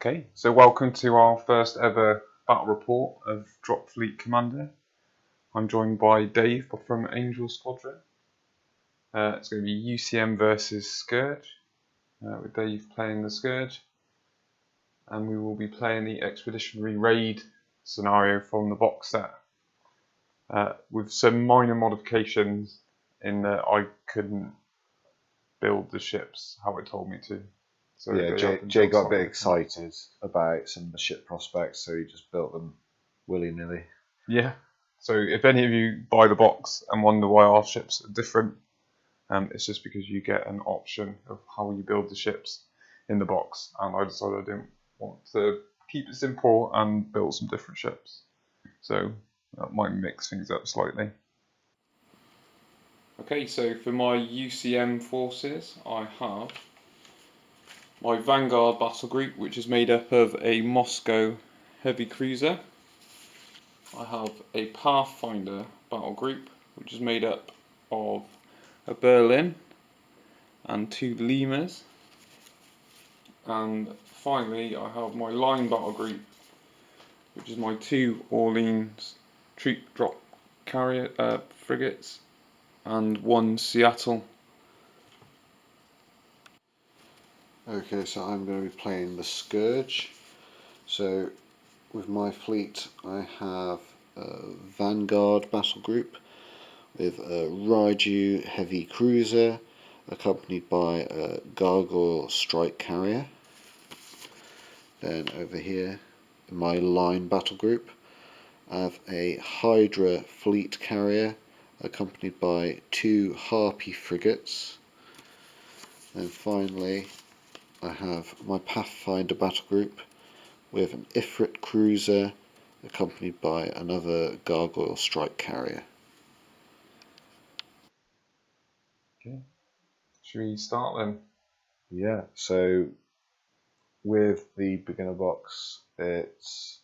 Okay, so welcome to our first ever battle report of Dropfleet Commander. I'm joined by Dave from AngelSquadron. It's going to be UCM versus Scourge, with Dave playing the Scourge, and we will be playing the Expeditionary Raid scenario from the box set, with some minor modifications in that I couldn't build the ships how it told me to. So yeah, Jay got a bit excited about some of the ship prospects, so he just built them willy-nilly. Yeah, so if any of you buy the box and wonder why our ships are different, it's just because you get an option of how you build the ships in the box, and I decided I didn't want to keep it simple and build some different ships. So that might mix things up slightly. Okay, so for my UCM forces, I have my Vanguard battle group, which is made up of a Moscow heavy cruiser. I have a Pathfinder battle group, which is made up of a Berlin and 2 Limas. And finally, I have my Line battle group, which is my 2 Orleans troop drop carrier frigates and 1 Seattle. Okay, so I'm going to be playing the Scourge. So with my fleet, I have a Vanguard battle group with a Raiju heavy cruiser, accompanied by a Gargoyle strike carrier. Then over here, in my Line battle group, I have a Hydra fleet carrier, accompanied by 2 Harpy frigates. And finally, I have my Pathfinder battle group with an Ifrit cruiser accompanied by another Gargoyle strike carrier. Okay, should we start then? Yeah, so with the beginner box, it's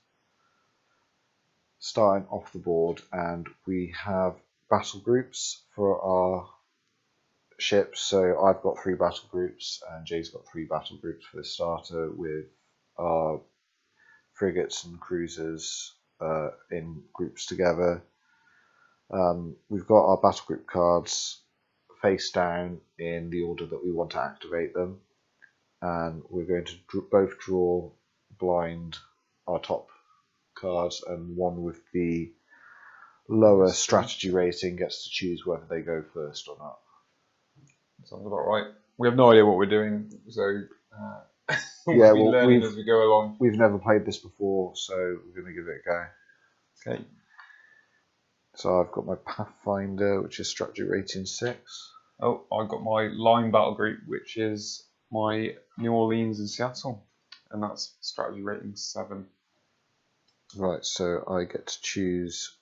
starting off the board, and we have battle groups for our ships. So I've got 3 battle groups, and Jay's got 3 battle groups for the starter, with our frigates and cruisers in groups together. We've got our battle group cards face down in the order that we want to activate them, and we're going to both draw blind our top cards, and one with the lower strategy rating gets to choose whether they go first or not. Sounds about right. We have no idea what we're doing, so yeah, we'll be learning as we go along. We've never played this before, so we're going to give it a go. Okay. So I've got my Pathfinder, which is strategy rating 6. Oh, I've got my Line battle group, which is my New Orleans and Seattle, and that's strategy rating 7. Right, so I get to choose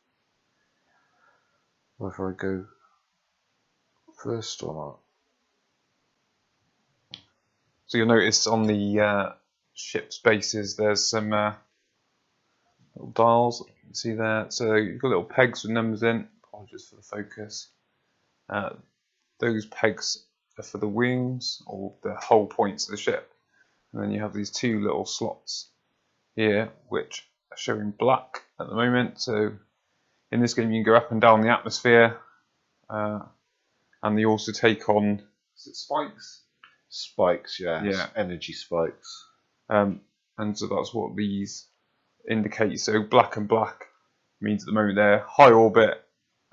whether I go first or not. So you'll notice on the ship's bases there's some little dials you can see there. So you've got little pegs with numbers in. Apologies for the focus. Those pegs are for the wings or the hull points of the ship. And then you have these 2 little slots here, which are showing black at the moment. So in this game you can go up and down the atmosphere, and they also take on, is it spikes? Spikes, yes. Yeah. Energy spikes. And so that's what these indicate. So black and black means at the moment they're high orbit,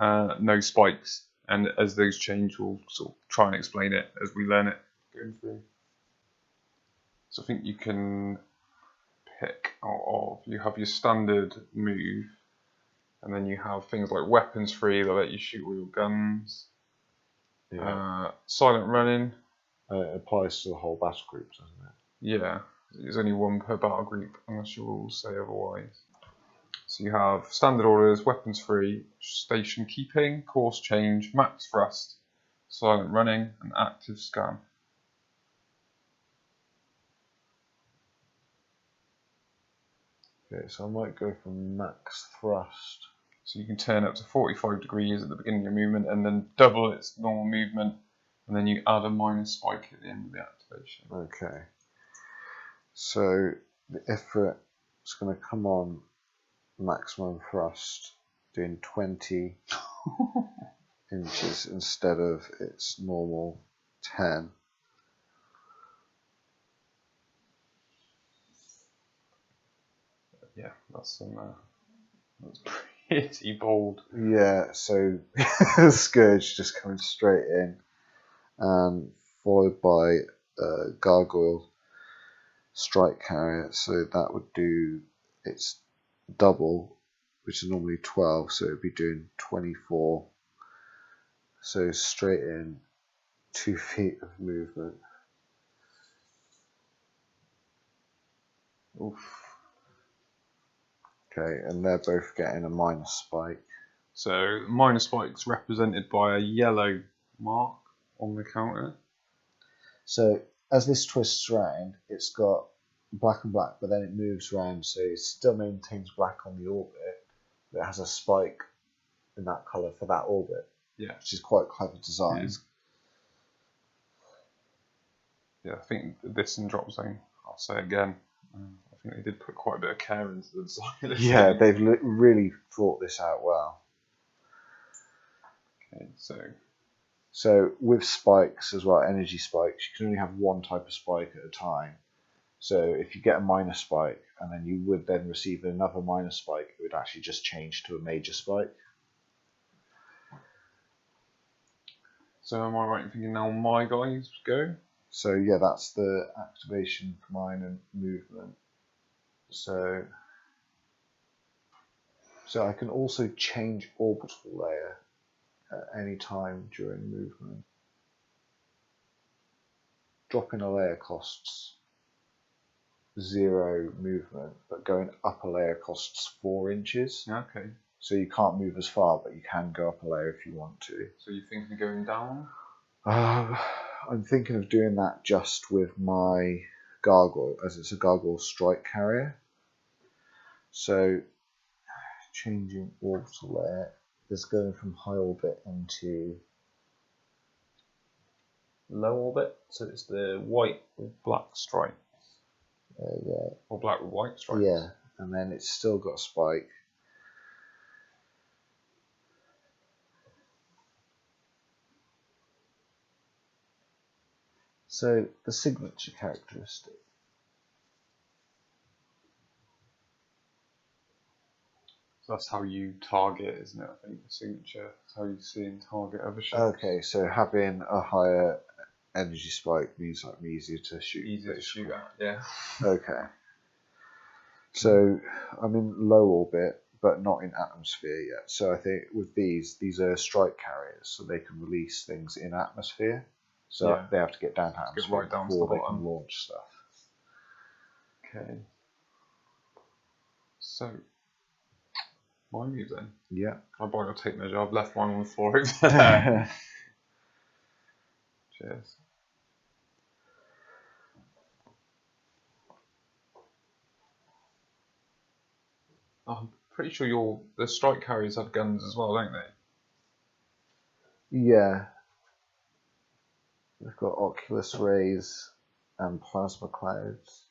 no spikes. And as those change, we'll sort of try and explain it as we learn it going through. So I think you can pick out of, you have your standard move, and then you have things like weapons free that let you shoot all your guns. Yeah. Silent running. It applies to the whole battle group, doesn't it? Yeah, there's only 1 per battle group unless your rules say otherwise. So you have standard orders, weapons free, station keeping, course change, max thrust, silent running, and active scan. Okay, so I might go for max thrust. So you can turn up to 45 degrees at the beginning of your movement and then double its normal movement, and then you add a minus spike at the end of the activation. Okay. So it's going to come on maximum thrust, doing 20 inches instead of its normal 10. Yeah, that's pretty bold. Yeah, so the Scourge just coming straight in, and followed by a Gargoyle Strike Carrier. So that would do its double, which is normally 12, so it would be doing 24. So straight in, 2 feet of movement. Oof. Okay, and they're both getting a minus spike. So minus spike's represented by a yellow mark on the counter. So as this twists around, it's got black and black, but then it moves around, so it still maintains black on the orbit, but it has a spike in that colour for that orbit. Yeah, which is quite clever design. Yeah, I think this in Drop Zone, I'll say again, I think they did put quite a bit of care into the design of this Yeah, thing. they've really thought this out well. Okay, so with spikes as well, energy spikes, you can only have one type of spike at a time. So if you get a minor spike and then you would then receive another minor spike, it would actually just change to a major spike. so am I right in thinking now my guys go? So yeah, that's the activation for mine and movement. So I can also change orbital layer at any time during movement. Dropping a layer costs 0 movement, but going up a layer costs 4 inches. Okay. So you can't move as far, but you can go up a layer if you want to. So you think of going down? I'm thinking of doing that just with my Gargoyle, as it's a Gargoyle Strike Carrier. So changing orbital layer is going from high orbit into Low orbit, so it's the white with black stripes. yeah. Or black with white stripes. Yeah, and then it's still got a spike. So the signature characteristic. So that's how you target, isn't it? I think the signature is how you see and target other ships. Okay, so having a higher energy spike means like easier to shoot. Easier to shoot at, yeah. Okay. So I'm in low orbit, but not in atmosphere yet. So I think with these are strike carriers, so they can release things in atmosphere. So Yeah. they have to get down to atmosphere right down before to the they can bottom. launch stuff. Okay. So, my move then. Yeah. I bought your tape measure. I've left mine on the floor over there. Cheers. I'm pretty sure the strike carriers have guns as well, don't they? Yeah. We've got Oculus Rays and Plasma Clouds.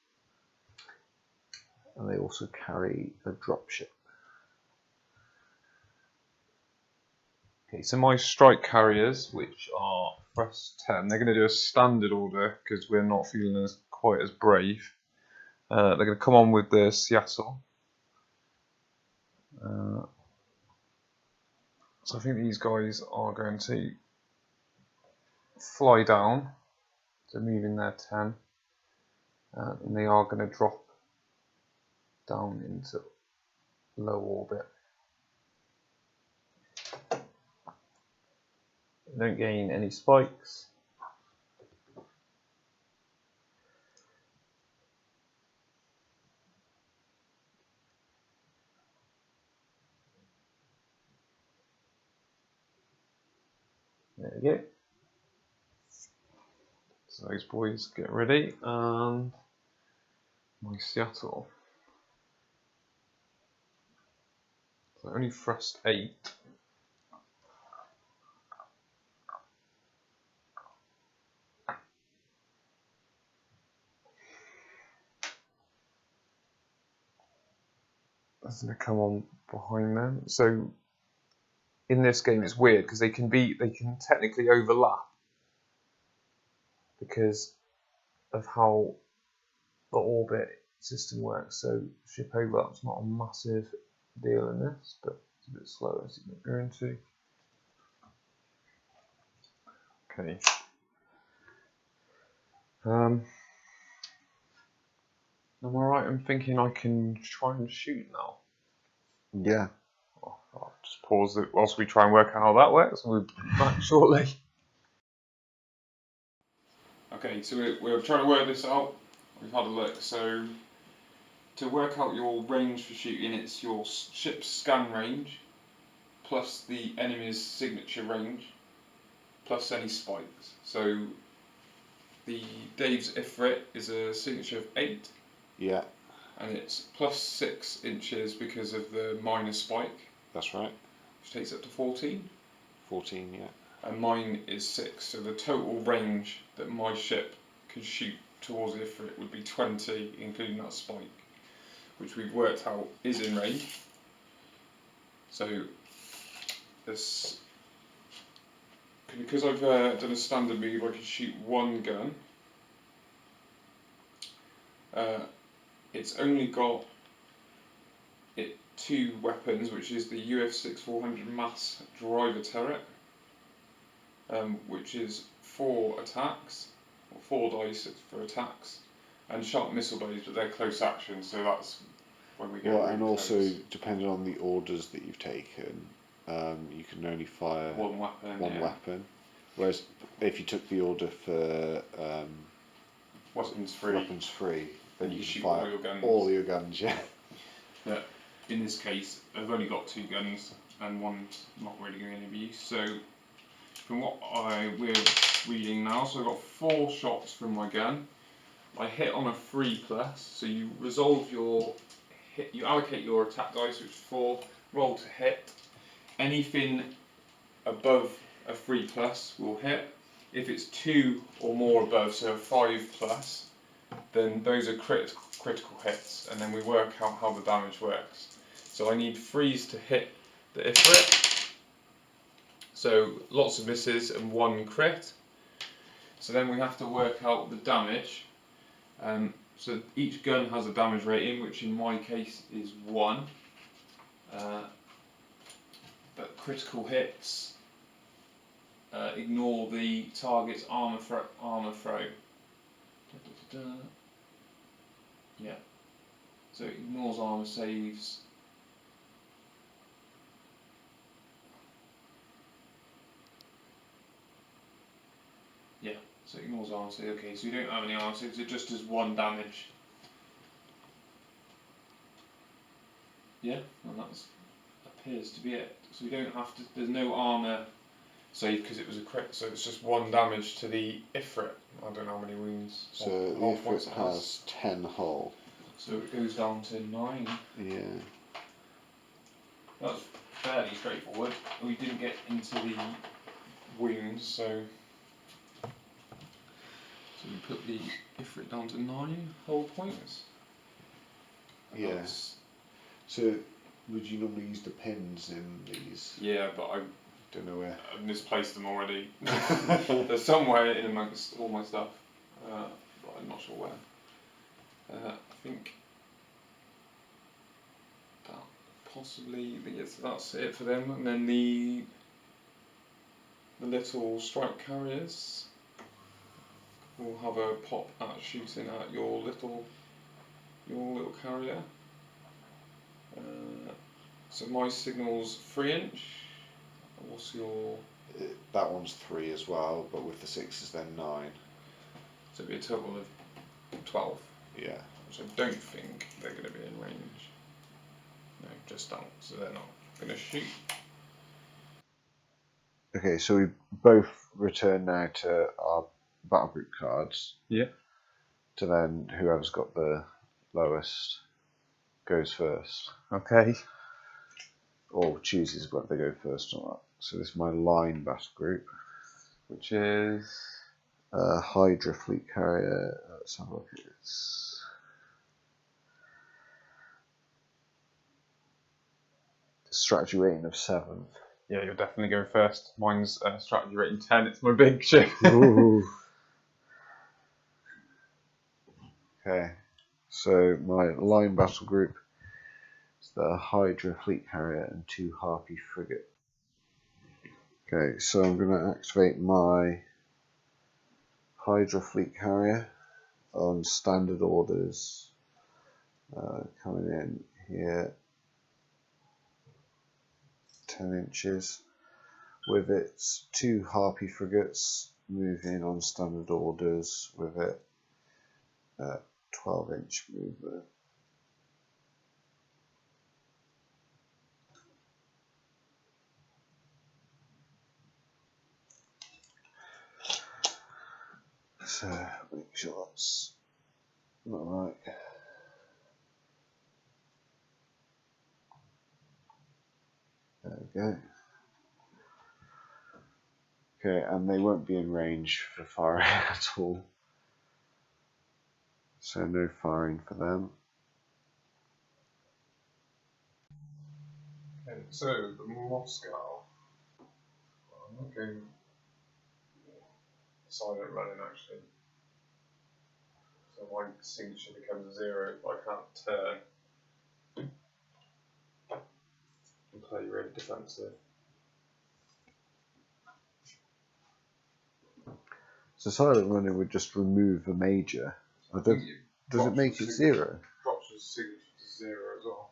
And they also carry a dropship. Okay, so my strike carriers, which are thrust 10, they're going to do a standard order because we're not feeling quite as brave. They're going to come on with the Seattle. So I think these guys are going to fly down, so moving their 10, and they are going to drop down into low orbit. They don't gain any spikes. There we go. So those boys get ready, and my Seattle. So only thrust 8. nothing to come on behind them. So in this game it's weird because they can technically overlap because of how the orbit system works. So ship overlap's not a massive deal in this, but it's a bit slower as you go into. Okay. Am I right? I'm thinking I can try and shoot now. Yeah. I'll just pause it whilst we try and work out how that works, and we'll be back shortly. Okay, so we're trying to work this out. We've had a look. So to work out your range for shooting, it's your ship's scan range plus the enemy's signature range plus any spikes. So the Dave's Ifrit is a signature of 8. Yeah. And it's plus 6 inches because of the minor spike. That's right. Which takes up to 14. 14, yeah. And mine is 6, so the total range that my ship can shoot towards the Ifrit would be 20, including that spike, which we've worked out is in range. So this, because I've done a standard move, I can shoot one gun. It's only got 2 weapons, which is the UF-6-400 mass driver turret, which is 4 attacks, or 4 dice for attacks, and sharp missile bays, but they're close action, so that's when we go. Well, really and also close. depending on the orders that you've taken, you can only fire one weapon. one weapon. Whereas if you took the order for weapons free, then you you shoot can fire all your guns. Yeah. But in this case, I've only got 2 guns, and one's not really going to be used. So from what we're reading now, so I've got 4 shots from my gun. I hit on a 3+, so you resolve your hit. You allocate your attack dice, which is 4. Roll to hit. Anything above a 3+ will hit. If it's 2 or more above, so a 5+, then those are critical hits, and then we work out how the damage works. So I need 3s to hit the Ifrit. So lots of misses and 1 crit. So then we have to work out the damage. So each gun has a damage rating, which in my case is 1. But critical hits ignore the target's armor throw. Yeah. So it ignores armor saves. Yeah. So it ignores armor saves. Okay. So you don't have any armor saves. It just does 1 damage. Yeah. And that appears to be it. So we don't have to. There's no armor save because it was a crit. So it's just 1 damage to the Ifrit. I don't know how many wounds. So the Ifrit has 10 hull. So it goes down to 9. Yeah. That's fairly straightforward. We didn't get into the wounds, so we put the Ifrit down to 9 hull points. And Yeah. So would you normally use the pins in these? Yeah, but I don't know where. I've misplaced them already. They're somewhere in amongst all my stuff, but I'm not sure where. I think that possibly that's it for them. And then the little strike carriers will have a pop at shooting at your little carrier. So my signal's 3-inch. What's your? That one's 3 as well, but with the 6s then 9. So it'd be a total of 12. Yeah. Which I don't think they're going to be in range. No, just out. So they're not going to shoot. Okay, so we both return now to our battle group cards. Yeah. To then whoever's got the lowest goes first. Okay. Or chooses whether they go first or not. So this is my line battle group, which is Hydra Fleet Carrier. Let's have a look at it. strategy rating of 7. Yeah, you'll definitely go first. Mine's strategy rating 10. It's my big ship. Ooh. Okay, so my line battle group is the Hydra fleet carrier and 2 Harpy frigate. Okay, so I'm going to activate my Hydra fleet carrier on standard orders. Coming in here 10 inches with its 2 Harpy frigates moving on standard orders with it 12-inch movement. So make sure that's not right. There we go. Okay, and they won't be in range for firing at all. So no firing for them. Okay, so the Moscow. I'm not going silent running actually. So my signature becomes 0 if I can't turn and play really defensive. So silent running would just remove a major. Does it make it 0? Drops your signature to 0 as well.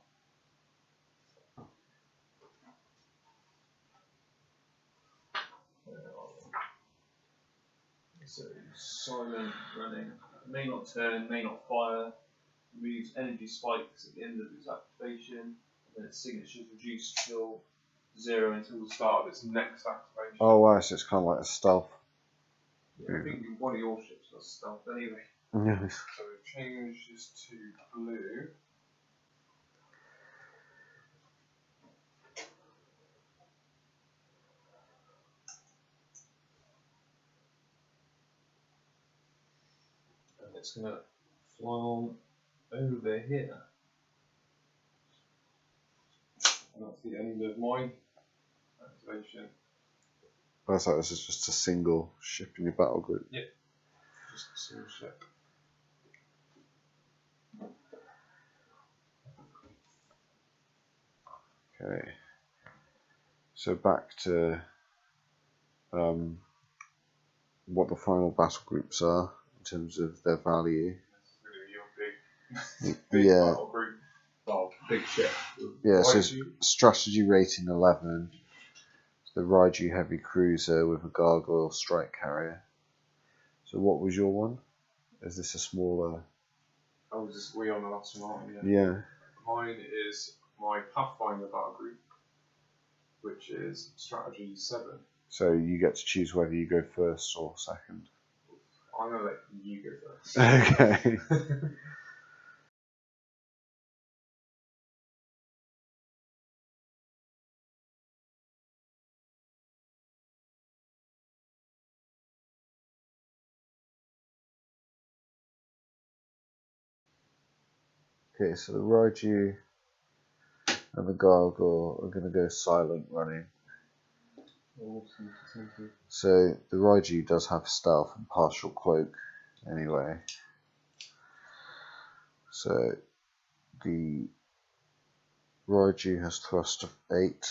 So silent running, may not turn, may not fire, removes energy spikes at the end of its activation, and then its signature is reduced till 0 until the start of its next activation. Oh wow, so it's kind of like a stealth. Yeah, I think one of your ships does stealth anyway. Yes. So it changes to blue. And it's going to fly on over here. And that's the end of my activation. That's like this is just a single ship in your battle group. Yep, just a single ship. Okay. So back to what the final battle groups are in terms of their value. This is your big Yeah. battle group. Well, big ship. Yeah, so strategy rating 11. The Raiju heavy cruiser with a gargoyle strike carrier. So what was your one? Is this a smaller? Oh, is this we on the last one? Yeah. Mine is my Pathfinder battle group, which is strategy 7. So you get to choose whether you go first or second. I'm gonna let you go first. Okay. Okay, so the Raiju and the Gargoyle are going to go silent running. Awesome. So the Raiju does have stealth and partial cloak anyway. So the Raiju has thrust of 8.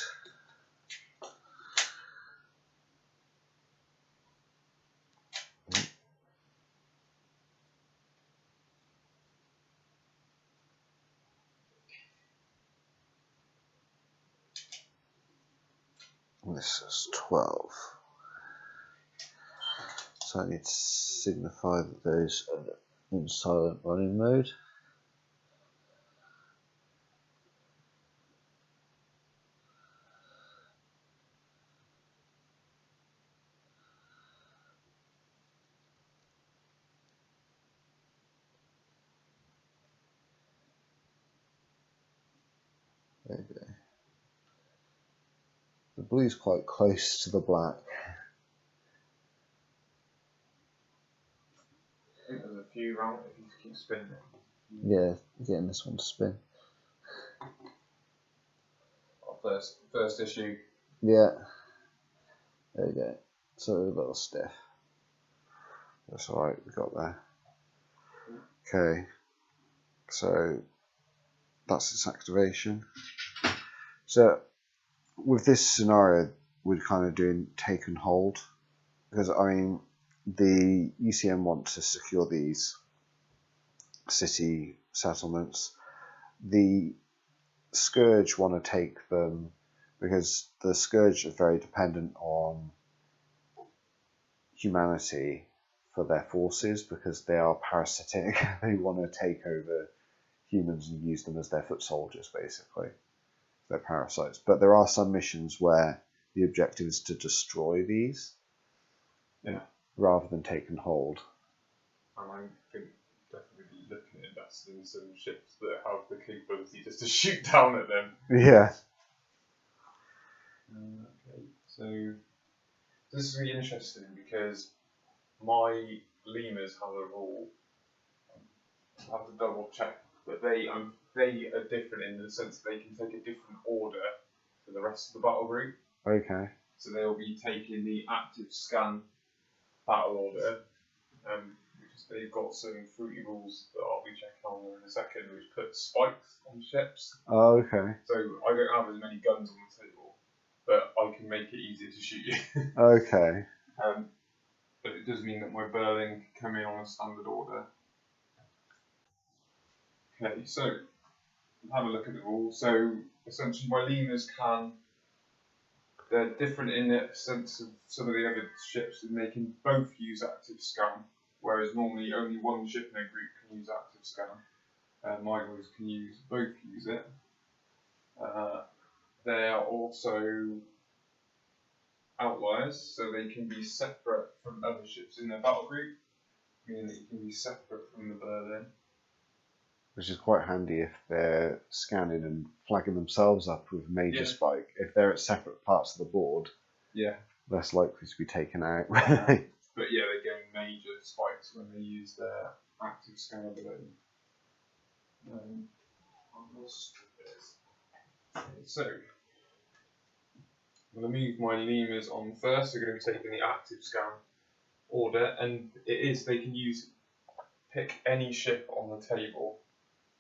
This is 12. So I need to signify that those are in silent running mode. There we go. The blue's quite close to the black. I think there's a few round if you keep spinning it. Yeah, getting this one to spin. I'll first issue. Yeah. There you go. So a little stiff. That's alright, we got there. Okay. So that's its activation. So with this scenario, we're kind of doing take and hold. Because, I mean, the UCM want to secure these city settlements. The Scourge want to take them because the Scourge are very dependent on humanity for their forces because they are parasitic. They want to take over humans and use them as their foot soldiers, basically. They're parasites. But there are some missions where the objective is to destroy these, rather than take and hold. And I think definitely looking at investing in some ships that have the capability just to shoot down at them. Yeah. Okay, so this is really interesting because my lemurs have a rule. I have to double check, but they are different in the sense that they can take a different order to the rest of the battle group. Okay. So they'll be taking the active scan battle order. They've got some fruity rules that I'll be checking on in a second, which put spikes on ships. Oh, okay. So I don't have as many guns on the table, but I can make it easier to shoot you. Okay. But it does mean that my Berlin can come in on a standard order. Okay, so have a look at the rules. So essentially my lemurs they're different in the sense of some of the other ships, and they can both use active scan, whereas normally only one ship in a group can use active scan. My guys can both use it. They are also outliers, so they can be separate from other ships in their battle group, meaning that you can be separate from the Berlin. Which is quite handy if they're scanning and flagging themselves up with major spike. If they're at separate parts of the board, less likely to be taken out. But yeah, they gain major spikes when they use their active scan ability. So I'm going to move my lemurs on first. They're going to be taking the active scan order, and they can pick any ship on the table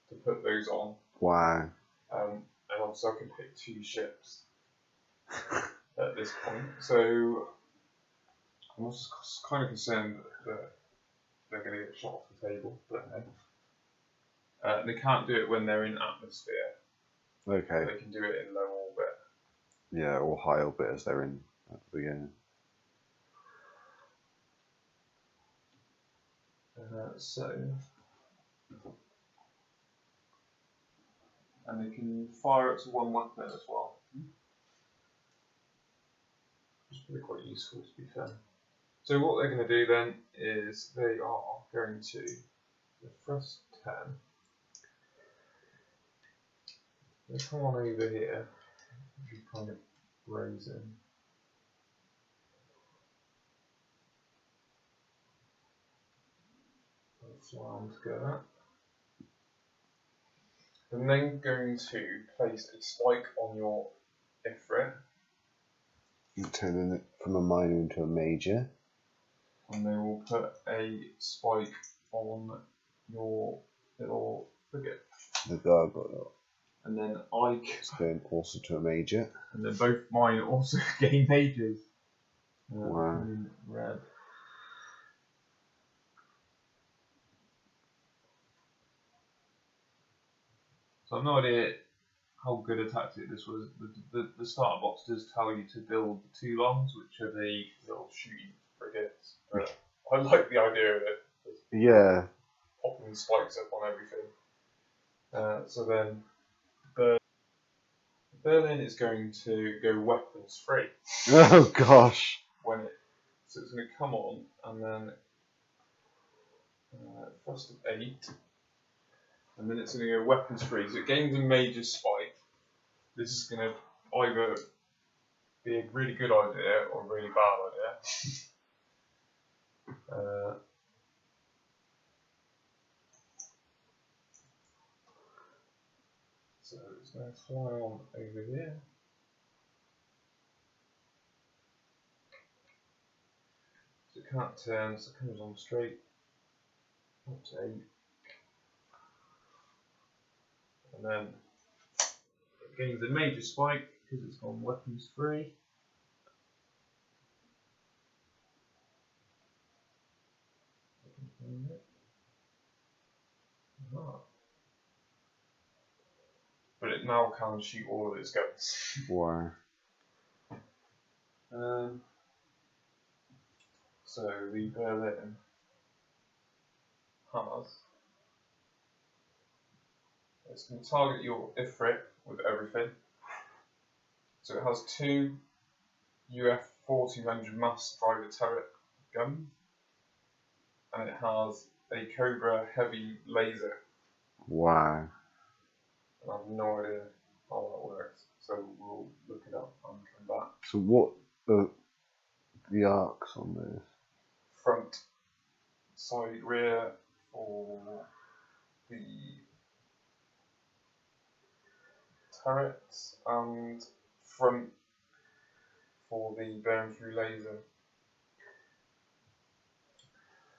to put those on. Wow. And also I can pick 2 ships at this point. So I'm also kind of concerned that they're going to get shot off the table, but they can't do it when they're in atmosphere. Okay. They can do it in low orbit. Yeah, or high orbit as they're in at the beginning. And they can fire up to 1 weapon as well. Which is probably quite useful, to be fair. So what they're going to do then is they are going to, the first 10, they come on over here, which is kind of brazen. Fly on together. I'm then going to place a spike on your Ifrit. Turning it from a minor into a major. And they will put a spike on your little frigate. The gargoyle. And then It's going also to a major. And then both mine also gain majors. Wow. In red. So I've no idea how good a tactic this was. The starter box does tell you to build the 2 longs, which are the little shooting frigates. But I like the idea of it. Yeah. Popping spikes up on everything. So then Berlin is going to go weapons free. Oh gosh. So it's going to come on, and then first of 8. And then it's going to go weapons free, so it gains a major spike. This is going to either be a really good idea or a really bad idea. So it's going to fly on over here. can't turn, so it comes on straight. Up to 8. And then it gains a major spike because it's gone weapons free. But it now can shoot all of its guns. Wow. So the Berlin has. It's going to target your Ifrit with everything. So it has 2 UF 1400 mass driver turret guns, and it has a Cobra heavy laser. Wow. And I have no idea how that works, so we'll look it up and come back. So what are the arcs on this? Front, side, rear for the turrets, and front for the burn through laser.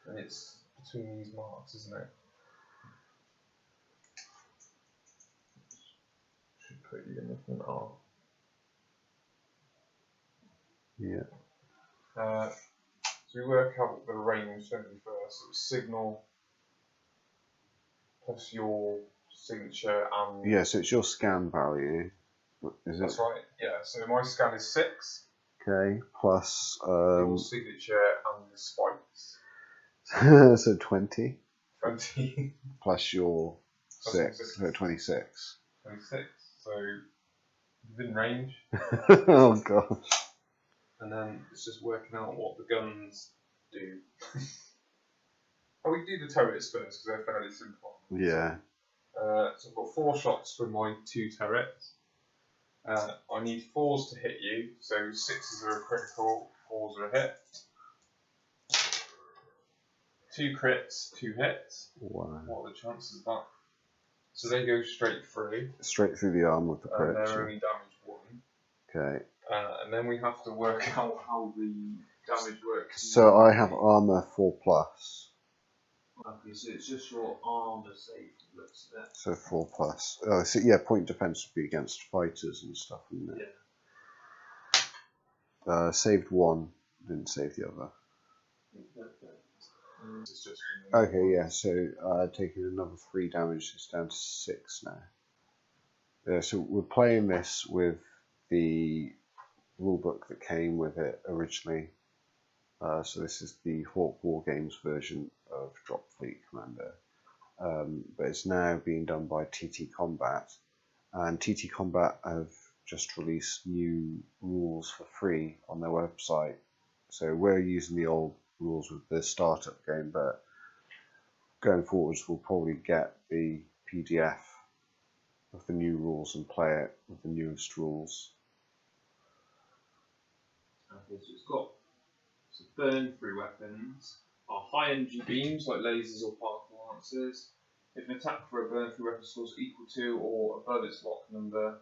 And it's between these marks, isn't it? Should put you in the front arc. Yeah. So we work out the range, don't we, first? So it's signal plus your signature and... Yeah, so it's your scan value. Is That's it? right, yeah. So my scan is 6. Okay, plus Your signature and the spikes. so 20 20. plus your Plus 6, so 26. 26. So within range. Oh gosh. And then it's just working out what the guns do. Oh, we do the turrets first because they're fairly simple. Yeah. So I've got 4 shots for my 2 turrets. I need 4s to hit you, so 6s are a critical, 4s are a hit. 2 crits, 2 hits. Wow. What are the chances of that? So they go straight through. Straight through the arm with the And crit. they're only damage 1. Okay. And then we have to work out how the damage works. So I have armor 4+. Okay, so it's just your armor save looks at that. So 4+. Oh, so yeah, point defense would be against fighters and stuff, wouldn't it? Yeah. Saved 1, didn't save the other. It's just Okay, yeah, so taking another 3 damage, it's down to 6 now. Yeah, so we're playing this with the rulebook that came with it originally. So this is the Hawk Wargames version of Dropfleet Commander. But it's now being done by TT Combat. And TT Combat have just released new rules for free on their website. So we're using the old rules with the startup game, but going forwards we'll probably get the PDF of the new rules and play it with the newest rules. Okay, so it's got burn through weapons are high energy beams like lasers or particle lancers. If an attack for a burn through weapon scores equal to or above its lock number,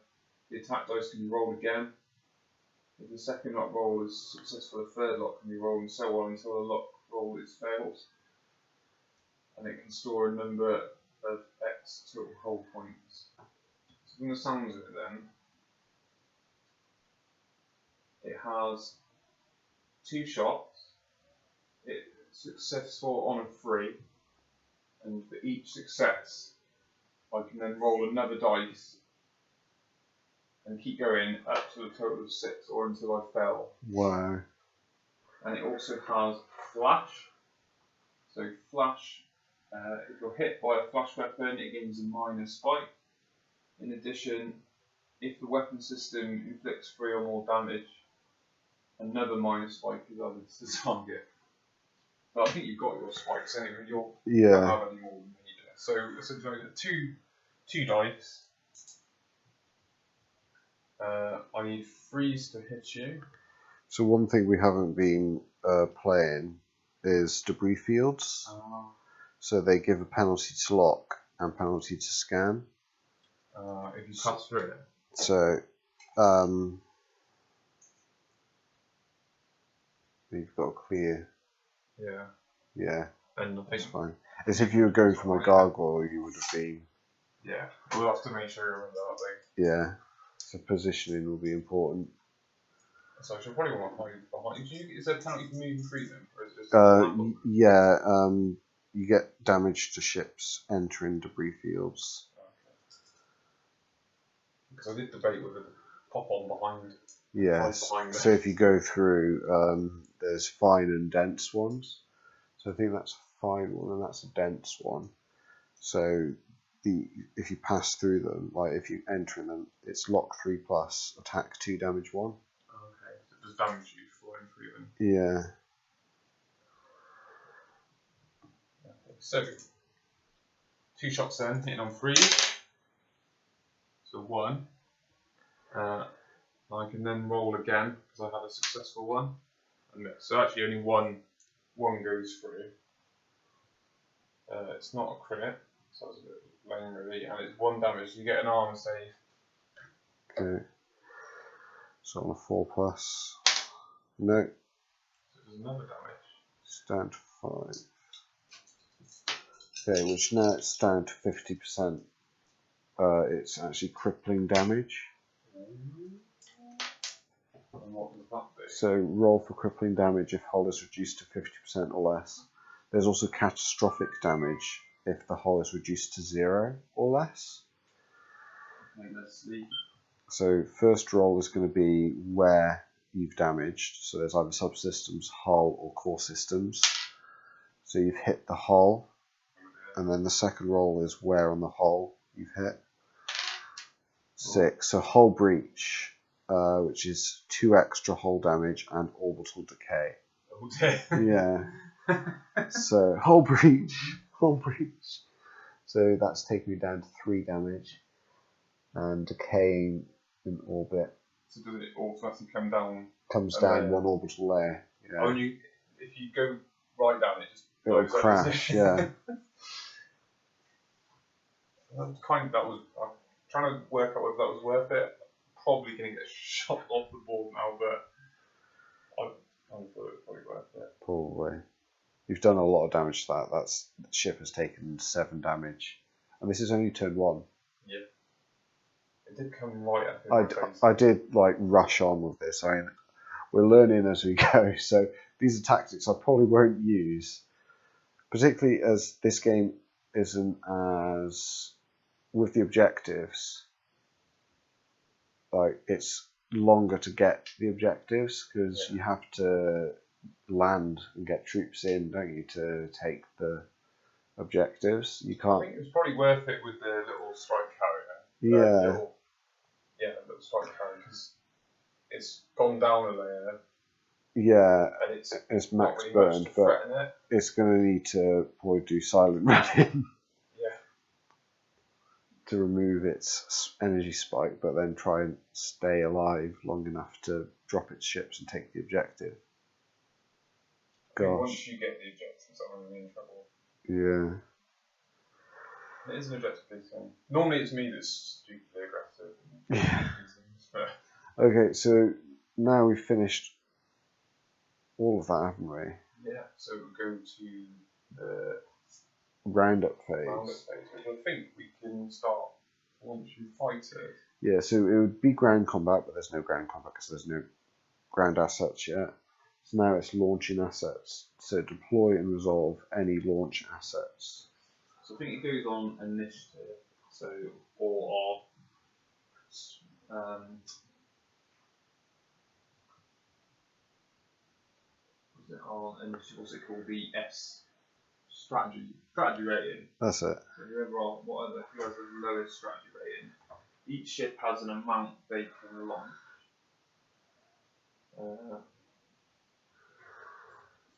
the attack dice can be rolled again. If the second lock roll is successful, the third lock can be rolled and so on until the lock roll is failed. And it can store a number of X total hull points. So from the sounds of it then, it has 2 shots. It's successful on a 3, and for each success, I can then roll another dice and keep going up to a total of 6 or until I fail. Wow. And it also has flash. So flash, if you're hit by a flash weapon, it gains a minus spike. In addition, if the weapon system inflicts 3 or more damage, another minus spike is added to the target. But I think you've got your spikes anyway. You don't have any more than major. So essentially, I get two dice. I need 3s to hit you. So one thing we haven't been playing is debris fields. So they give a penalty to lock and penalty to scan. If you pass through it. So you've got to clear Yeah. Yeah, And I that's think. fine. As if you were going for my gargoyle, you would have been. Yeah, we'll have to make sure you remember that thing. Yeah, so positioning will be important. So I should probably want to hide behind. Is there a penalty for moving through them, or is it just Yeah, you get damage to ships entering debris fields. Because I did debate whether to pop on behind. Yes. So if you go through, there's fine and dense ones. So I think that's a fine one and that's a dense one. So if you pass through them, like if you enter in them, it's lock 3+, attack 2, damage 1. Okay, so it does damage you flying through them. Yeah. Okay, so 2 shots then, hitting on 3. So 1. I can then roll again because I had a successful one. And so actually only one goes through. It's not a crit, so it's a bit lame really, and it's 1 damage. You get an armor save. Okay. So on a 4+. No. So there's another damage. It's down to 5. Okay, which now it's down to 50%. It's actually crippling damage. And what does that do? So roll for crippling damage if hull is reduced to 50% or less. There's also catastrophic damage if the hull is reduced to 0 or less. Okay, let's see. So first roll is going to be where you've damaged. So there's either subsystems, hull, or core systems. So you've hit the hull, and then the second roll is where on the hull you've hit. 6. So hull breach, which is 2 extra hull damage and orbital decay. Okay. Yeah. So hull breach. So that's taking me down to 3 damage, and decaying in orbit. So does it automatically come down? Comes down 1 orbital layer. Yeah. Oh, if you go right down, it just it'll crash. Yeah. I'm trying to work out whether that was worth it. Probably going to get shot off the board now, but I thought it was probably worth it. Probably. You've done a lot of damage to that. The ship has taken 7 damage, and this is only turn 1. Yeah. It did come right up in my face. I did rush on with this. I mean, we're learning as we go, so these are tactics I probably won't use, particularly as this game isn't as with the objectives. It's longer to get the objectives because you have to land and get troops in, don't you, to take the objectives. You can't. I think it was probably worth it with the little strike carrier. Yeah. Little strike carrier because it's gone down a layer. Yeah, and it's max burned, but it's going to need to probably do silent running. To remove its energy spike, but then try and stay alive long enough to drop its ships and take the objective. Gosh. Once you get the objectives, I'm going to be in trouble. Yeah. It is an objective-based game. Normally it's me that's stupidly aggressive. Yeah. Okay, so now we've finished all of that, haven't we? Yeah, so we'll go to the roundup phase. Which I think we can start once you fight it. Yeah, so it would be ground combat, but there's no ground combat because there's no ground assets yet. So now it's launching assets. So deploy and resolve any launch assets. So I think it goes on initiative. So what's it called? The S strategy rating. That's it. So who has the lowest strategy rating? Each ship has an amount they can launch.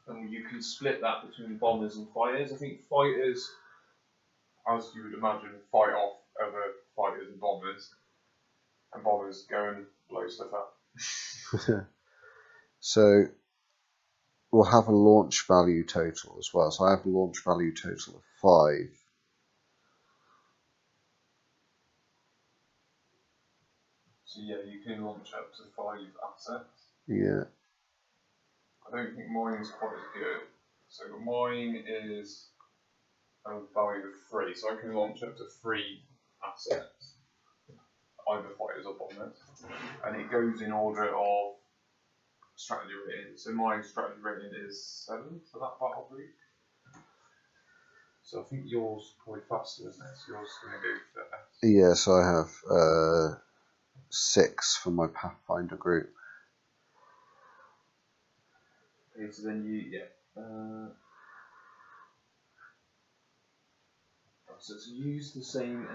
And you can split that between bombers and fighters. I think fighters, as you would imagine, fight off other fighters and bombers go and blow stuff up. So we'll have a launch value total as well. So I have a launch value total of 5. So yeah, you can launch up to 5 assets. Yeah. I don't think mine's quite as good. So mine is a value of 3, so I can launch up to 3 assets, either fighters or bombers, and it goes in order of strategy rating. So my strategy rating is 7 for that battle group. So I think yours is probably faster, isn't it? So yours is going to go first. Yeah, so I have 6 for my Pathfinder group. Okay, so then you, so to use the same.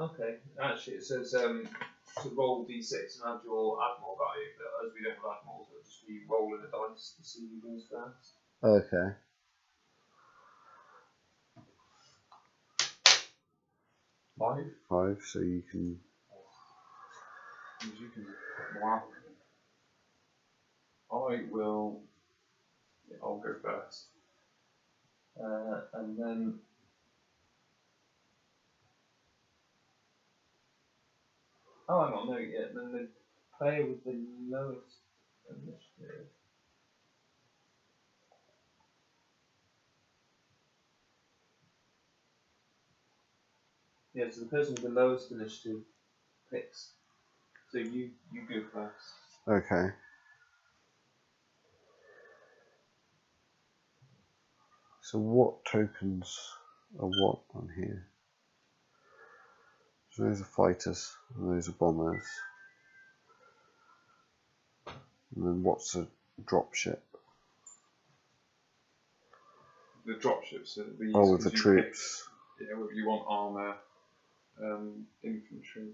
Okay, actually it says to roll d6 and add your admiral value, but as we don't have admirals, it'll just be rolling the dice to see who goes first. Okay. Five, so you can. You can put more out. I will. Yeah, I'll go first, and then. Oh, hang on, no, yeah. Then the player with the lowest initiative. Yeah, so the person with the lowest initiative picks. So you go first. Okay. So what tokens are what on here? So those are fighters, and those are bombers. And then what's a dropship? The dropships are these. Oh, with the troops. Pick, yeah, whether you want armour, infantry.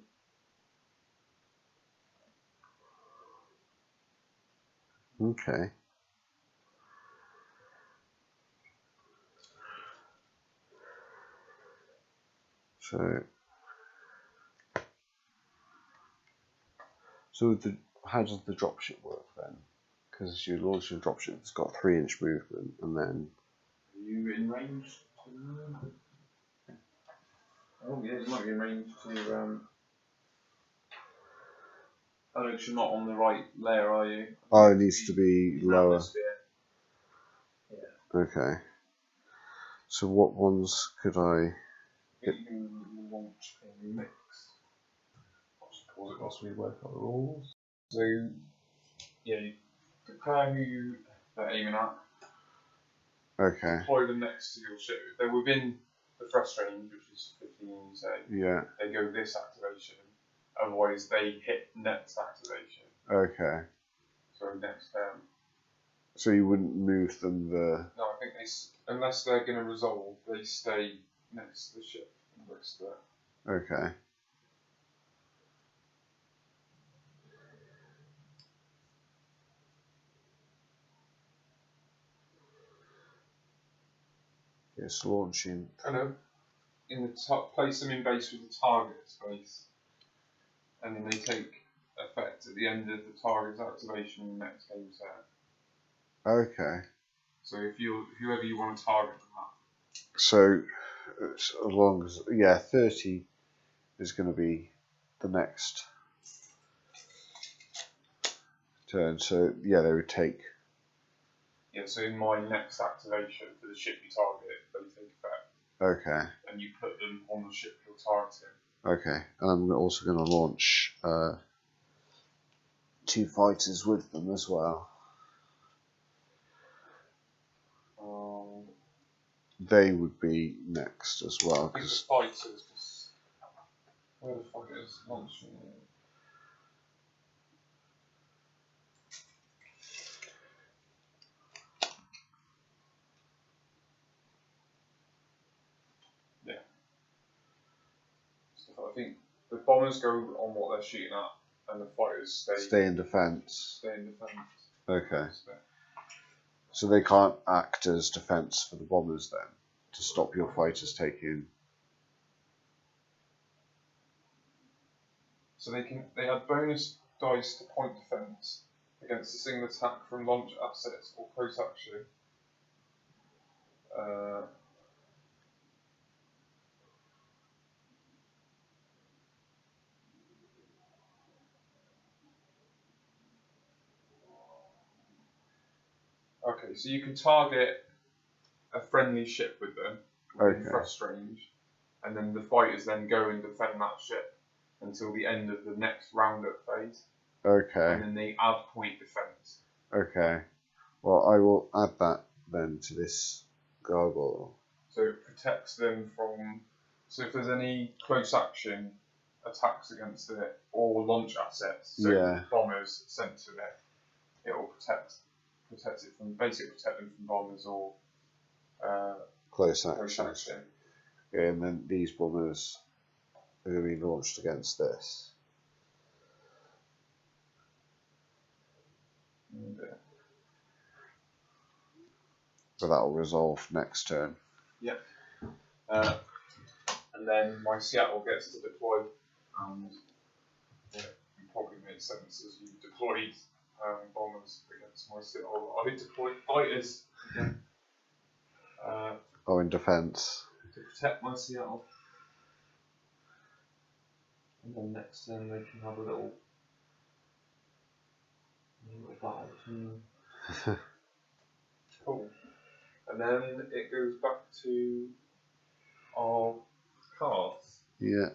Okay. So how does the dropship work then? Because you launch a dropship, it's got 3-inch movement, and then. Are you in range to? Oh yeah, you might be in range to. Oh, no, you're not on the right layer, are you? Oh, it needs to be lower. Yeah. Okay. So what ones could I? You can launch a mix. I'll just pause it whilst we work out the rules. So, yeah, you declare who you're aiming at. Okay. Deploy them next to your ship. If they're within the thrust range, which is 15, you say. Yeah. They go this activation. Otherwise, they hit next activation. Okay. So next turn. So you wouldn't move them the. No, I think unless they're going to resolve, they stay next to the ship. Next to it. Okay. Yes, launching. Kind of in the top, place them in base with the target space, and then they take effect at the end of the target's activation in the next game turn. Okay. So if whoever you want to target that. So as long as 30 is going to be the next turn. So yeah, they would take. Yeah. So in my next activation for the ship you target, they take effect. Okay. And you put them on the ship you're targeting. Okay, and I'm also going to launch 2 fighters with them as well. They would be next as well. I think the fighters. Where the fighters launching? Yeah. So I think the bombers go on what they're shooting at, and the fighters stay in defence. Stay in defence. Okay. So they can't act as defence for the bombers then, to stop your fighters taking. So they add bonus dice to point defence against a single attack from launch assets or close action. Okay, so you can target a friendly ship with them within thrust range, and then the fighters then go and defend that ship until the end of the next roundup phase. Okay. And then they add point defence. Okay. Well, I will add that then to this gargoyle. So it protects them from. So if there's any close action attacks against it or launch assets, so bombers sent to it, it will protect it from basically protect them from bombers or close action. Okay, and then these bombers are going to be launched against this. So that will resolve next turn. Yep. And then my Seattle gets to deploy, and it probably makes sense as you deployed bombers against my Seattle. I deploy fighters again. In defence. To protect my Seattle. And then next turn they can have a little battle between them. Cool. And then it goes back to our cards. Yeah.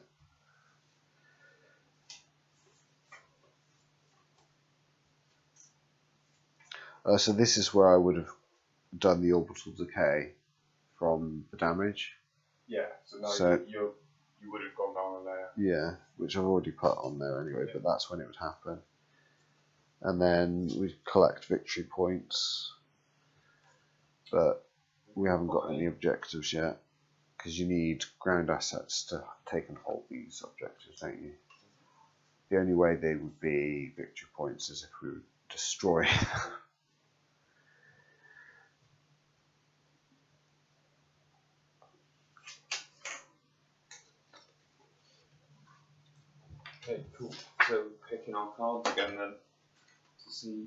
So this is where I would have done the orbital decay from the damage. Yeah, so now you would have gone down a layer. Yeah, which I've already put on there anyway, but that's when it would happen. And then we collect victory points, but we haven't got any objectives yet, because you need ground assets to take and hold these objectives, don't you? The only way they would be victory points is if we would destroy them. Okay, cool. So picking our cards again then to see.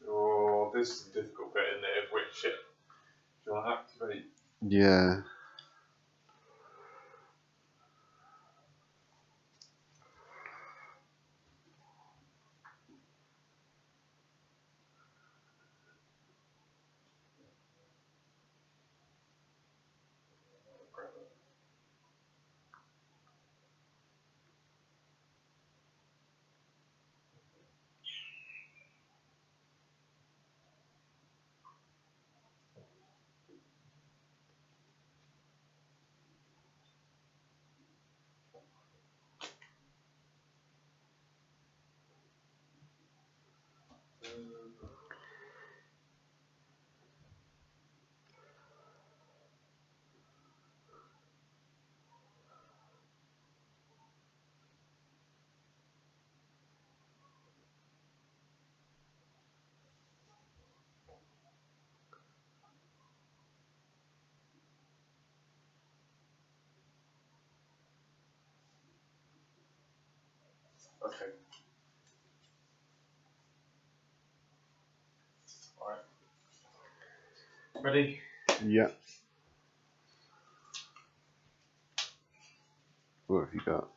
Oh, this is the difficult bit, isn't it? Of which ship shall I activate? Yeah. Okay. Alright. Ready? Yeah. What have you got?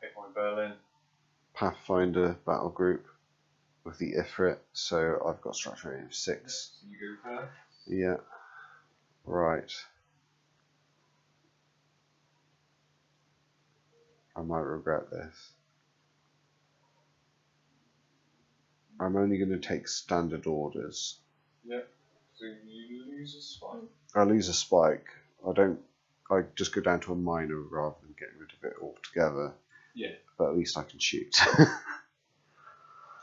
Pick my Berlin. Pathfinder battle group with the Ifrit, so I've got structure rating of 6. So you go first. Yeah. Right. I might regret this. I'm only going to take standard orders. Yeah. So you lose a spike. I lose a spike. I just go down to a minor rather than getting rid of it altogether. Yeah. But at least I can shoot.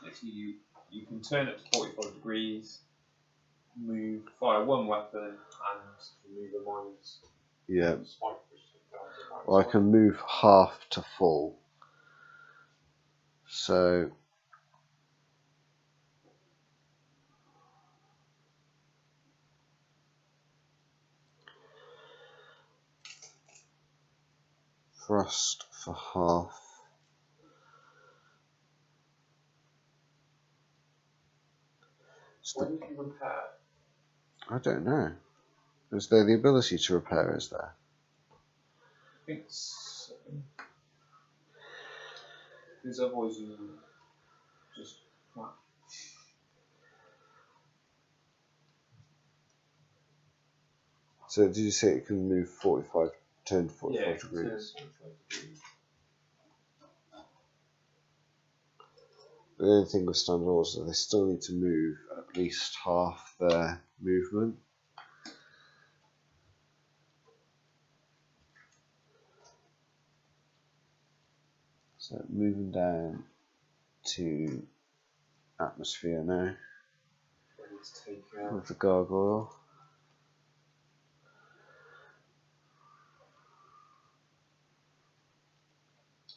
If you you can turn it to 45 degrees, fire one weapon, and move a minus. Yeah. Spike, Well, I can move half to full. So thrust for half. When do you repair? I don't know. Is there the ability to repair, is there? I think so. Because otherwise you just crash. So did you say it can move 45, turn to 45 Yeah, degrees? 45 degrees. The only thing with standard orders is that they still need to move at least half their movement. So moving down to atmosphere now with the gargoyle.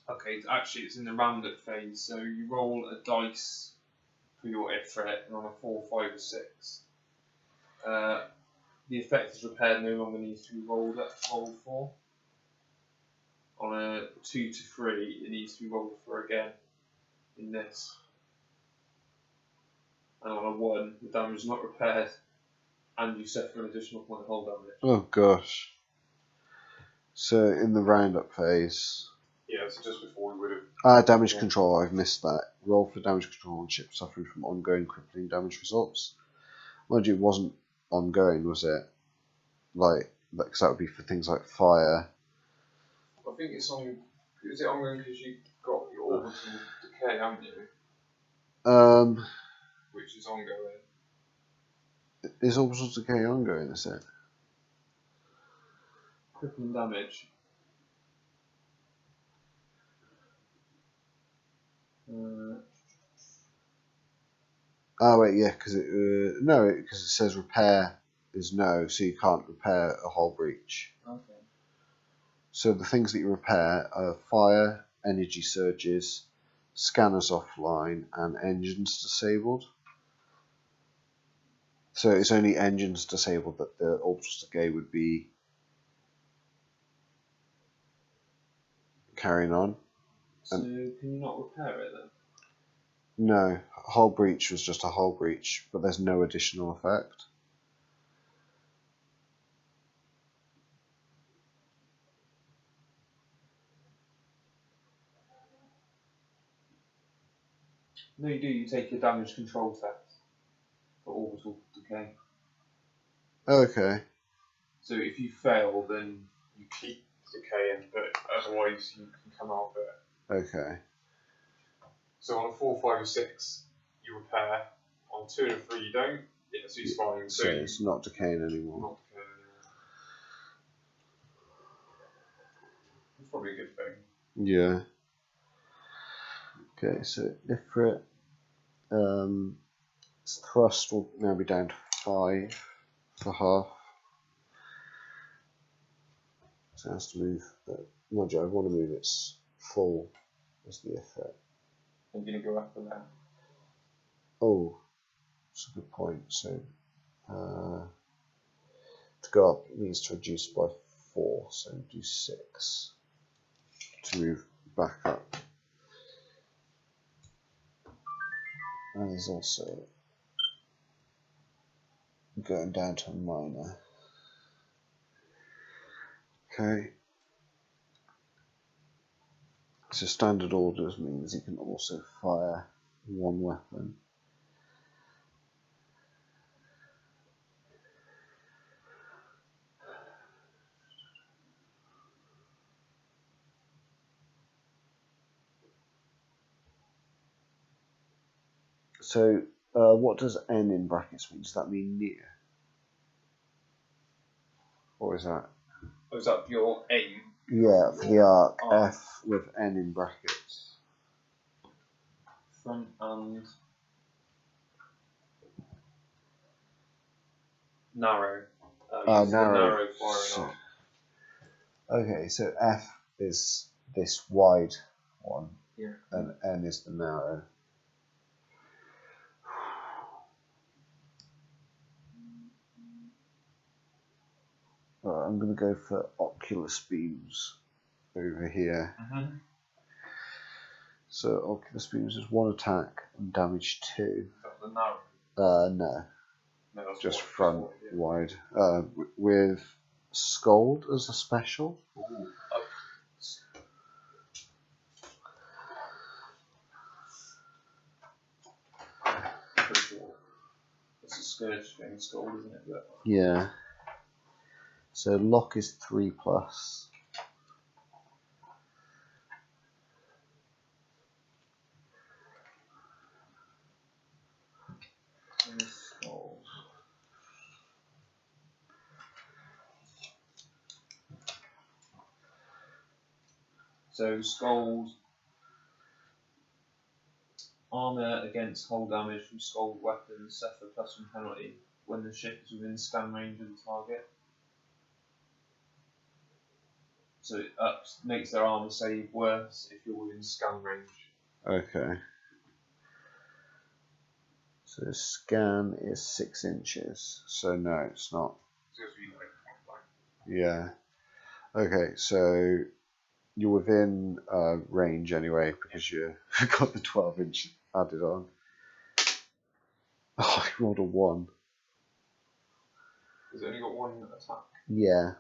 Okay, actually it's in the roundup phase, so you roll a dice for your Ifrit, and on a 4, 5, or 6. The effect is repaired no longer needs to be rolled for. On a 2 to 3, it needs to be rolled for again in this. And on a 1, the damage is not repaired, and you suffer an additional point of hull damage. Oh gosh. So in the roundup phase. Yeah, so just before we would have. Damage control, I've missed that. Roll for damage control on ships suffering from ongoing crippling damage results. Mind you, it wasn't ongoing, was it? Like, because that would be for things like fire. I think it's on. Is it ongoing because you've got your orbital decay, haven't you? Which is ongoing. Is orbital decay ongoing, is it? Crippling damage. Wait, yeah, because because it says repair is no, so you can't repair a hull breach. Okay. So the things that you repair are fire, energy surges, scanners offline, and engines disabled. So it's only engines disabled that the orbital decay would be carrying on. So can you not repair it then? No, hull breach was just a hull breach, but there's no additional effect. No, you do. You take your damage control test for orbital decay. Okay. So if you fail, then you keep decaying, but otherwise you can come out of it. Okay. So on a 4, 5, or 6, you repair. On 2 and 3, you don't. Yeah, so it's fine. So it's not decaying anymore. Not decaying anymore. It's probably a good thing. Yeah. Okay, so Ifrit, its thrust will now be down to 5 for half. So it has to move. Mind you, I want to move its full as the Ifrit. I'm going to go up and down. Oh, that's a good point. So to go up, it needs to reduce by 4, so do 6 to move back up. And there's also going down to a minor. Okay. So standard orders means you can also fire one weapon. So what does N in brackets mean? Does that mean near? Or is that? Oh, is that your aim? Yeah, for the arc, F with N in brackets. Front and Narrow. Narrow. Firing arm. Okay, so F is this wide one, Yeah. and N is the narrow. Right, I'm going to go for Oculus Beams over here. Mm-hmm. So Oculus Beams is 1 attack and damage 2. Is that the narrow? No, No, just wide, front wide, wide. With Scold as a special. Ooh, pretty sure. It's a Scourge thing, Skull, isn't it? But... Yeah. So lock is 3+. So Skull's armor against hull damage from Skull weapons suffer +1 penalty when the ship is within scan range of the target. So it makes their armor save worse if you're within scan range. Okay. So scan is 6 inches. So no, it's not. Yeah. Okay, so you're within range anyway because you got the 12 inch added on. Oh, I rolled a 1. Has it only got 1 attack? Yeah.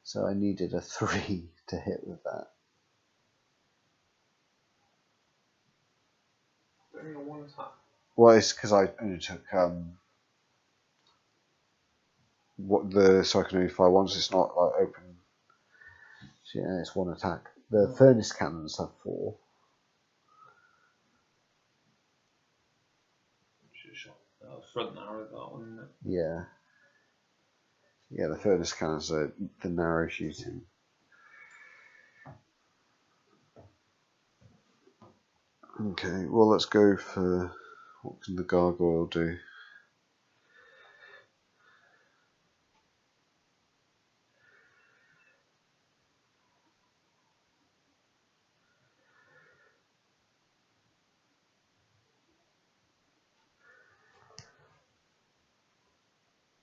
So I needed a 3 to hit with that. Has it only got 1 attack? Well, it's because I only took so I can only fire once. It's not like open. So yeah, it's 1 attack. The furnace cannons have 4. Should have shot front arrow that one, isn't it? Yeah. Yeah, the furnace cannons are the narrow shooting. Okay, well let's go for what can the gargoyle do?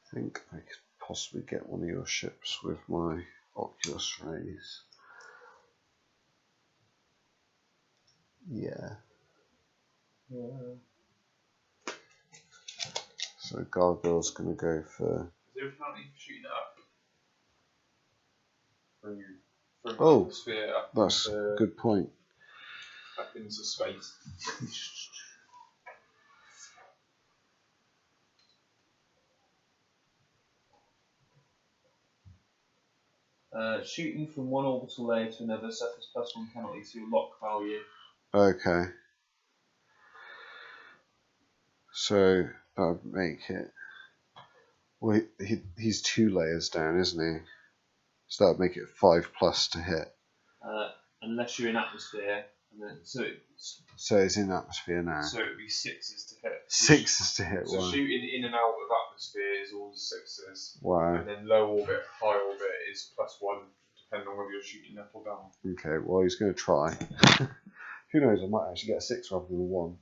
I think I could possibly get one of your ships with my Oculus rays. Yeah. So gargoyle's gonna go for. Is there a penalty for shooting it up? From Oh, atmosphere up that's a good point. Up into space. Shooting from one orbital layer to another suffers +1 penalty to your lock value. Okay. So that would make it. Well, he's 2 layers down, isn't he? So that would make it 5+ to hit. Unless you're in atmosphere, and then so it's in atmosphere now. So it would be 6s to hit. 6s to hit. So wow. Shooting in and out of atmosphere is always 6s. Wow. And then low orbit, high orbit is +1, depending on whether you're shooting up or down. Okay, well he's going to try. Who knows? I might actually get a 6 rather than a 1.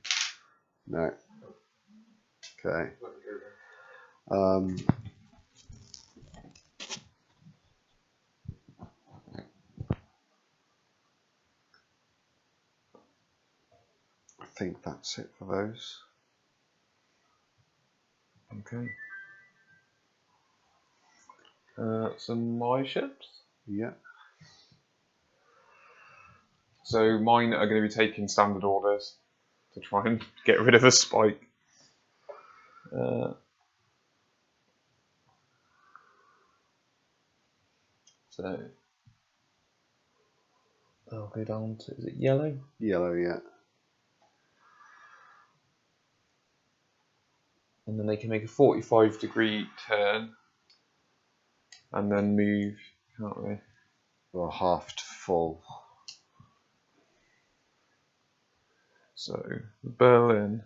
No. Okay. I think that's it for those. Okay. Some my ships. Yeah. So mine are going to be taking standard orders to try and get rid of a spike. So I'll go down to, is it yellow? Yellow, yeah. And then they can make a 45-degree turn and then move, can't they? Or half to full. So Berlin.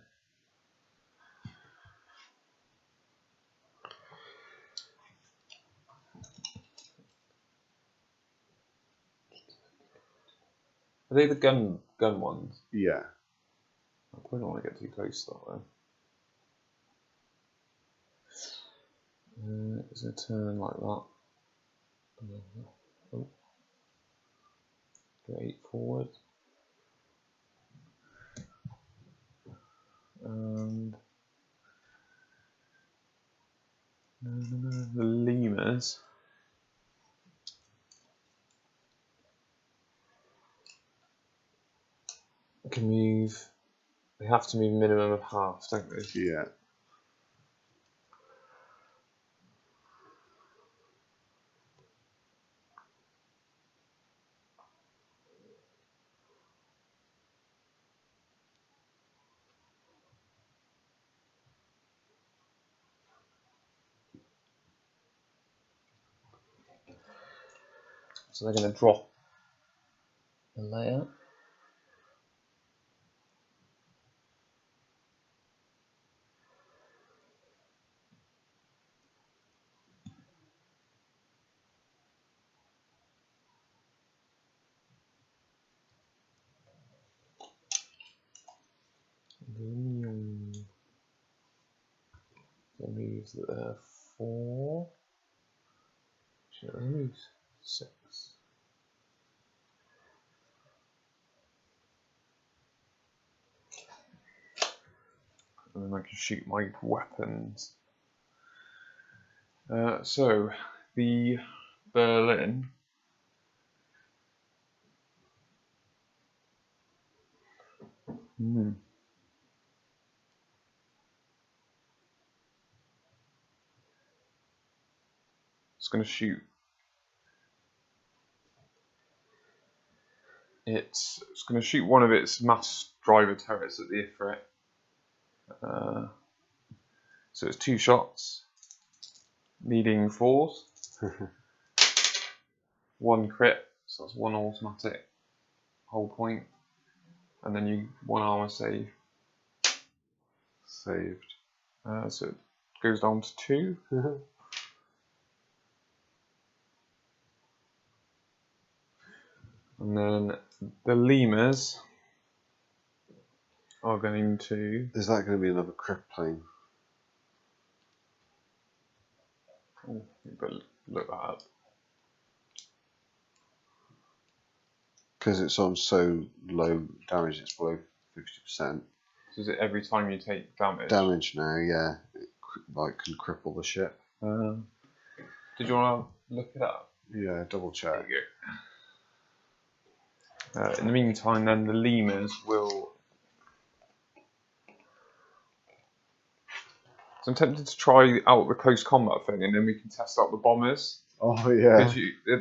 Are they the gun ones? Yeah. I probably don't want to get too close to that though. It's a turn like that. Oh. Go 8 forward. And the lemurs. Can move. They have to move a minimum of half, don't they? Yeah. So they're going to drop a layer. That moves there 4. Should I move 6? And then I can shoot my weapons. So the Berlin. It's going to shoot. It's going to shoot one of its mass driver turrets at the Ifrit. So it's 2 shots, needing 4s. 1 crit, so that's 1 automatic whole point, and then you 1 armor save. Saved. So it goes down to 2. And then the lemurs are going to. Is that going to be another crypt plane? Oh, you better look that up. Because it's on so low damage, it's below 50%. So is it every time you take damage? Damage now, yeah. It can cripple the ship. Did you want to look it up? Yeah, double check. There you go. In the meantime, then the lemurs will. So I'm tempted to try out the close combat thing, and then we can test out the bombers. Oh yeah.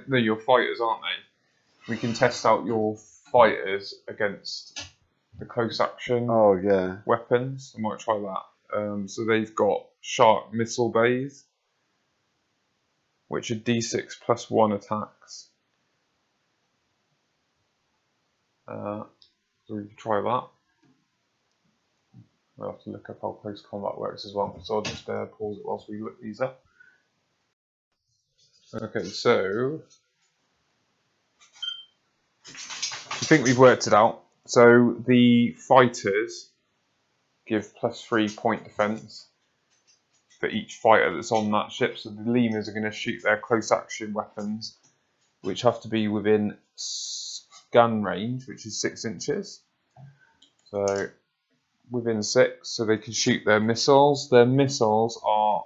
No, your fighters, aren't they? We can test out your fighters against the close action. Oh yeah. Weapons. I might try that. So they've got shark missile bays, which are D6 plus 1 attacks. So we can try that. We'll have to look up how close combat works as well, so I'll just pause it whilst we look these up. Okay, so I think we've worked it out. So the fighters give +3 point defense for each fighter that's on that ship. So the lemurs are going to shoot their close action weapons, which have to be within gun range, which is 6 inches. So within 6, so they can shoot their missiles. Their missiles are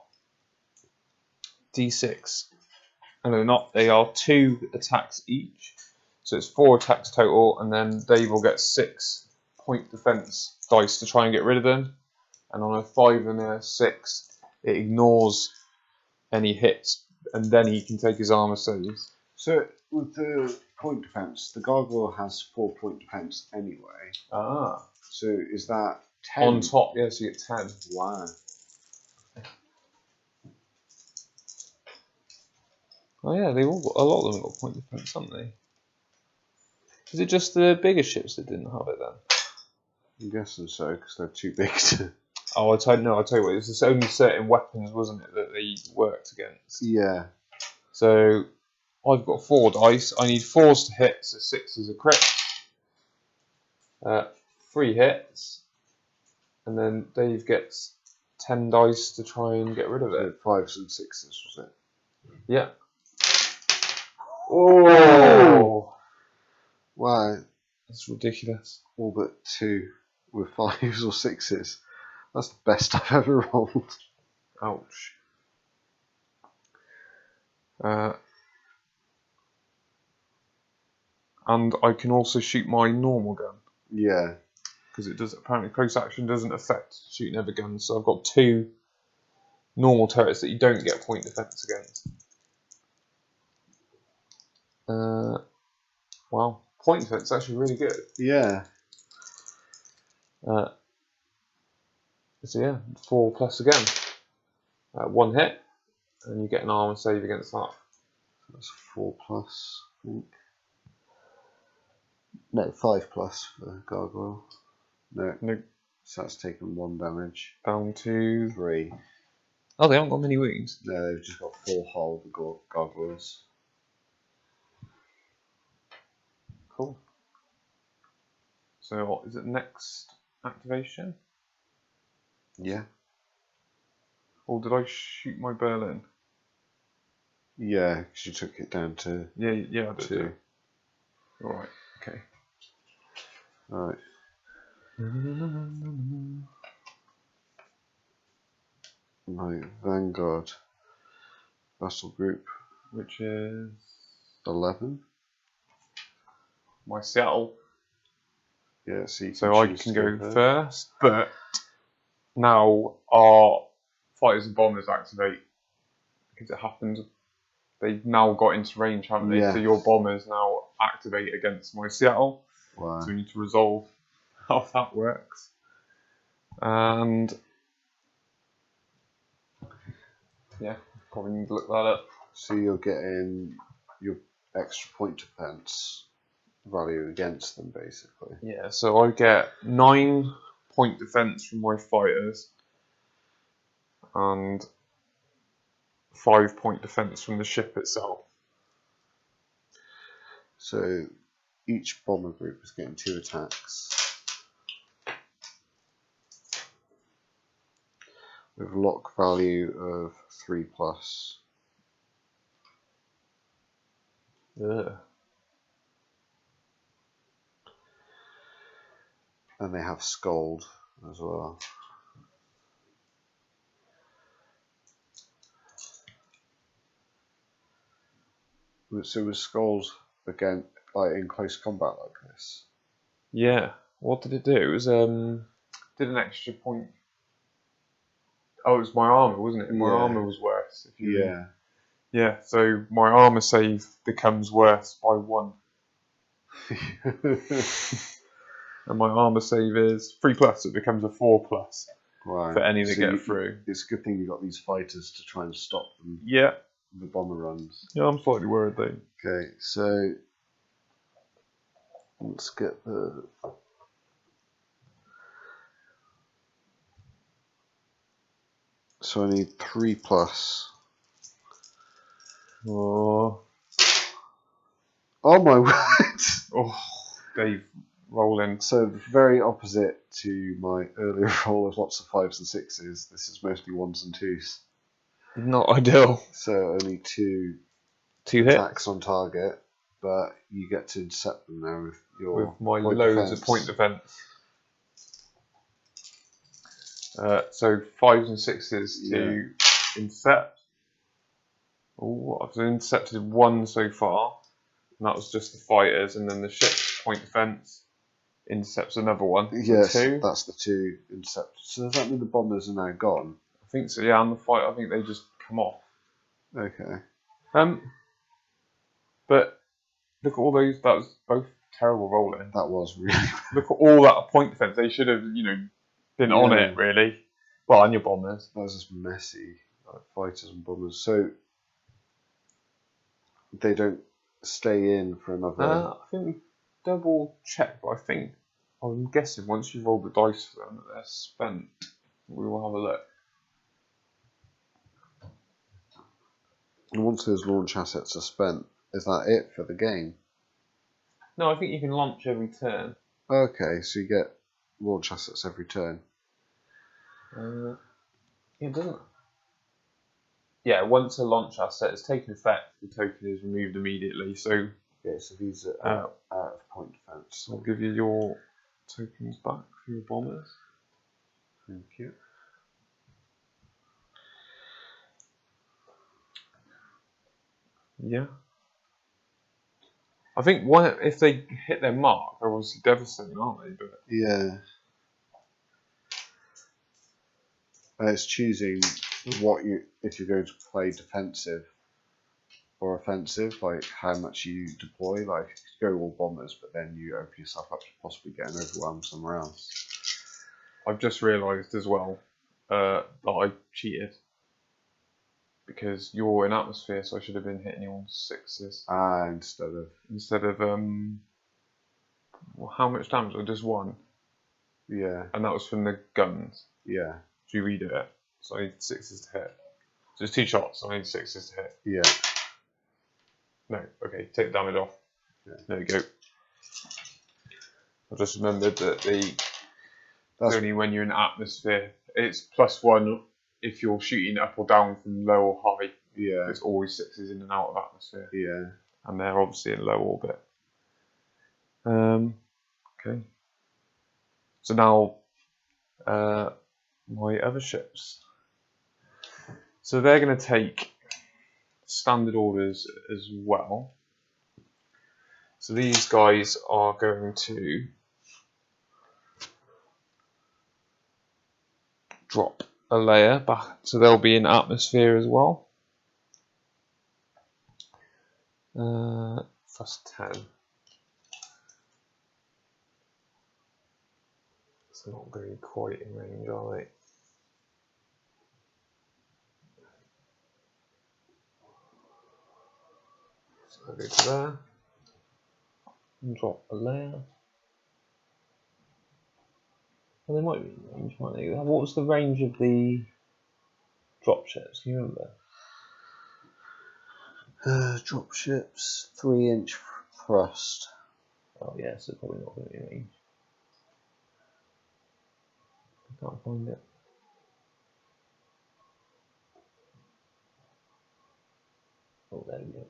D6, and they're not. They are 2 attacks each, so it's 4 attacks total, and then Dave will get 6 point defense dice to try and get rid of them. And on a 5 and a 6, it ignores any hits, and then he can take his armor saves. So with the point defense, the gargoyle has 4 point defense anyway. Ah. So is that 10? On top, yes, you get 10. Wow. Oh yeah, they all got, a lot of them got point defense, haven't they? Is it just the bigger ships that didn't have it then? I'm guessing so, because they're too big to... Oh, I'll tell you what, it was only certain weapons, wasn't it, that they worked against? Yeah. So, I've got 4 dice. I need 4s to hit, so 6 are crit. 3 hits. And then Dave gets 10 dice to try and get rid of it. 5s and 6s, was it? Yeah. Oh! Wow. That's ridiculous. All but 2 with 5s or 6s. That's the best I've ever rolled. Ouch. And I can also shoot my normal gun. Yeah. Because it does, apparently close action doesn't affect shooting other guns. So I've got 2 normal turrets that you don't get point defense against. Wow. Point defense is actually really good. Yeah. So yeah, 4 plus again. 1 hit, and you get an armor save against that. That's 4 plus, I think. No, 5 plus for gargoyle. No. No. So that's taken 1 damage. Down to 3. Oh, they haven't got many wounds. No, they've just got 4 hull, the gargoyles. Cool. So is it next activation? Yeah. Or did I shoot my Berlin? Yeah, because you took it down to Yeah, I did. 2. Alright, okay. Alright. My Vanguard Battle Group. Which is 11. my Seattle. Yeah, so you can So I choose can to go first, but now our fighters and bombers activate because it happened. They've now got into range, haven't they? Yeah. So your bombers now activate against my Seattle. Wow. So we need to resolve how that works. And yeah, probably need to look that up. So you're getting your extra point defense value against them, basically. Yeah, so I get 9 point defense from my fighters and 5 point defense from the ship itself. So each bomber group is getting 2 attacks. With lock value of 3 plus. Yeah. And they have Scold as well. So was Scold again like in close combat like this? Yeah. What did it do? It was did an extra point. Oh, it was my armor, wasn't it? My armor was worse. If you Yeah. Yeah. So my armor save becomes worse by 1, and my armor save is 3 plus. It becomes a 4 plus Right. for any that get through. It's a good thing you got these fighters to try and stop them. Yeah. The bomber runs. Yeah, I'm slightly worried though. Okay, so let's get the. So I need 3 plus. Oh. Oh my word! Oh, Dave rolling. So very opposite to my earlier roll of lots of 5s and 6s. This is mostly 1s and 2s. Not ideal. So only 2 2 attacks hits on target, but you get to intercept them now with your with my point loads defense. of point defense. So 5s and 6s to intercept. Oh, I've intercepted 1 so far, and that was just the fighters, and then the ship's point defense intercepts another 1. Yes, 2. that's the 2 intercepted. So does that mean the bombers are now gone? I think so. Yeah, and the fight. I think they just come off. Okay. But look at all those. That was both terrible rolling. That was really. Look at all that point defense. They should have, been on it really. Well, and your bombers. That was just messy. Like fighters and bombers. So they don't stay in for another. I think we double checked, but I think I'm guessing once you've rolled the dice for them that they're spent, we will have a look. And once those launch assets are spent, is that it for the game? No, I think you can launch every turn. Okay, so you get launch assets every turn. Yeah, it doesn't. Yeah, once a launch asset is taken effect, the token is removed immediately. So, Okay, so these are out of point defense. I'll give you your tokens back for your bombers. Thank you. Yeah. I think if they hit their mark, they're obviously devastating, aren't they? But Yeah. And it's choosing what if you're going to play defensive or offensive, like how much you deploy. Like you go all bombers, but then you open yourself up to possibly getting overwhelmed somewhere else. I've just realised as well that I cheated because you're in atmosphere, so I should have been hitting you on 6s. Instead of Well, how much damage? Or just 1? Yeah. And that was from the guns. Yeah. Do you redo it? So I need 6s to hit. So it's 2 shots, so I need 6s to hit. Yeah. No, okay, take the damage off. Yeah. There we go. I just remembered that it's only when you're in atmosphere. It's +1 if you're shooting up or down from low or high. Yeah. It's always 6s in and out of atmosphere. Yeah. And they're obviously in low orbit. Okay. So now my other ships. So they're going to take standard orders as well. So these guys are going to drop a layer back, so they'll be in atmosphere as well. +10. So not going to be quite in range, are they? So I'll go to there and drop a layer. Well, they might be in range, might they? What was the range of the drop ships? Can you remember? Drop ships, 3-inch thrust. Oh yeah, so probably not going to be in range. I can't find it. Oh, there we go.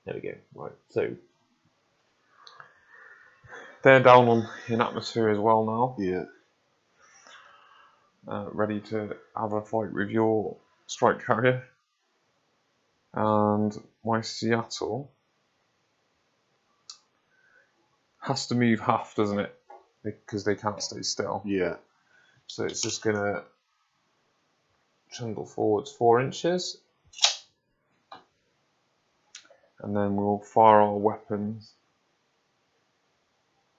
There we go. Right, so they're down in atmosphere as well now. Yeah. Ready to have a fight with your strike carrier. And my Seattle has to move half, doesn't it? Because they can't stay still. Yeah. So it's just going to triangle forwards 4 inches. And then we'll fire our weapons.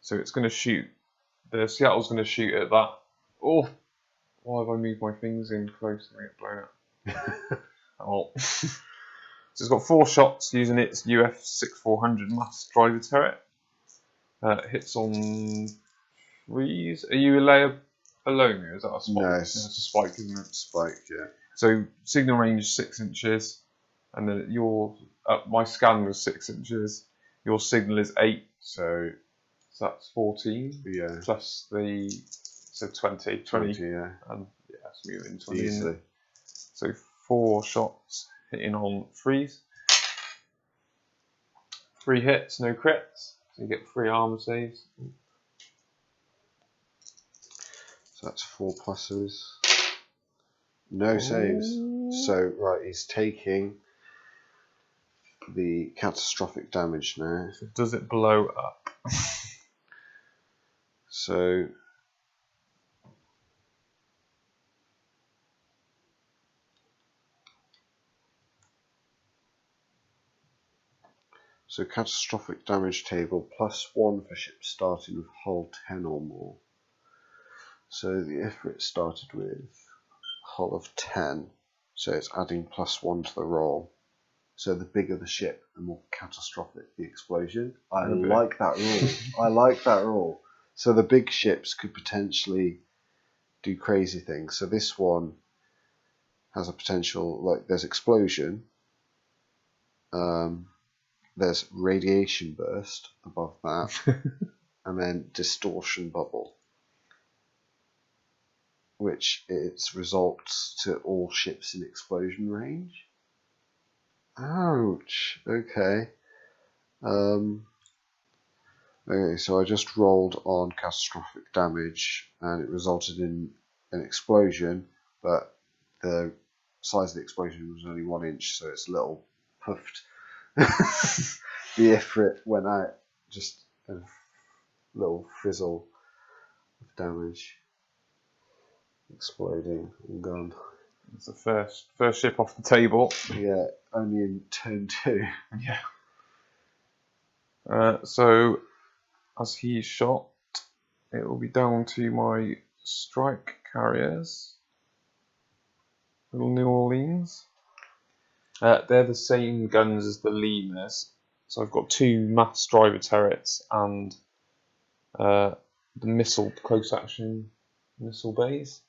So it's going to shoot. The Seattle's going to shoot at that. Oh! Why have I moved my things in close and I get blown up? Oh. So it's got 4 shots using its UF-6400 mass driver turret. Hits on 3s. Are you a layer below me? Is that a spike? No, it's a spike, isn't it? Spike, yeah. So signal range 6 inches, and then my scan was 6 inches. Your signal is 8, so that's 14. Yeah. Plus so 20, 20, yeah. And yeah, it's moving 20 Easily. So 4 shots hitting on 3s. 3 hits, no crits. So you get 3 armor saves. So that's 4 pluses. No saves. So, right, he's taking the catastrophic damage now. So does it blow up? So catastrophic damage table +1 for ships starting with hull 10 or more. So the Ifrit started with hull of 10, so it's adding +1 to the roll. So the bigger the ship, the more catastrophic the explosion. I like that rule. I like that rule. So the big ships could potentially do crazy things. So this one has a potential, like there's explosion, there's radiation burst above that, and then distortion bubble, which its results to all ships in explosion range. Ouch. Okay. Okay, so I just rolled on catastrophic damage, and it resulted in an explosion, but the size of the explosion was only 1 inch, so it's a little puffed. The Ifrit went out, just a little frizzle of damage, exploding and gone. It's the first ship off the table. Yeah, only in turn 2. Yeah. So as he's shot, it will be down to my strike carriers. Little New Orleans. They're the same guns as the Lemurs. So I've got 2 mass driver turrets and the missile close action missile bays.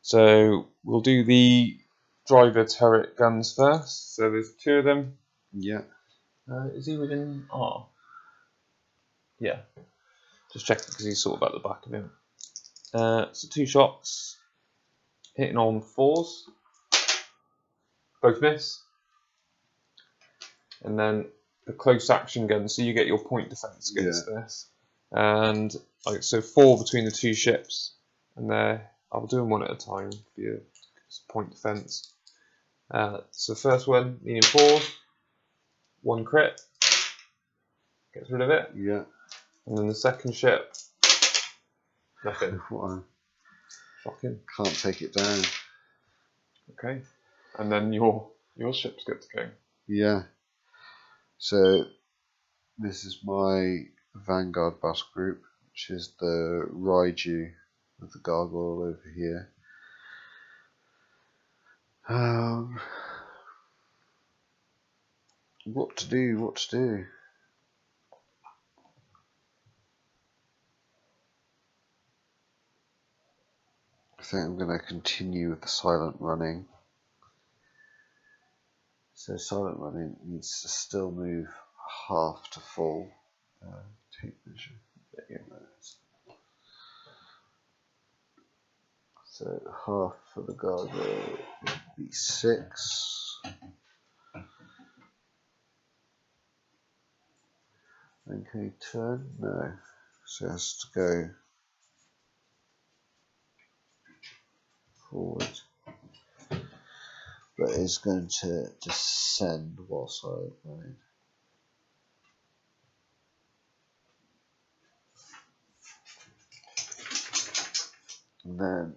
So we'll do the driver turret guns first. So there's 2 of them. Yeah. Is he within R? Yeah. Just check because he's sort of at the back of him. So 2 shots, hitting on 4s. Both miss. And then the close action gun, so you get your point defense against this. And so 4 between the 2 ships. And I'll do them one at a time for your point defense. So first one, leaning 4, 1 crit, gets rid of it. Yeah. And then the second ship, nothing. Shocking. Can't take it down. Okay. And then your ship's good to go. Yeah. So this is my Vanguard battle group, which is the Raiju with the gargoyle over here. What to do? I think I'm going to continue with the silent running. So silent running needs to still move half to full. Tape measure. So half for the gargoyle would be 6. Then can he turn? No. So it has to go forward. But it's going to descend while silent running. And then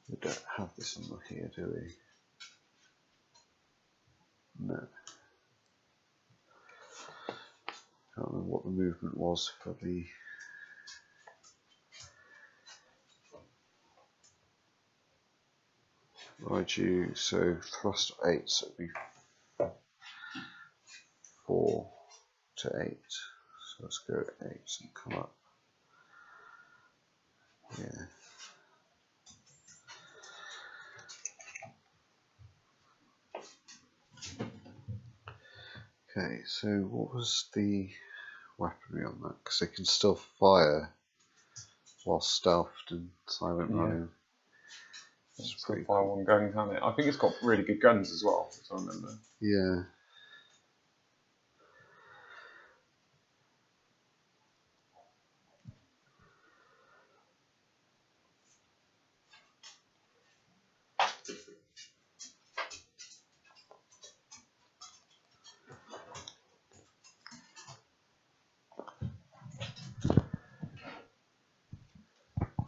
we don't have this on here, do we? No. Can't remember what the movement was for the Raiju. So thrust 8, so it'd be 4 to 8. So let's go 8 and come up. Yeah. Okay, so what was the weaponry on that? Because they can still fire while stealthed and silent running. It's pretty fire one gun, can't it? I think it's got really good guns as well, as I remember. Yeah.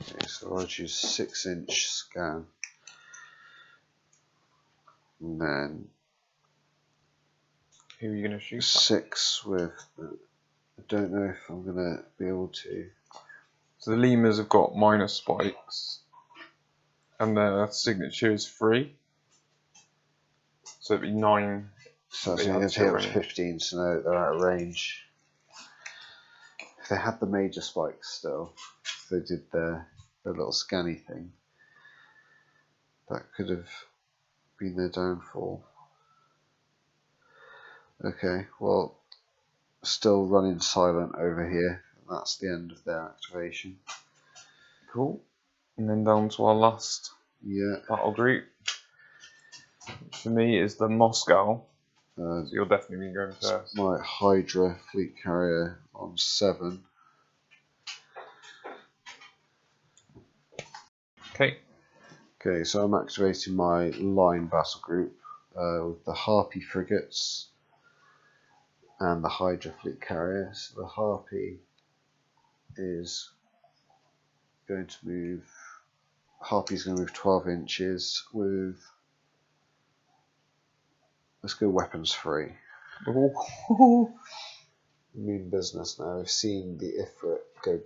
Okay, so I'll choose 6-inch scan. And then who are you going to shoot? 6 with I don't know if I'm going to be able to. So the lemurs have got minus spikes, and their signature is 3. So it'd be 9. So that's They going have to to take up to range. 15, so no, they're out of range. If they had the major spikes still, if they did their little scanny thing, that could have been their downfall. Okay, well, still running silent over here. That's the end of their activation. Cool. And then down to our last Yeah. battle group. Which for me is the Moscow. So you'll definitely be going first. My Hydra fleet carrier on 7. Okay. Okay, so I'm activating my line battle group with the Harpy frigates and the Hydra fleet carrier. So the Harpy is going to move. Harpy's going to move 12 inches with. Let's go weapons free. Mean business now. We've seen the Ifrit go.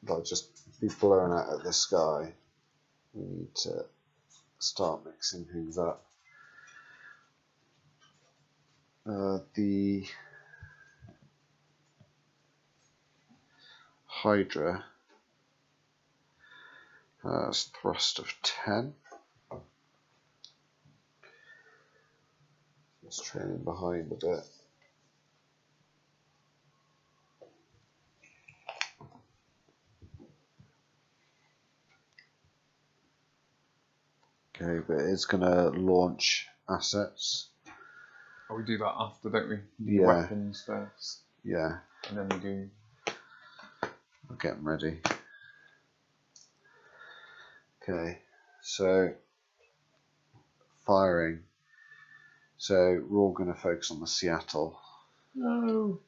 Like just be blown out of the sky. We need to start mixing things up. The Hydra has thrust of 10. It's trailing behind a bit. Okay, but it's going to launch assets. Oh, we do that after, don't we? We do Yeah. weapons first. Yeah. And then we do. I'll get them ready. Okay, so firing. So we're all going to focus on the Seattle. No.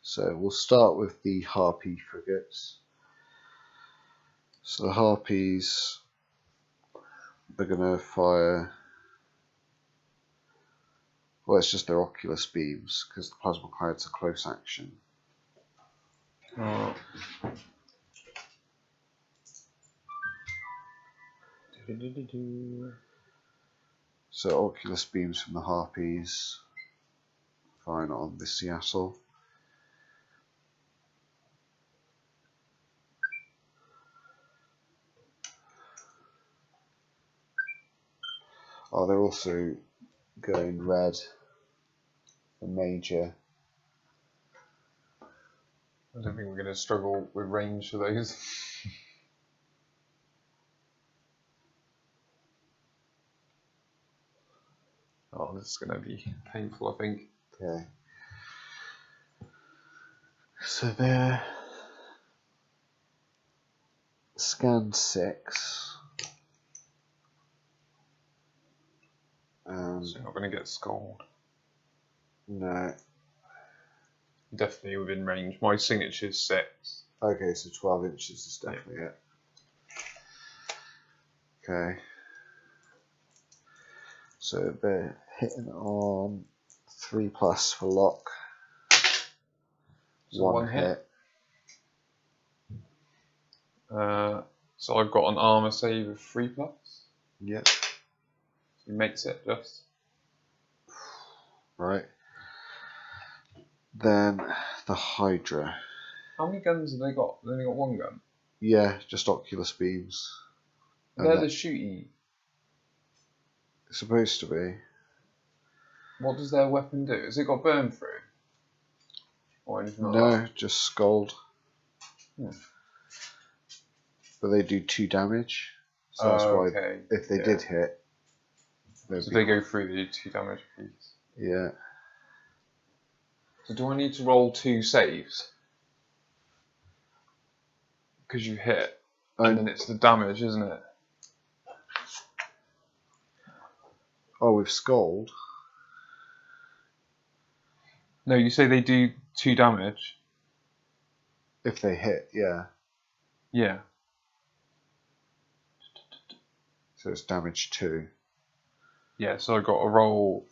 So we'll start with the Harpy frigates. So the Harpies are going to fire. Well, it's just their Oculus beams because the plasma clouds are close action. Oh. So Oculus beams from the Harpies firing on the Seattle. Oh, they're also going red for major. I don't think we're going to struggle with range for those. Oh, this is going to be painful, I think. Okay. So they're scan 6. And So you're not going to get scored. no. Definitely within range. My signature is 6. Okay, so 12 inches is definitely it. Okay. So they're hitting on 3+ for lock. So one hit. So I've got an armor save of 3+. Yep. So he makes it just. Right. Then the Hydra. How many guns have they got? They've only got one gun. Yeah, just Oculus beams. They're the shooty. It's supposed to be. What does their weapon do? Has it got burn through? Or anything like No, that? just scald. Hmm. But they do 2 damage. So that's why okay. if they did hit. So if they go through, they do 2 damage apiece. Yeah. So do I need to roll 2 saves? Because you hit. And then it's the damage, isn't it? Oh, with scald? No, you say they do 2 damage. If they hit, yeah. Yeah. So it's damage 2. Yeah, so I've got to roll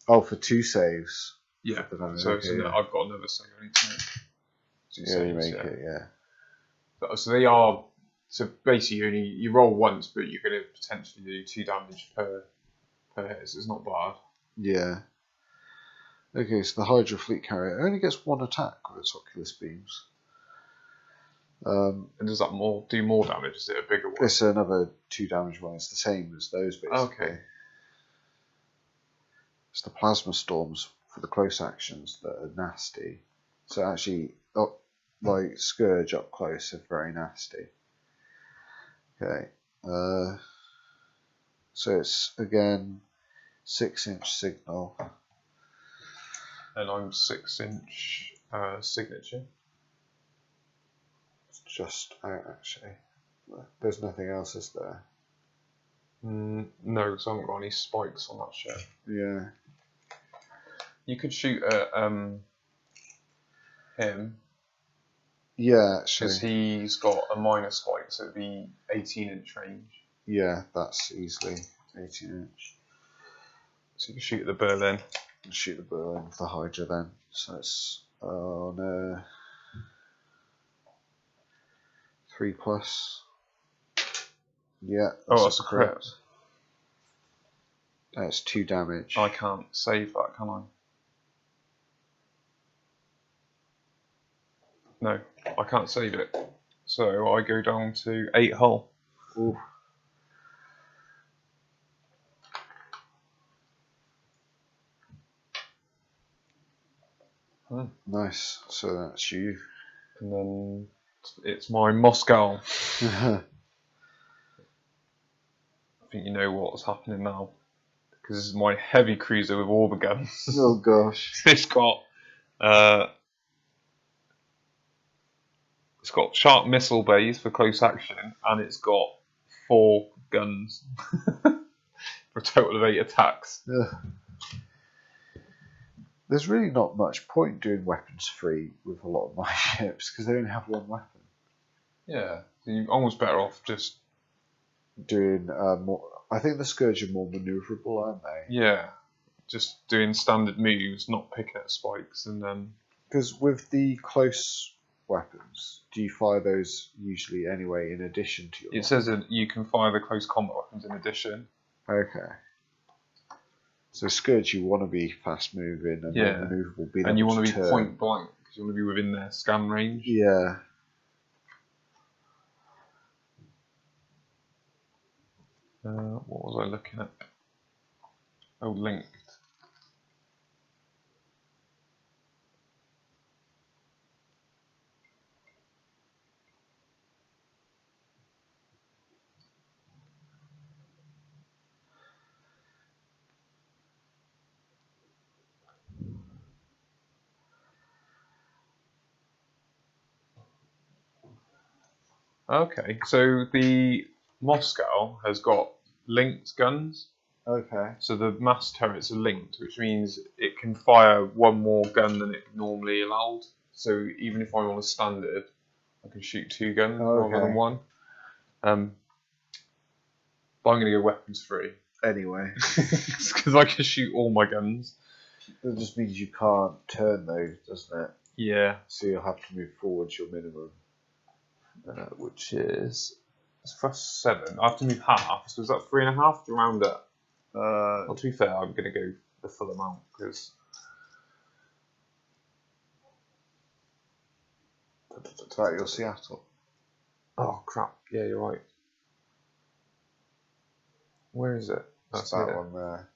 Oh, for 2 saves. Yeah. Okay, So yeah. I've got another save I need to make. 2 You saves, make yeah. it, yeah. So they are. So basically, you roll once, but you're going to potentially do 2 damage per hit. So it's not bad. Yeah. Okay, so the Hydra Fleet Carrier only gets 1 attack with its Oculus Beams. And does that do more damage? Is it a bigger one? It's another 2 damage one. It's the same as those, basically. Okay. It's the Plasma Storms for the close actions that are nasty. So actually, like Scourge up close are very nasty. Okay. So it's again 6-inch signal. And I'm 6-inch signature. It's just out actually. There's nothing else, is there? No, so I haven't got any spikes on that shit. Yeah. You could shoot at him. Yeah, actually. Because he's got a minor spike, so it'd be 18-inch range. Yeah, that's easily 18-inch. So you can shoot at the Berlin. Shoot the Berlin with the Hydra then. So it's on 3+. Yeah. That's a crit. That's 2 damage. I can't save that, can I? No, I can't save it. So I go down to 8 hull. Ooh. Nice. So that's you. And then it's my Moscow. I think you know what's happening now. Because this is my heavy cruiser with all the guns. Oh gosh. It's got sharp missile bays for close action, and it's got 4 guns for a total of 8 attacks. There's really not much point doing weapons free with a lot of my ships because they only have 1 weapon. Yeah, so you're almost better off just doing more. I think the Scourge are more manoeuvrable, aren't they? Yeah, just doing standard moves, not picking at spikes, and then. Because with the close weapons, do you fire those usually anyway in addition to your? It says that you can fire the close combat weapons in addition. Okay. So Scourge, you want to be fast moving and more manoeuvrable, and you want to be turn. point blank because you want to be within their scan range. Yeah. What was I looking at? Oh, linked. Okay, so the Moscow has got linked guns. Okay. So the mass turrets are linked, which means it can fire 1 more gun than it normally allowed. So even if I'm on a standard, I can shoot 2 guns rather than 1. But I'm going to go weapons free. Anyway. Because I can shoot all my guns. That just means you can't turn those, doesn't it? Yeah. So you'll have to move forwards your minimum. Which is it's +7. I have to move half, so is that 3.5 to round up? Well, to be fair, I'm going to go the full amount because. Is that your Seattle? Oh crap! Yeah, you're right. Where is it? That's that one there.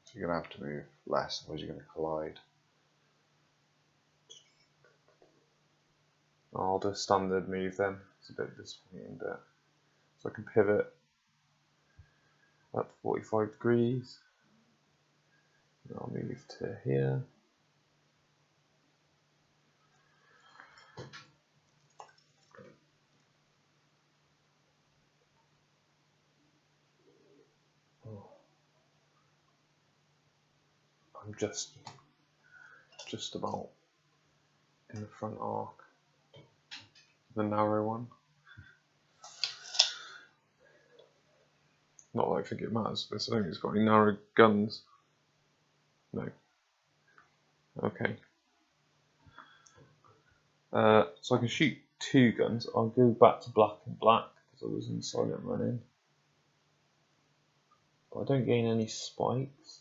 So you're going to have to move less, otherwise you're going to collide. I'll do a standard move then. It's a bit disappointing, but so I can pivot up 45 degrees. And I'll move to here. Oh. I'm just about in the front arc, the narrow one. I think it matters for this. I don't think it's got any narrow guns. No. Okay. So I can shoot 2 guns. I'll go back to black and black because I was in silent running. But I don't gain any spikes.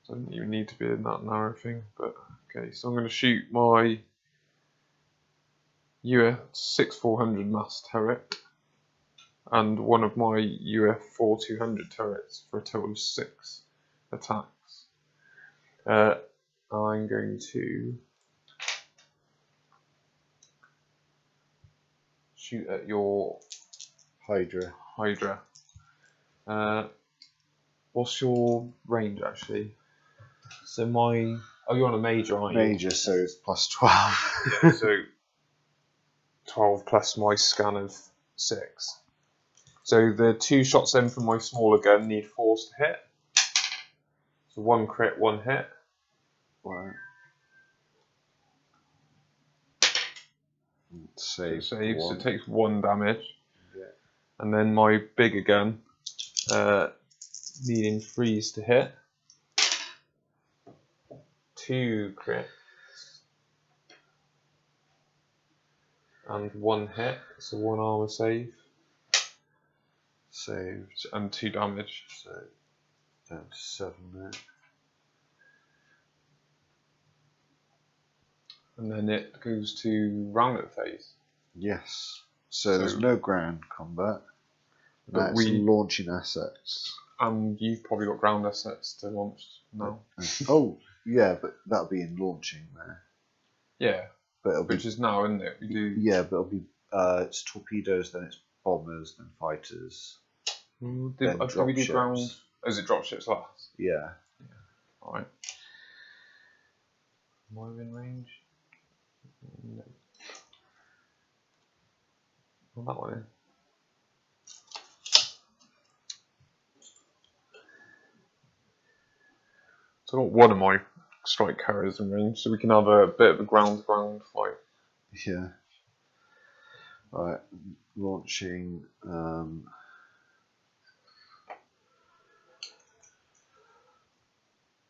Doesn't even need to be in that narrow thing, but okay. So I'm going to shoot my UF-6400 mass turret and one of my UF-4200 turrets for a total of 6 attacks. I'm going to shoot at your Hydra. What's your range actually? So my... Oh, you're on a major, aren't you? Major, so it's plus 12. Yeah, so 12 plus my scan of 6. So the 2 shots then from my smaller gun need force to hit. So 1 crit, 1 hit. Right. Save. So it saves, one. so it takes 1 damage. Yeah. And then my bigger gun, needing freeze to hit. 2 crits. And 1 hit, so 1 armor save. Saved. And 2 damage. So down to 7 there. And then it goes to roundup phase. Yes. So there's no ground combat. But That's launching assets. And you've probably got ground assets to launch now. Oh, yeah, but that'll be in launching there. Yeah, But it'll which be, is now, isn't it? We do. yeah, but it'll be it's torpedoes, then it's bombers, then fighters. We then do ground. dropships. Oh, is it dropships last? Yeah. Alright. Am I within range? No. Not that one in. So I got one of my strike carriers in range, so we can have a bit of a ground-to-ground fight. Yeah. Right. Launching.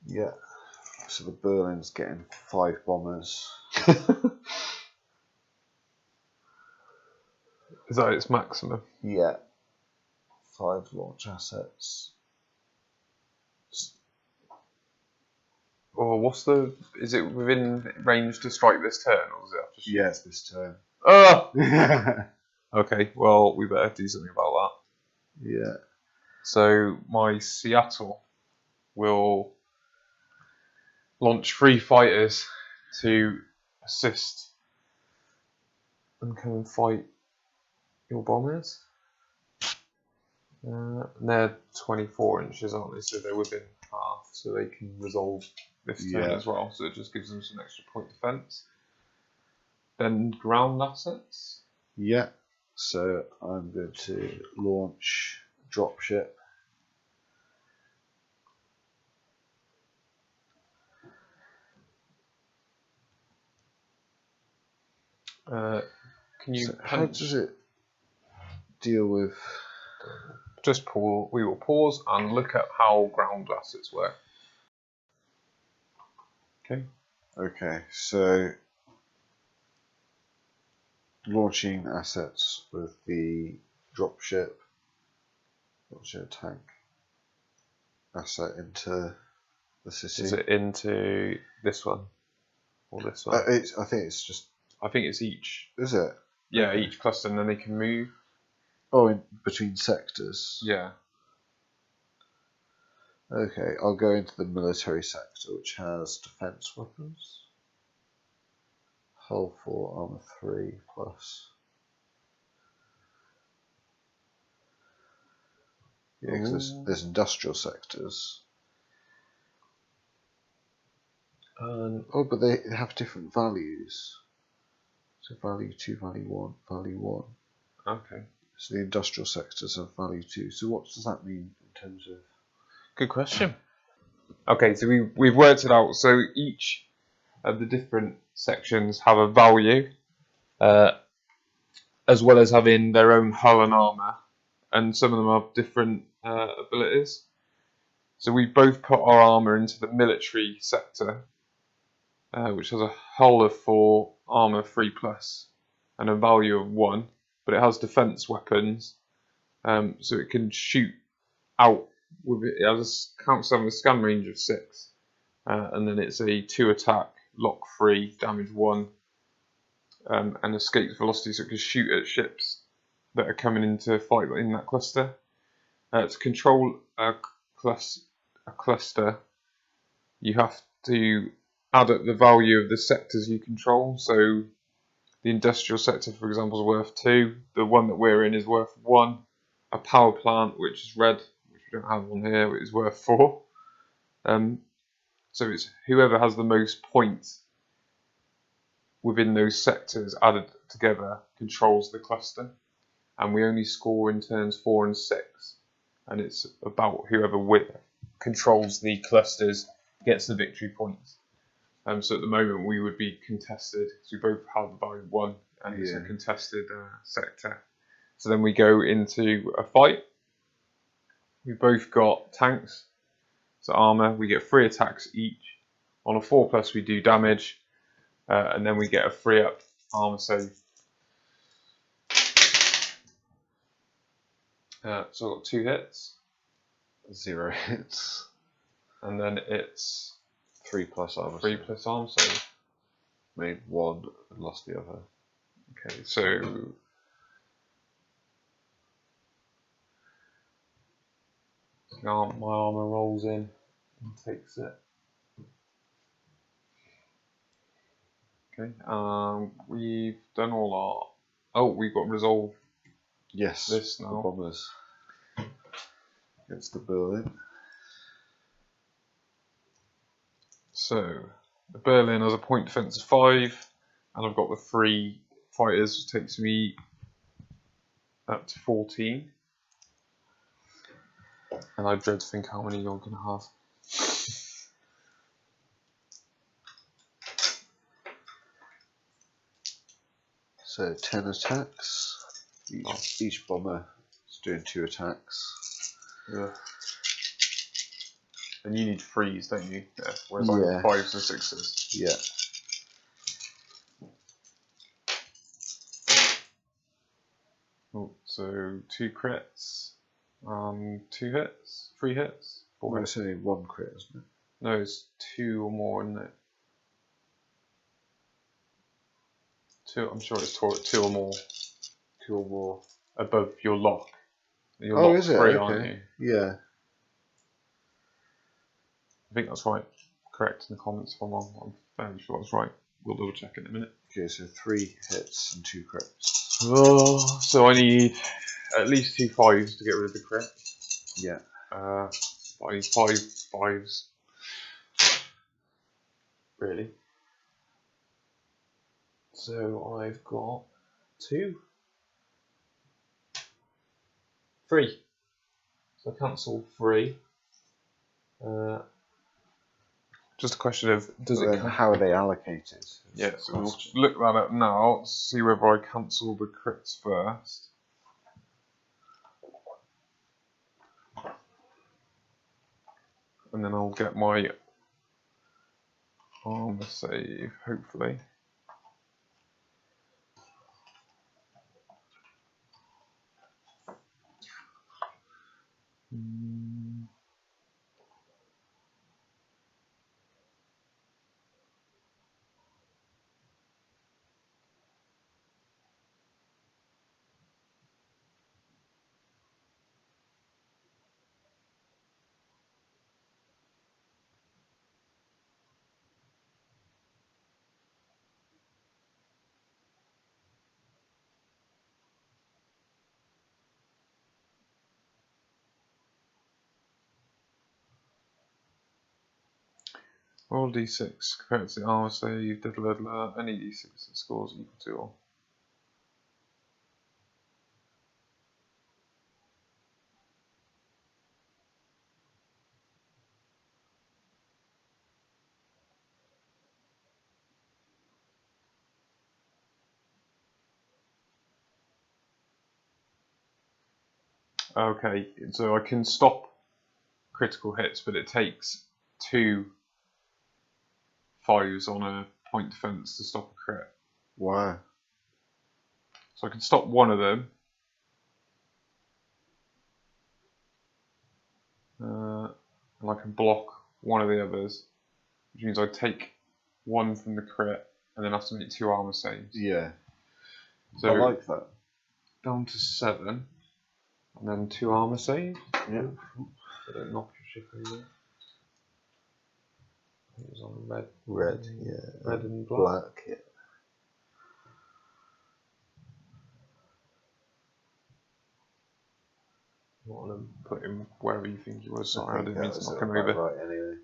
Yeah. So the Berlin's getting 5 bombers. Is that its maximum? Yeah. 5 launch assets. Or what's the... Is it within range to strike this turn, or does it have to shoot? Yeah, it's this turn. Ah! Okay, well, we better do something about that. Yeah. So, my Seattle will launch 3 fighters to assist and come and fight your bombers. And they're 24 inches, aren't they? So they're within half, so they can resolve this turn as well. So it just gives them some extra point defense. Then ground assets. Yeah. So I'm going to launch dropship. Can you? So how does it deal with? Just pause. We will pause and look at how ground assets work. Okay. Okay, so launching assets with the dropship, launch a tank asset into the city. Is it into this one or this one? I think it's just. I think it's each. Is it? Yeah, each cluster, and then they can move. Oh, in between sectors. Yeah. Okay, I'll go into the military sector, which has defense weapons. Hull 4, armor 3 plus. Yeah, because there's industrial sectors. Oh, but they have different values. So value 2, value 1, value 1. Okay. So the industrial sectors have value 2. So what does that mean in terms of? Good question. Okay, so we've worked it out. So each of the different sections have a value, as well as having their own hull and armour, and some of them have different abilities. So we've both put our armour into the military sector, which has a hull of 4, armour 3+, and a value of 1, but it has defence weapons, so it can shoot out with it. It has counts on a scan range of 6, and then it's a 2 attack, lock 3, damage 1, and escape velocity, so it can shoot at ships that are coming into fight in that cluster. To control a cluster, you have to add up the value of the sectors you control. So the industrial sector, for example, is worth 2. The one that we're in is worth 1. A power plant, which is red, which we don't have on here, is worth 4. So it's whoever has the most points within those sectors added together controls the cluster. And we only score in turns 4 and 6. And it's about whoever controls the clusters gets the victory points. So at the moment we would be contested, because we both have the value 1, and it's a contested sector. So then we go into a fight. We both got tanks, so armour. We get 3 attacks each. On a 4+, we do damage, and then we get a 3-up armour save. So I've got 2 hits. 0 hits. And then it's 3+ armor. 3+ armor save. Made 1 and lost the other. Okay, so my armor rolls in and takes it. Okay, we've done all our. Oh, we've got resolve. Yes. This now. The bombers. Against the Berlin. So the Berlin has a point defense of 5, and I've got the 3 fighters, which takes me up to 14. And I dread to think how many you're going to have. So 10 attacks. Each bomber is doing 2 attacks. Yeah. And you need 3s, don't you? Yeah. Whereas I have 5s and 6s. Yeah. Oh, so 2 crits, 2 hits, 3 hits, 4 Well, hits. it's only 1 crit, isn't it? No, it's 2 or more, isn't it? 2. I'm sure it's 2 or more. 2 or more above your lock. Your is it? 3, Okay. aren't you? Yeah. I think that's right. Correct in the comments if I'm wrong. I'm fairly sure that's right. We'll double check in a minute. Okay, so 3 hits and 2 crits. Oh, so I need at least 2 5s to get rid of the crit. Yeah. I need 5 5s. Really? So I've got 2. 3. So I cancel 3. Just a question of does it? How are they allocated? Yeah, so we'll look that up now. See whether I cancel the crits first. And then I'll get my armor save, hopefully. Roll d6 compared to the armor save, any d6 that scores equal to all. Okay, so I can stop critical hits, but it takes 2 5s on a point defense to stop a crit. Wow. So I can stop one of them. And I can block one of the others, which means I take 1 from the crit and then have to make 2 armor saves. Yeah. So I like that. Down to 7, and then 2 armor saves. Yeah. So don't knock your ship over. I think it was on red. Red, yeah. Red and black. Black, yeah. You want to put him wherever you think he was. Sorry, I didn't mean to knock him about over. right anyway.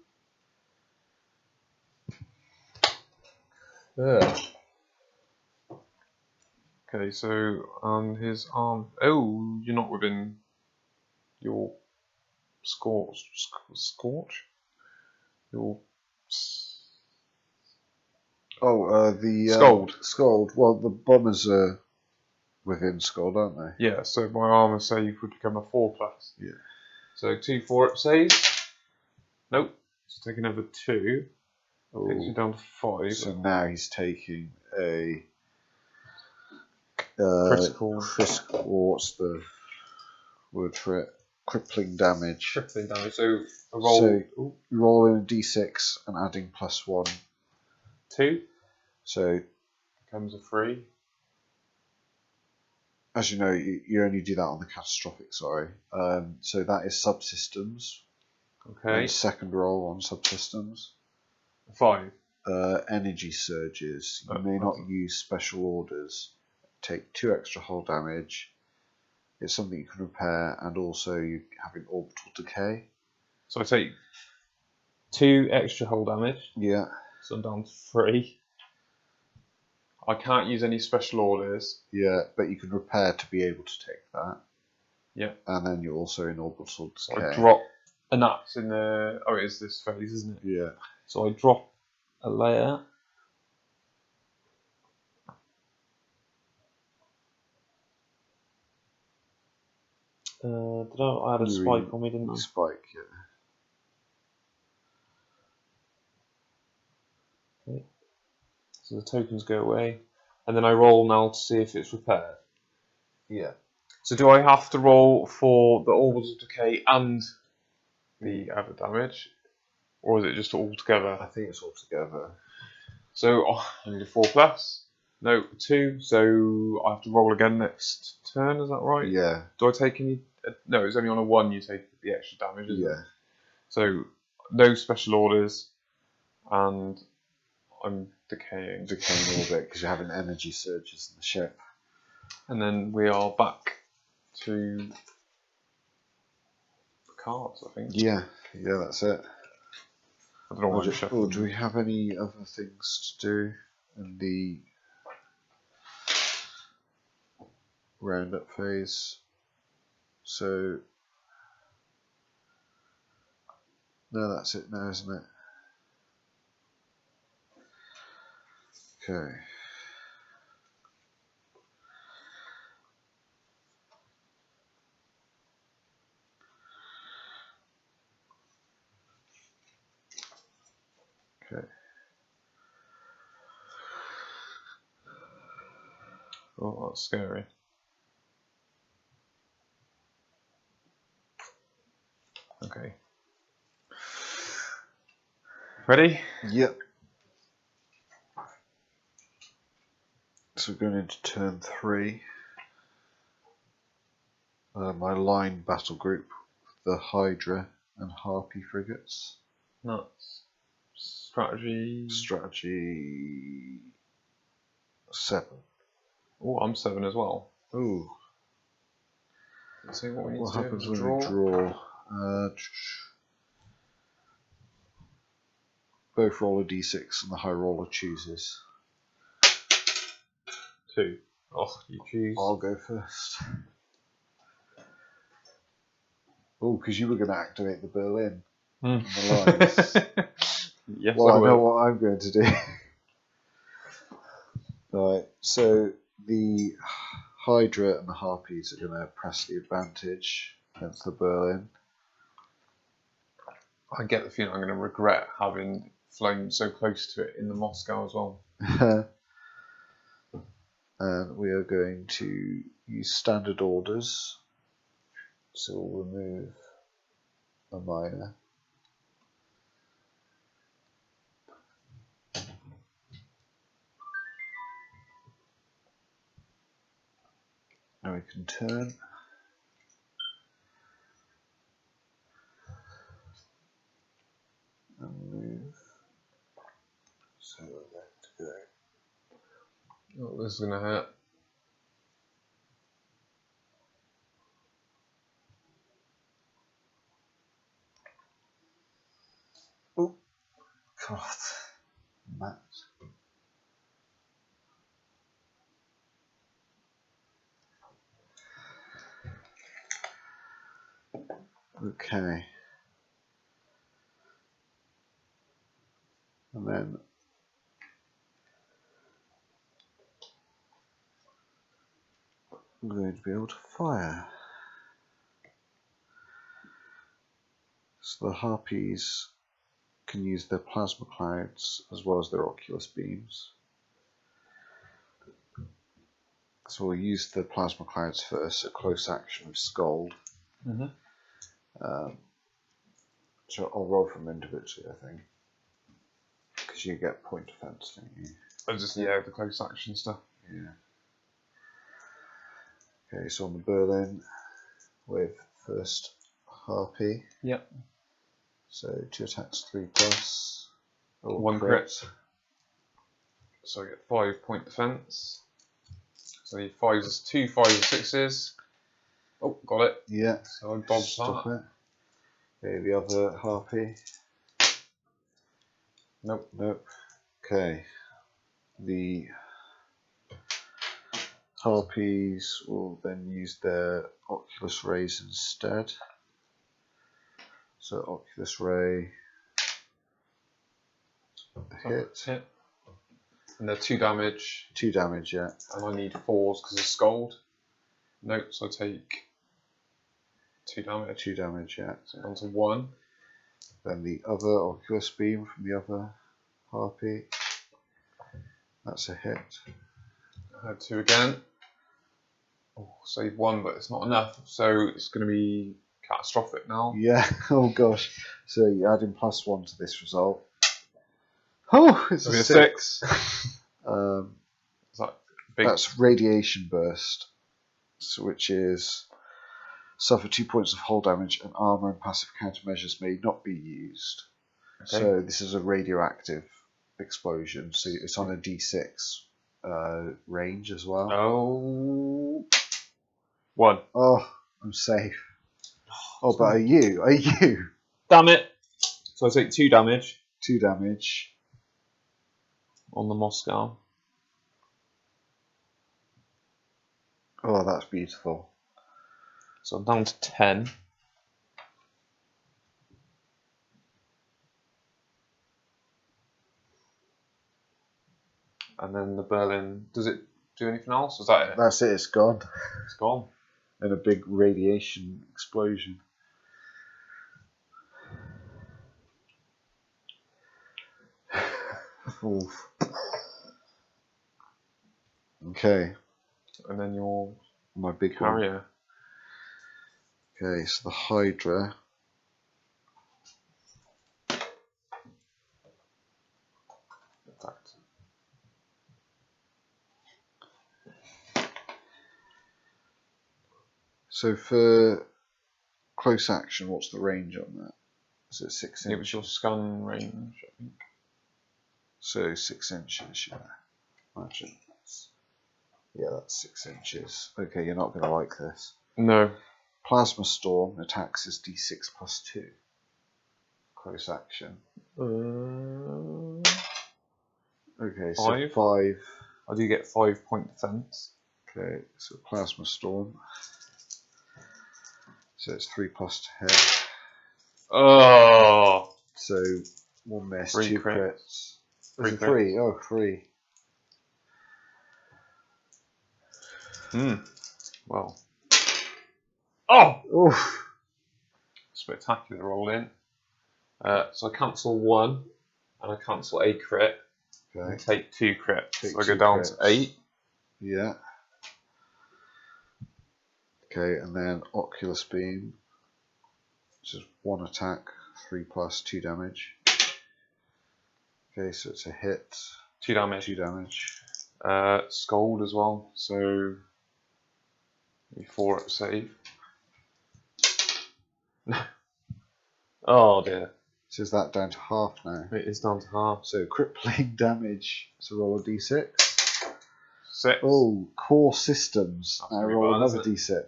Yeah. Okay, so his arm. Oh, you're not within your scorch. Your The Scold. Scold. Well, the bombers are within Scold, aren't they? yeah. So my armor save would become a 4+. Yeah. So 2 4-up saves. Nope. So take another 2. Takes you down to 5. So now he's taking a Critical. What's the word for it? Crippling damage. Crippling damage. So a roll. So rolling a d6 and adding +1. 2 So becomes a 3. as you know, you only do that on the catastrophic. Sorry. So that is subsystems. Okay. And second roll on subsystems. 5. Energy surges. You may not use special orders. Take 2 extra hull damage. It's something you can repair, and also you have an orbital decay. So I take 2 extra hull damage. Yeah. So I'm down to 3. I can't use any special orders. Yeah, but you can repair to be able to take that. Yeah. And then you're also in orbital decay. So I drop, and that's in the. Oh, it is this phase, isn't it? Yeah. So I drop a layer. I had a spike on me, didn't I? Spike, yeah. Okay. So the tokens go away, and then I roll now to see if it's repaired. Yeah. So do I have to roll for the orbital decay and the added damage, or is it just all together? I think it's all together. So I need a 4+. No, 2. So I have to roll again next turn. Is that right? Yeah. Do I take any? No, it's only on a 1 you take the extra damage. Isn't Yeah. it? So no special orders, and I'm decaying. Decaying a little bit because you're having energy surges in the ship. And then we are back to the cards, I think. Yeah. Yeah, that's it. I don't know why I'm shuffling. Do we have any other things to do in the roundup phase? So no, that's it now, isn't it? Okay. Okay. Oh, that's scary. Okay. Ready? Yep. So we're going into turn 3. My line battle group, the Hydra and Harpy frigates. Nuts. Strategy. Strategy 7. Oh, I'm 7 as well. Ooh. Let's see what we need What to happens do. when we draw? Both roll a d6 and the high roller chooses. 2. Oh, you choose. I'll go first. Oh, because you were going to activate the Berlin on the lines. Yes, Well, I know will. what I'm going to do. Right, so the Hydra and the Harpies are going to press the advantage against the Berlin. I get the feeling I'm going to regret having flown so close to it in the Moscow as well. And we are going to use standard orders. So we'll remove a minor. Now we can turn. And move. So let's go. Oh, this is going to hurt. Oh, God. Matt. Okay. And then I'm going to be able to fire. So the Harpies can use their plasma clouds as well as their oculus beams. So we'll use the plasma clouds first, a close action with Scold. So I'll roll from individually, I think. Because you get point defense, don't you? Oh, just, yeah, the close action stuff. Yeah. Okay, so on the Berlin with first Harpy. Yep. So 2 attacks, 3+. Oh, 1 crit. So I get 5 point defense. So I need 5s, 2 5s, 6s. Oh, got it. Yeah. So I dodged Stop that. it. Okay, the other Harpy. Nope. Nope. Okay. The Harpies will then use their Oculus Rays instead. So Oculus Ray hit. Hit. And they're 2 damage. 2 damage, yeah. And I need 4s because of Scold. Nope, so I take 2 damage. 2 damage, yeah. So down to 1. Then the other Oculus Beam from the other Harpy. That's a hit. I had 2 again. Oh, save 1, but it's not enough. So it's going to be catastrophic now. Yeah, oh gosh. So you're adding +1 to this result. Oh, it's a 6. Is that big? That's Radiation Burst, so which is suffer 2 points of hull damage and armor and passive countermeasures may not be used. Okay. So this is a radioactive explosion, so it's on a D6 range as well. Oh. 1. Oh, I'm safe. Oh, but are you? Are you? Damn it. So I take 2 damage 2 damage. on the Moscow. Oh, that's beautiful. So I'm down to 10. And then the Berlin, does it do anything else? Is that it? That's it, it's gone. It's gone. And a big radiation explosion. Oof. Okay, And then your my big one. carrier. Okay, so the Hydra. So for close action, what's the range on that? Is it 6 inches? It was your scan range, I think. So 6 inches, yeah. Imagine. Yeah, that's 6 inches. Okay, you're not going to like this. No. Plasma Storm attacks is D6 plus 2. Close action. Okay, so 5. 5. I do get 5 point defense. Okay, so Plasma Storm. So it's 3 plus to hit. Oh. So 1 miss, 3 2 crits. crits. 3 Is it crits. 3? Oh, 3. Well. Oh! Oof. Spectacular roll in. So I cancel 1 and I cancel a crit Okay. and take 2 crits. Take So I go 2 down crits. to 8. Yeah. Okay, and then Oculus Beam, which is 1 attack, 3 plus 2 damage. Okay, so it's a hit. 2 damage. 2 damage. Scold as well, so 4 at save. Oh dear. So is that down to half now? It is down to half. So crippling damage. So roll a d6. 6. Oh, core systems. That's Now pretty roll bad, another isn't it? d6.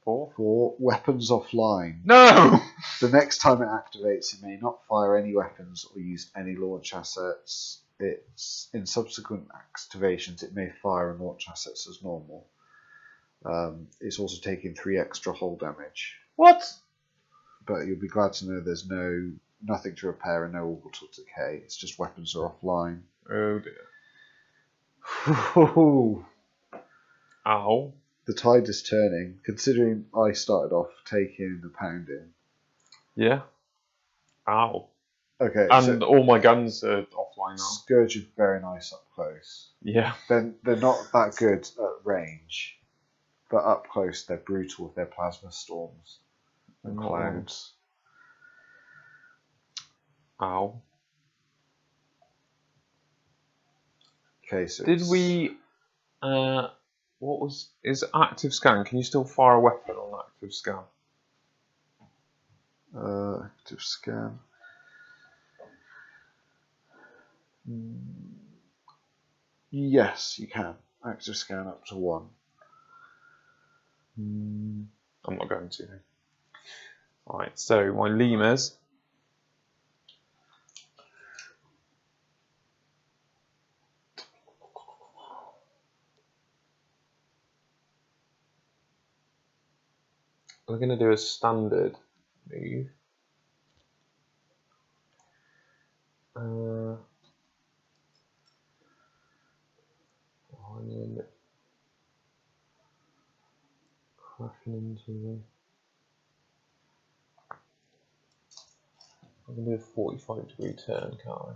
4. 4. Weapons offline. No! The next time it activates, it may not fire any weapons or use any launch assets. It's in subsequent activations, it may fire and launch assets as normal. It's also taking 3 extra hull damage. What? But you'll be glad to know there's nothing to repair and no orbital decay. It's just weapons are offline. Oh dear. Ooh. Ow. The tide is turning. Considering I started off taking the pounding. Yeah. Ow. Okay, And so all my guns are offline now. Scourge are very nice up close. Yeah. They're not that good at range, but up close they're brutal with their plasma storms and clouds. Ow. Okay, so Did we... Is active scan? Can you still fire a weapon on active scan? active scan. Yes, you can. Active scan up to 1. I'm not going to. Alright, so my lemurs. We're going to do a standard move. Crashing into them. I'm going to do a 45-degree turn, can't I?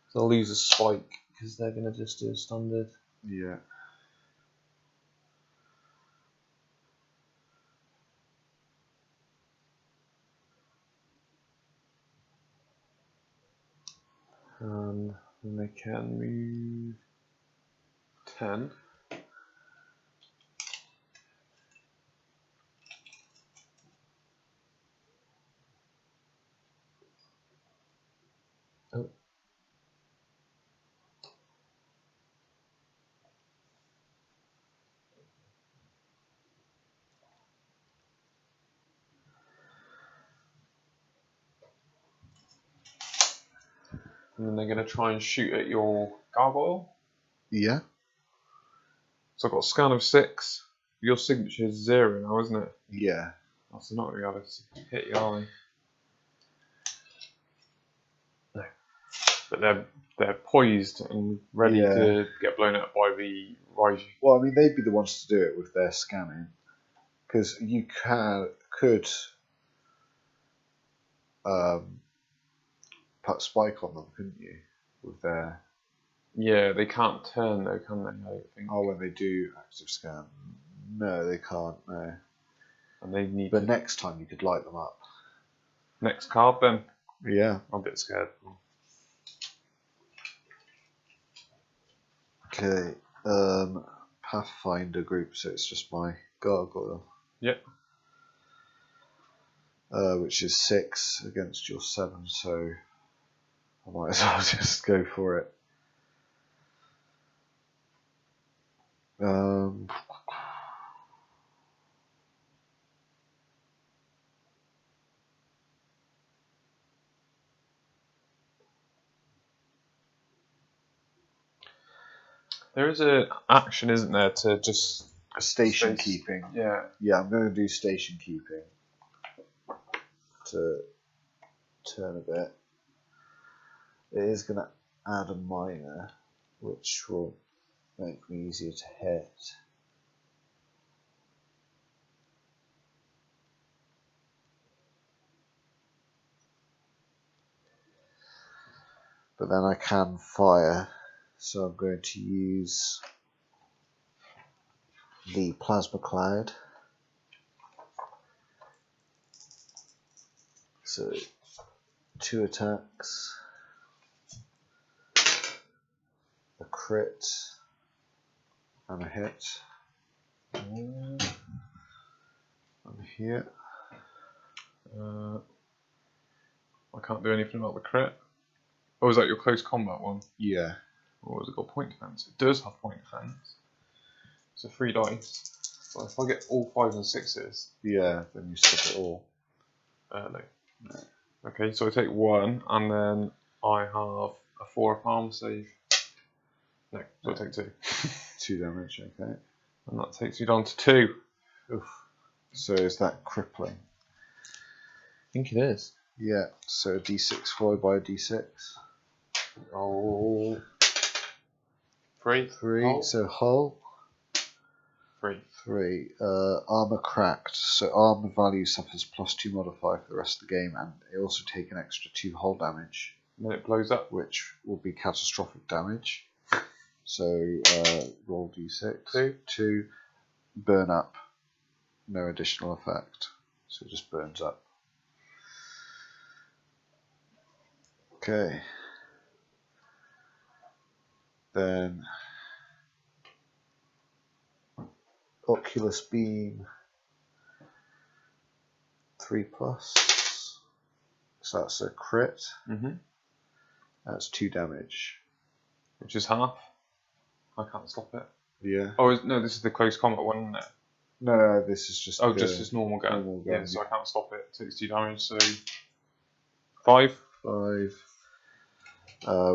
So I'll lose a spike because they're going to just do a standard. Yeah. And they can move 10. Oh. And then they're going to try and shoot at your gargoyle. Yeah. So I've got a scan of 6. Your signature is 0 now, isn't it? Yeah. Oh, so not going to be able to hit you, are they? No. But they're poised and ready to get blown up by the Raiju. Well, I mean, they'd be the ones to do it with their scanning. Because you could put spike on them, couldn't you? With their... Yeah, they can't turn though, can they? I don't think. Oh, when they do active scan. No, they can't, no. And they need But next time you could light them up. Next card then. Yeah. I'm a bit scared. Okay. Pathfinder group, so it's just my gargoyle. Yep. Which is 6 against your 7, so I might as well just go for it. There is an action, isn't there, to just Station keeping. Yeah. Yeah, I'm going to do station keeping to turn a bit. it is going to add a miner, which will make me easier to hit. But then I can fire, so I'm going to use the plasma cloud. So 2 attacks, a crit, and a hit. And here. I can't do anything about the crit. Oh, is that your close combat one? Yeah. Or has it got point defense? It does have point defense. So 3 dice. But if I get all 5s and 6s. Yeah, then you stop it all. No. Okay, so I take 1, and then I have a 4 of arm save. No, so I take 2. 2 damage, okay. And that takes you down to 2. Oof. So is that crippling? I think it is. Yeah, so d6 followed by a d6. Roll 3. 3, Hull. so hull. 3. 3. Armor cracked. So armor value suffers +2 modifier for the rest of the game, and it also take an extra 2 hull damage. And then it blows up. Which will be catastrophic damage. So roll d6. 2. 2. Burn up. No additional effect. So it just burns up. Okay. Then Oculus Beam 3+. So that's a crit. That's 2 damage. Which is half. I can't stop it. Yeah. Oh, no, this is the close combat one, isn't it? No, this is just just his normal gun. normal gun. Yeah, so I can't stop it. 60 damage, so 5. 5.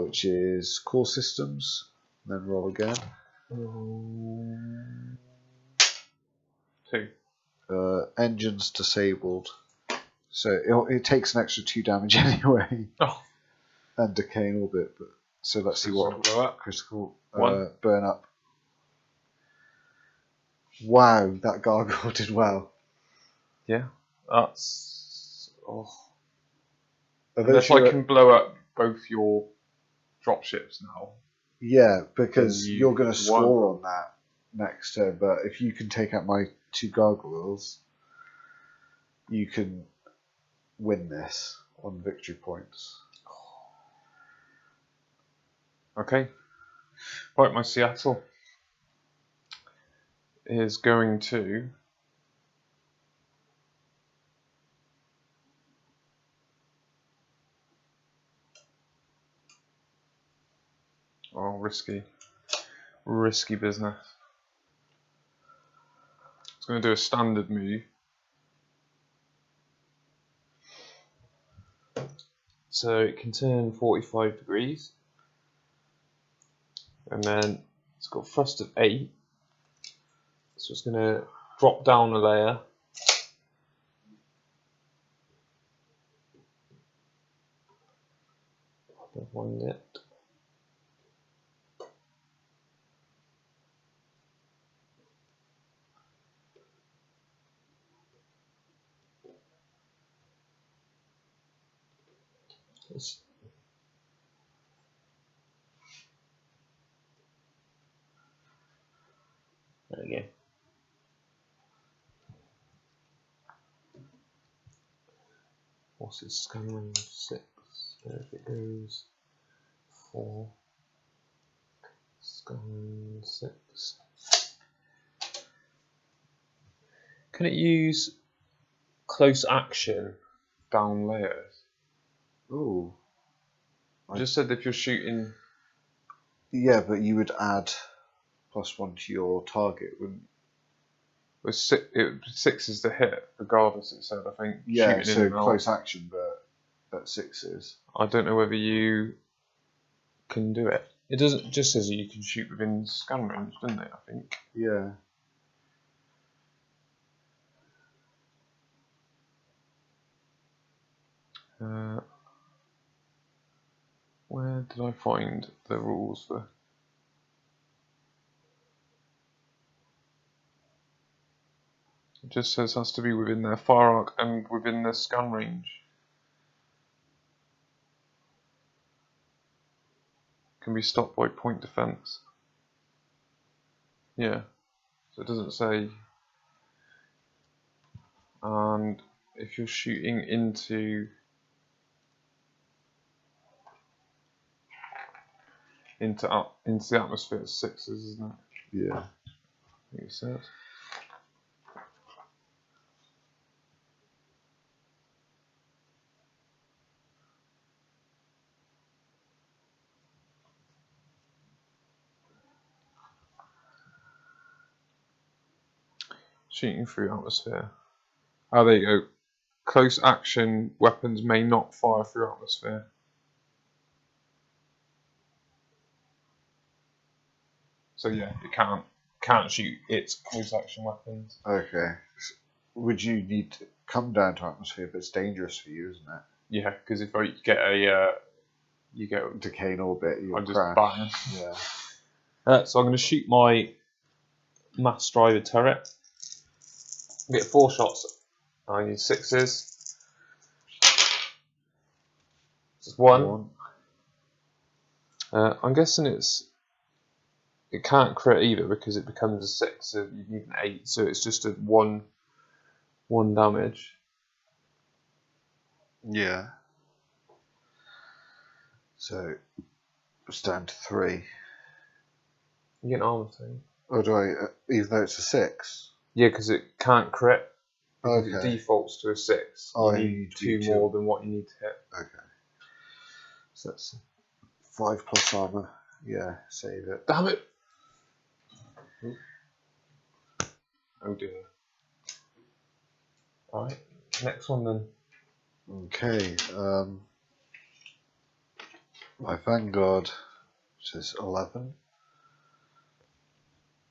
Which is core systems. Then roll again. 2. Engines disabled. So it takes an extra 2 damage anyway. Oh. And decay in orbit. But so let's see what blow up. critical 1. burn up. Wow, that gargoyle did well. Yeah, that's. Oh. Unless I can blow up both your dropships now. Yeah, because Then you're going to score on that next turn. But if you can take out my 2 gargoyles, you can win this on victory points. Okay. Right, my Seattle is going to. Oh, risky business. It's going to do a standard move. So it can turn 45 degrees. And then it's got thrust of 8. So it's going to drop down a layer. Don't find it. There we go. What's it scanning? 6. There it goes. 4. Scan 6. Can it use close action down layers? Ooh. I just said if you're shooting. Yeah, but you would add +1 to your target, wouldn't you? With 6 is the hit, regardless, it said, I think. Yeah, shooting so in and close out. action, but at 6s. I don't know whether you can do it. It doesn't just says you can shoot within scan range, doesn't it, I think? Yeah. Where did I find the rules for? It just says has to be within their fire arc and within their scan range. Can be stopped by point defense. Yeah, so it doesn't say. And if you're shooting into the atmosphere, it's 6s, isn't it? Yeah. I think it says. Shooting through atmosphere. Oh, there you go. Close action weapons may not fire through atmosphere. So yeah, you can't shoot its close action weapons. Okay. Would you need to come down to atmosphere? But it's dangerous for you, isn't it? Yeah, because if I get a you get decay in orbit, you'll I just crash. bang. Yeah. So I'm going to shoot my mass driver turret. Get 4 shots. I need 6s. Just one. I'm guessing it can't crit either because it becomes a 6, so you need an 8. So it's just a one damage. Yeah. So it's down to 3. You get an armor thing. Or do I? Even though it's a 6. Yeah, because it can't crit. Because Okay. it defaults to a 6. Oh, you need 2 more than what you need to hit. Okay. So that's 5 plus armor. Yeah, save it. Damn it! Oh dear. Alright, next one then. Okay. My Vanguard, which is 11.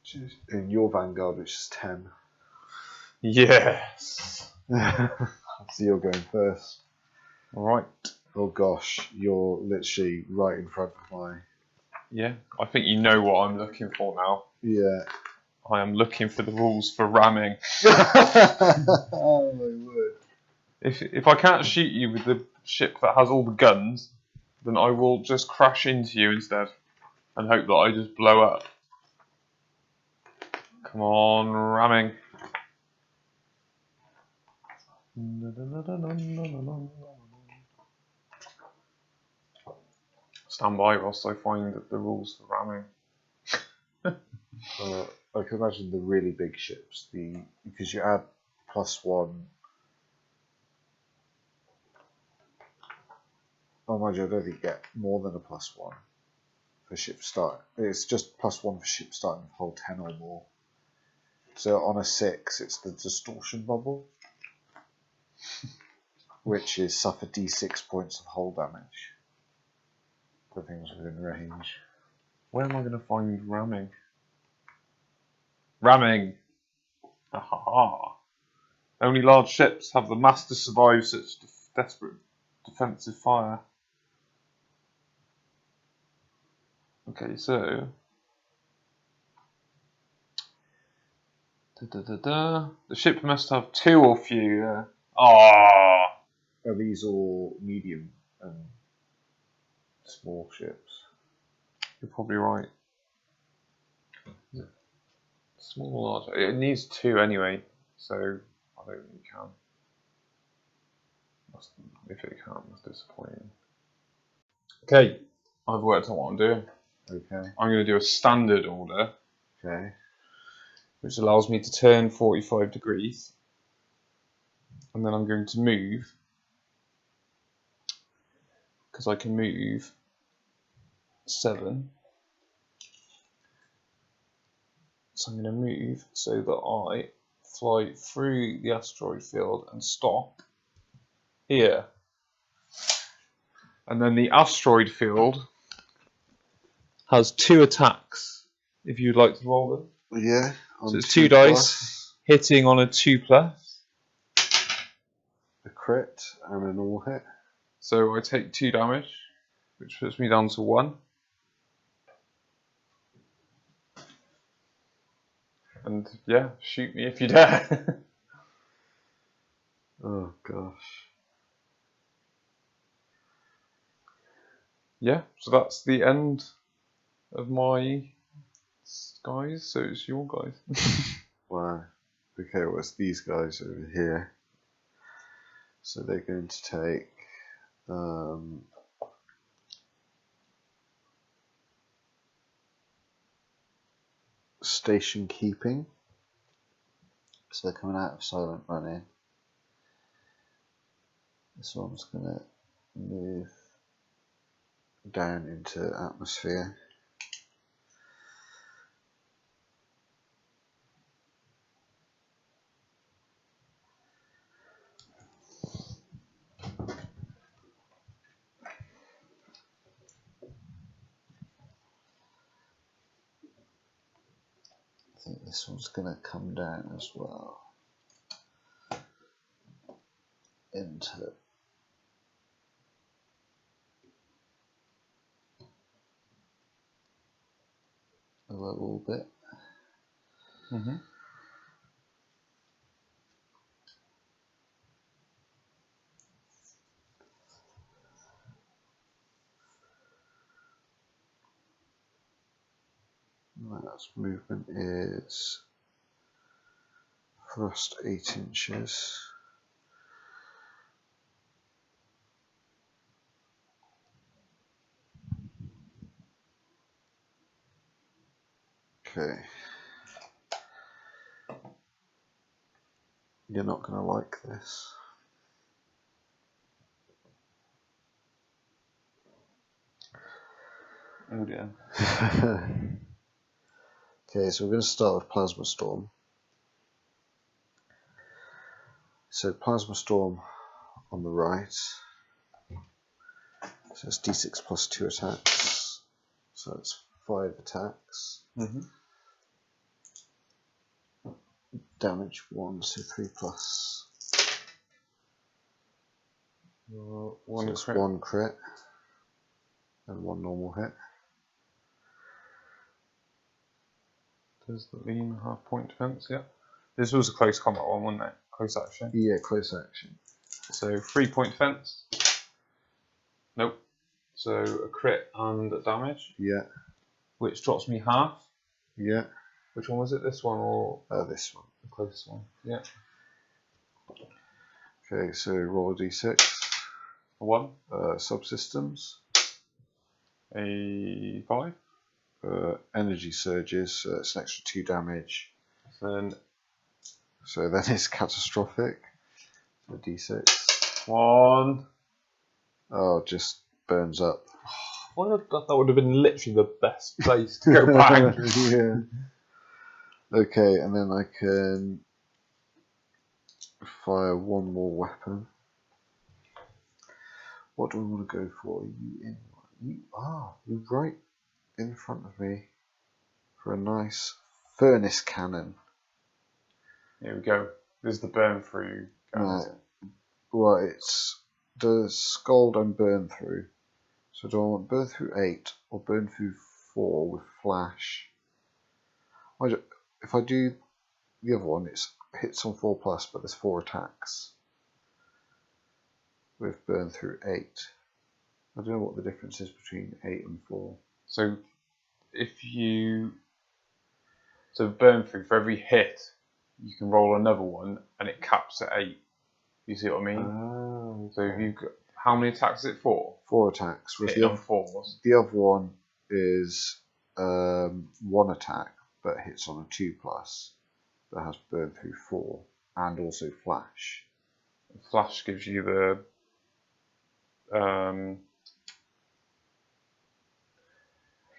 Which is in your Vanguard, which is 10. Yes! So you're going first. Alright. Oh gosh, you're literally right in front of my... Yeah, I think you know what I'm looking for now. Yeah. I am looking for the rules for ramming. Oh my word. If I can't shoot you with the ship that has all the guns, then I will just crash into you instead and hope that I just blow up. Come on, ramming. Stand by whilst I find the rules for ramming. I can imagine the really big ships, because you add +1. Oh my god, I don't think you get more than a +1 for ship start. It's just +1 for ship starting with hull 10 or more. So on a 6, it's the distortion bubble, which is suffer d6 points of hull damage for things within range. Where am I going to find ramming? Ramming! Ha ha ha! Only large ships have the mass to survive such desperate defensive fire. Okay, so... The ship must have 2 or fewer. Ah! Are these all medium and small ships? You're probably right. Small or large? It needs 2 anyway, so I don't think you can. If it can't, that's disappointing. Okay, I've worked out what I'm doing. Okay. I'm going to do a standard order. Okay. Which allows me to turn 45 degrees. And then I'm going to move. Because I can move 7. So I'm going to move so that I fly through the asteroid field and stop here. And then the asteroid field has 2 attacks, if you'd like to roll them. Yeah. So it's 2 dice, hitting on a 2+. A crit and a normal hit. So I take 2 damage. which puts me down to 1. And yeah, shoot me if you dare. Oh gosh. Yeah, so that's the end of my guys, so it's your guys. Wow. Okay, well, it's these guys over here. So they're going to take station keeping. So they're coming out of silent running. This one's going to move down into atmosphere. I think this one's going to come down as well into a little bit. Mm-hmm. That's movement is thrust 8 inches. Okay. You're not going to like this. Oh dear. Okay, so we're going to start with Plasma Storm. So Plasma Storm on the right. So it's d6 plus 2 attacks. So it's 5 attacks. Mm-hmm. Damage 1, so 3 plus. One so it's crit. 1 crit and 1 normal hit. Does the lean half-point defense? Yeah. This was a close combat one, wasn't it? Close action. Yeah, close action. So 3-point defense. Nope. So a crit and a damage, Yeah, which drops me half. yeah. Which one was it? This one or This one. the closest one? Yeah. Okay, so roll a d6. A 1. Subsystems. A 5. Energy surges, so it's an extra 2 damage. Then So then it's catastrophic. So d6. 1. Oh, just burns up. That would have been literally the best place to go back. Yeah. Okay, and then I can fire 1 more weapon. What do I want to go for? You're right in front of me for a nice furnace cannon. Here we go. This is the burn through. Right. Well, it's does scald and burn through. So do I want burn through 8 or burn through 4 with flash? If I do the other one, it hits on 4 plus, but there's 4 attacks with burn through 8. I don't know what the difference is between 8 and 4. So burn through, for every hit, you can roll another one, and it caps at 8. You see what I mean? Oh, So if you've got, how many attacks is it for? 4 attacks. With Hit on 4s. the other one is 1 attack, but hits on a 2 plus, that has burn through 4, and also flash. Flash gives you the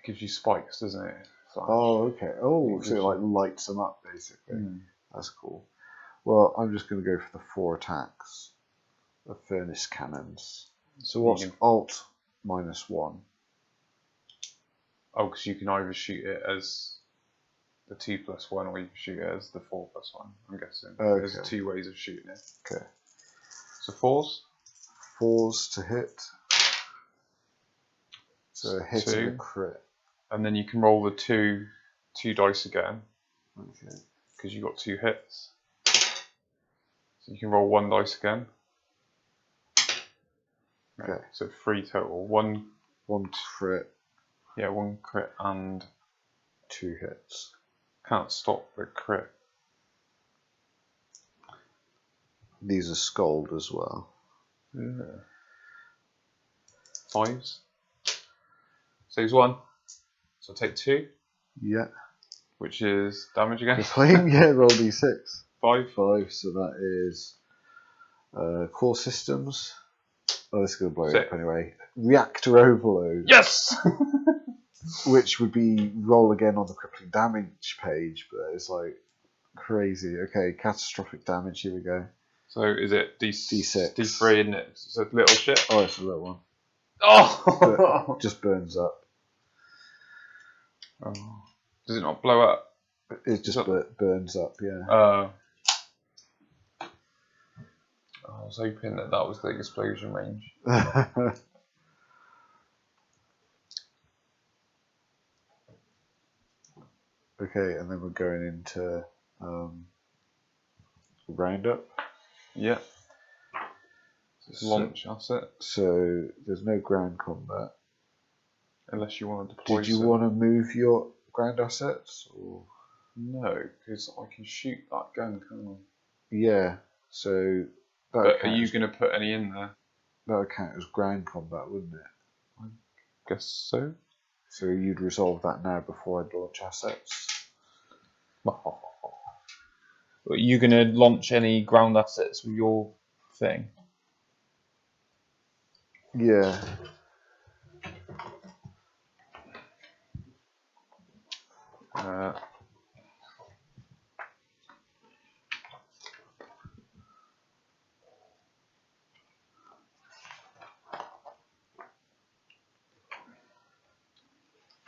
gives you spikes, doesn't it? Flash. Oh, okay. Oh, so it like lights them up basically. That's cool. Well, I'm just going to go for the 4 attacks of furnace cannons. So what's alt -1? Oh, because you can either shoot it as the 2 plus 1, or you can shoot it as the 4 plus 1. I'm guessing. Okay. There's 2 ways of shooting it. Okay. So 4s. 4s to hit. So a hit and a crit. And then you can roll the two dice again. Okay. Because you got 2 hits. So you can roll 1 dice again. Okay. So 3 total. One crit. Yeah, 1 crit and 2 hits. Can't stop the crit. These are scold as well. Yeah. 5s. Saves 1. So take 2. Yeah. Which is damage again. You're playing? Yeah, roll d6. 5. 5, so that is core systems. Oh, this is going to blow it up anyway. Reactor overload. Yes! Which would be roll again on the crippling damage page, but it's like crazy. Okay, catastrophic damage, here we go. So is it D6. D3, isn't it? It's a little shit. Oh, it's a little one. Oh! But just burns up. Oh. Does it not blow up? It just burns up, yeah. I was hoping that was the explosion range. Okay, and then we're going into roundup. Yeah. It's launch asset. So there's no ground combat. Unless you want to deploy. Did you want to move your ground assets? Or? No, because I can shoot that gun, can't I? Yeah, so... But are you going to put any in there? That would count as ground combat, wouldn't it? I guess so. So you'd resolve that now before I'd launch assets? Are you going to launch any ground assets with your thing? Yeah.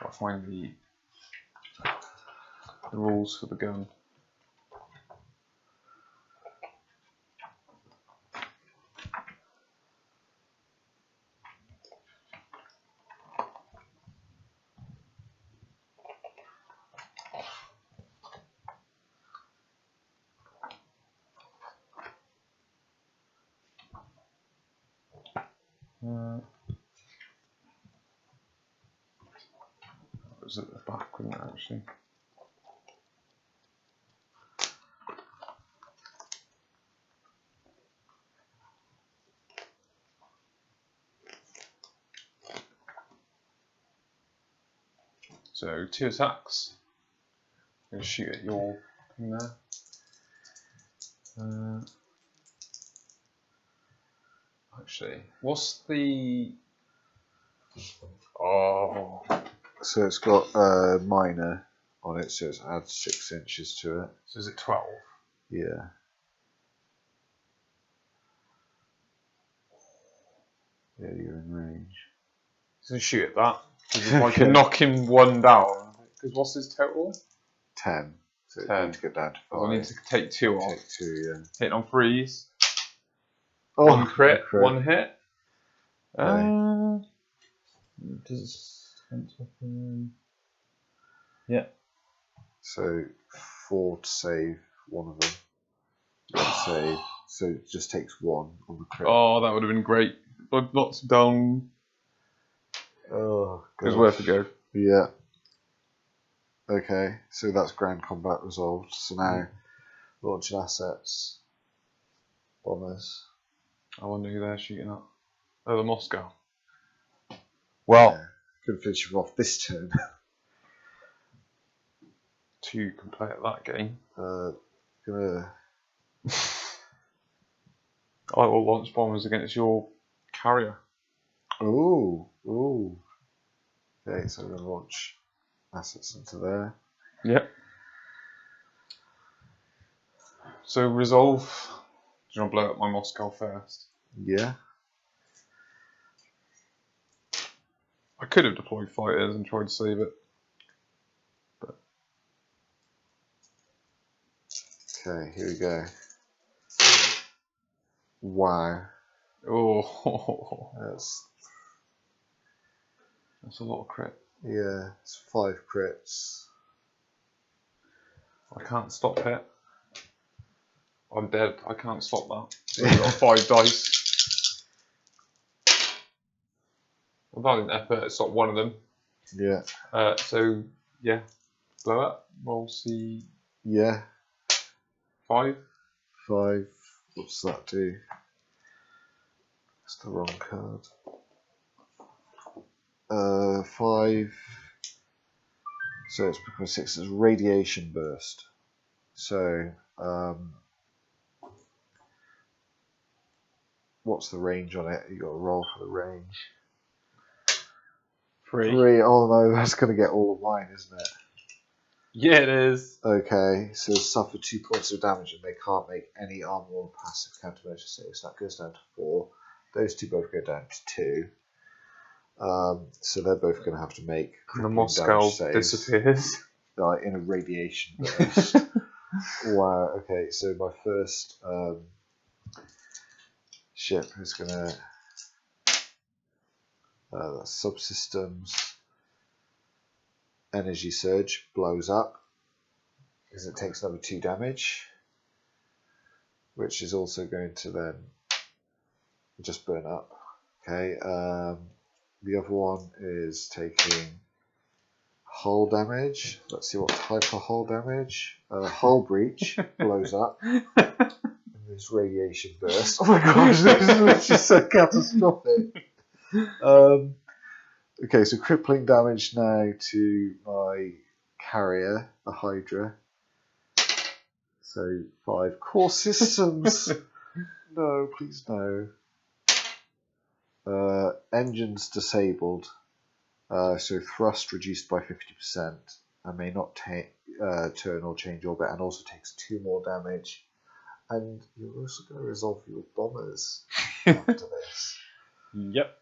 I'll find the rules for the gun. It was at the back, wasn't it, actually? So 2 attacks. I'm going to shoot at your thing there. Actually, what's the... Oh. So it's got a minor on it, so it adds 6 inches to it. So is it 12? Yeah. Yeah, you're in range. So shoot at that. Because if I can knock him 1 down, because what's his total? 10. So 10. I need to get down to 5. I need to take 2 off. Take 2, yeah. Hit on 3s. Oh, 1 crit, 1 hit. Okay. Does yeah. So 4 to save one of them. Let's save. So it just takes 1 on the crit. Oh, that would have been great. I've knocked down. Oh, it was worth a go. Yeah. Okay, so that's ground combat resolved. So now, launching assets. Bombers. I wonder who they're shooting at. Oh, the Moscow. Well, yeah. Could finish him off this turn. 2 can play at that game. Gonna. I will launch bombers against your carrier. Ooh, ooh. Okay, so we're gonna launch assets into there. Yep. So resolve. Do you want to blow up my Moscow first? Yeah. I could have deployed fighters and tried to save it. But okay, here we go. Wow. oh, That's That's a lot of crit. Yeah, it's 5 crits. I can't stop it. I'm dead. I can't stop that. So I've got 5 dice. I'm not an effort. It's not one of them. Yeah. So yeah, blow up. We'll see. Yeah. 5. 5. What's that do? That's the wrong card. 5. So it's become 6. It's radiation burst. So what's the range on it? You got to roll for the range. 3. Oh no, that's going to get all of mine, isn't it? Yeah, it is. Okay, so suffer 2 points of damage and they can't make any armor or passive countermeasure saves. That goes down to 4. Those 2 both go down to 2. So they're both going to have to make And the Moscow disappears. Like in a radiation burst. Wow, okay, so my first ship is going to... that's subsystems. Energy surge blows up because it takes another 2 damage, which is also going to then just burn up. Okay, the other one is taking hull damage. Let's see what type of hull damage. Hull breach blows up in this radiation burst. Oh my gosh, this is literally so catastrophic. Okay, so crippling damage now to my carrier, the Hydra. So 5 core systems. No, please no. Engines disabled. So thrust reduced by 50%. And may not turn or change orbit, and also takes 2 more damage. And you're also going to resolve your bombers after this. Yep.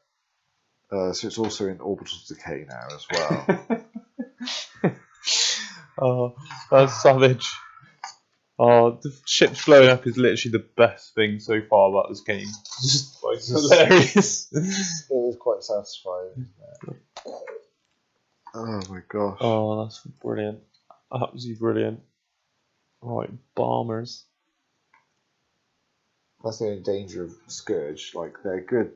So it's also in orbital decay now as well. Oh, that's savage. Oh, the ship's blowing up is literally the best thing so far about this game. Just like hilarious. It is quite satisfying, isn't it? Oh my gosh. Oh, that's brilliant. Absolutely brilliant. Right, bombers. That's the only danger of Scourge. Like, they're good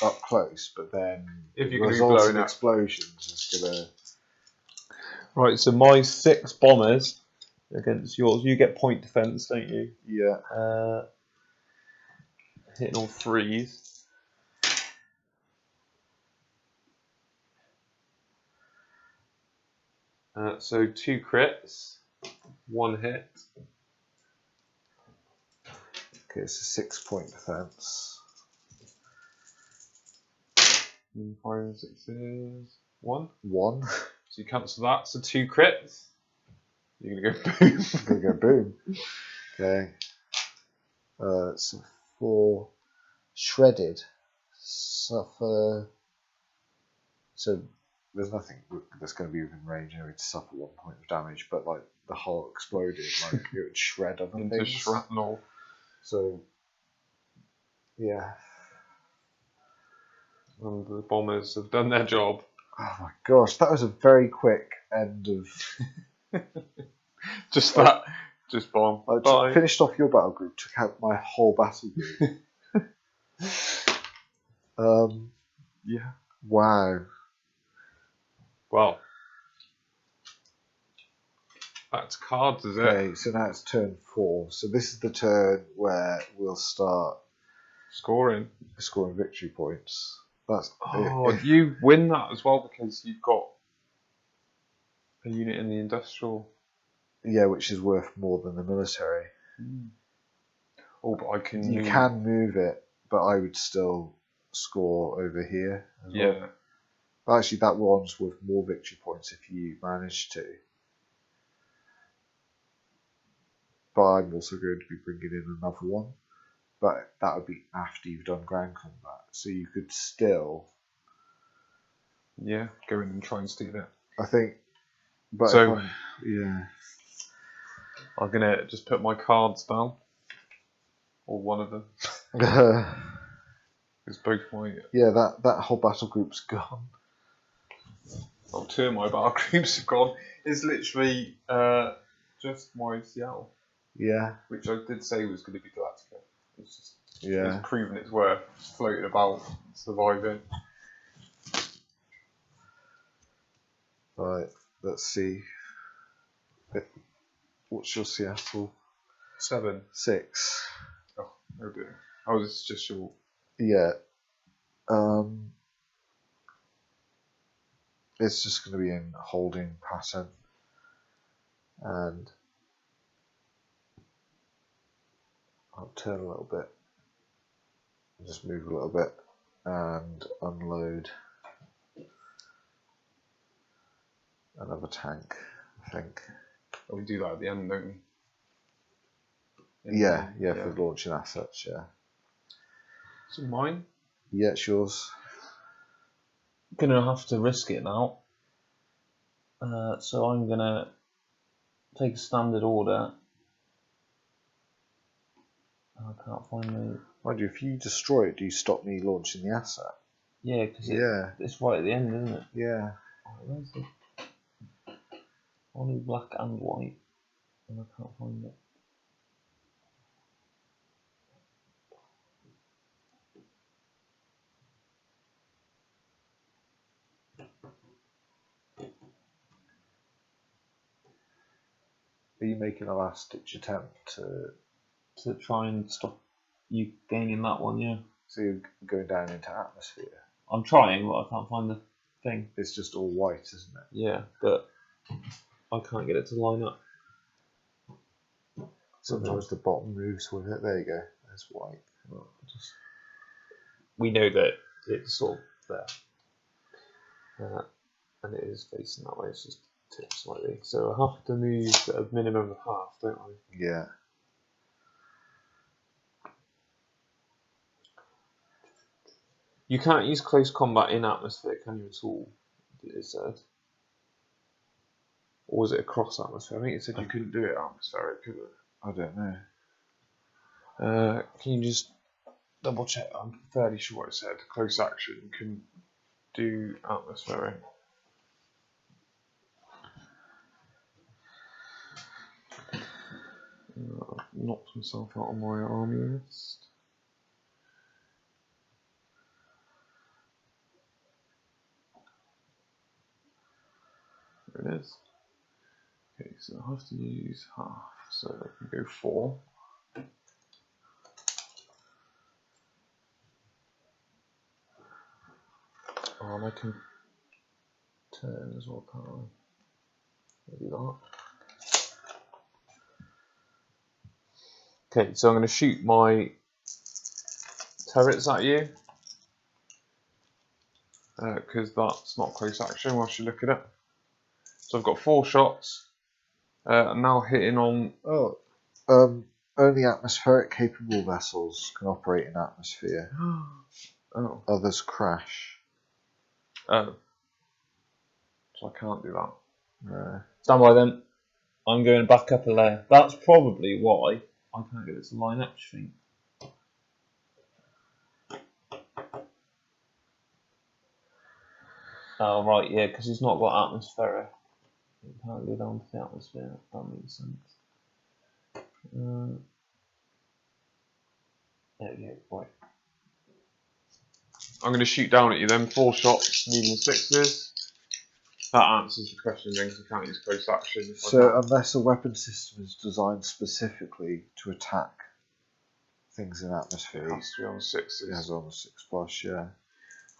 up close, but then If the you're going to be results blowing of up. explosions is gonna... Right, so my 6 bombers against yours. You get point defense, don't you? Yeah. Hitting all 3s. So 2 crits, 1 hit. Okay, it's a 6-point defense. 5 and 6 is 1. 1. So you cancel that. So 2 crits. You're gonna go boom. I'm gonna go boom. Okay. So 4 shredded. Suffer. So there's nothing that's going to be within range anyway to suffer 1 point of damage, but like the hull exploded, like it would shred other Into things. shrapnel. So yeah. And the bombers have done their job. Oh my gosh, that was a very quick end of. Just that. Just bomb. I finished off your battle group, took out my whole battle group. Yeah. Wow. Well. That's cards, is it? Okay, so now it's turn 4. So this is the turn where we'll start Scoring victory points. That's you win that as well because you've got a unit in the industrial. Yeah, which is worth more than the military. Oh, but I can. You can move it, but I would still score over here as well. But actually, that one's worth more victory points if you manage to. But I'm also going to be bringing in another one. But that would be after you've done ground combat. So you could still... Yeah, go in and try and steal it. I think... But so, yeah. I'm going to just put my cards down. Or one of them. It's both my... Yeah, that whole battle group's gone. well, 2 of my battle groups have gone. It's literally just my CL, Yeah. which I did say was going to be Galactica. It's just Yeah. it's proven its worth, just floating about, surviving. Right. Let's see. What's your Seattle? 7. 6. Oh, oh dear. Oh, this is just your. Yeah. It's just going to be in holding pattern, and I'll turn a little bit, just move a little bit, and unload another tank, I think. Oh, we do that at the end, don't we? Yeah, for launching assets, yeah. So mine? Yeah, it's yours. Gonna have to risk it now. So I'm gonna take a standard order. I can't find the. Mind you, if you destroy it, do you stop me launching the asset? Yeah, because it's right at the end, isn't it? Yeah. Oh, where's the only black and white, and I can't find it. Are you making a last-ditch attempt To try and stop you gaining that one, yeah. So you're going down into atmosphere? I'm trying, but I can't find the thing. It's just all white, isn't it? Yeah, but I can't get it to line up. Sometimes the bottom moves with it. There you go. There's white. Well, we know that it's sort of there, and it is facing that way. It's just tipped slightly, so I have to move a minimum of half, don't I? Yeah. You can't use close combat in atmosphere, can you, at all? It said. Or was it across atmosphere? I think it said you couldn't do it atmospheric, could it? I don't know. Can you just double check? I'm fairly sure it said close action you can do atmospheric. I've knocked myself out on my army list. There it is. Okay, so I have to use half, so I can go 4. Oh, and I can turn as well, can't I? I'll do that. Okay, so I'm going to shoot my turrets at you, because that's not close action whilst you look at it. So I've got 4 shots. I'm now hitting on. Only atmospheric capable vessels can operate in atmosphere. Oh. Others crash. Oh. So I can't do that. No. Stand by then. I'm going back up a layer. That's probably why I can't get it to line up, do you think? Oh, right, yeah, because it's not got atmosphere. It can't go down to the atmosphere. That makes sense. There we go, right. I'm going to shoot down at you then, 4 shots, medium 6s. That answers the question then, because I can't use close action. So unless a weapon system is designed specifically to attack things in atmosphere, it has to be on 6s. it has on the 6+, yeah.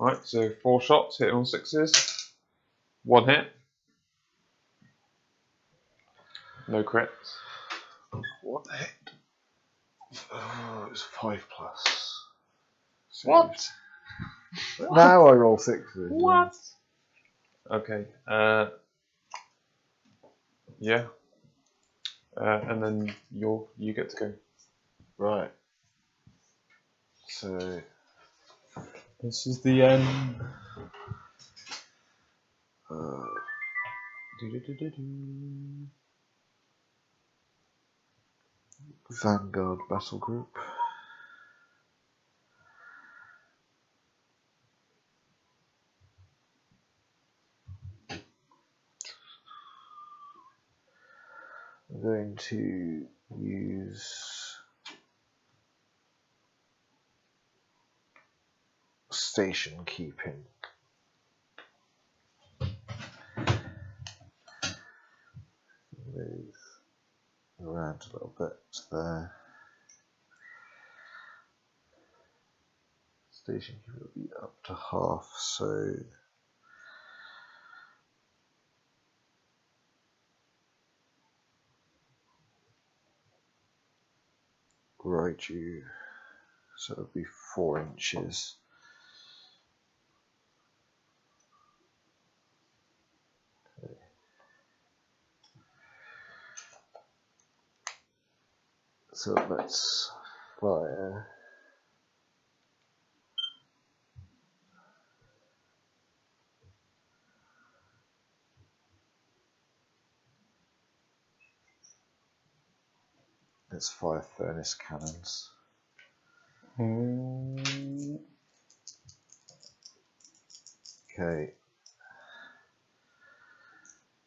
Right, so 4 shots, hitting on 6s. 1 hit. No crits. 1 hit. Oh, it was 5+. What? Now I roll 6s. What? Okay. Yeah. And then you get to go. Right. So This is the end. Vanguard battle group. I'm going to use station keeping. Move around a little bit there. Station keeping will be up to half, so right you, so it'll be 4 inches. Okay. So let's fire. Let's fire furnace cannons. Okay.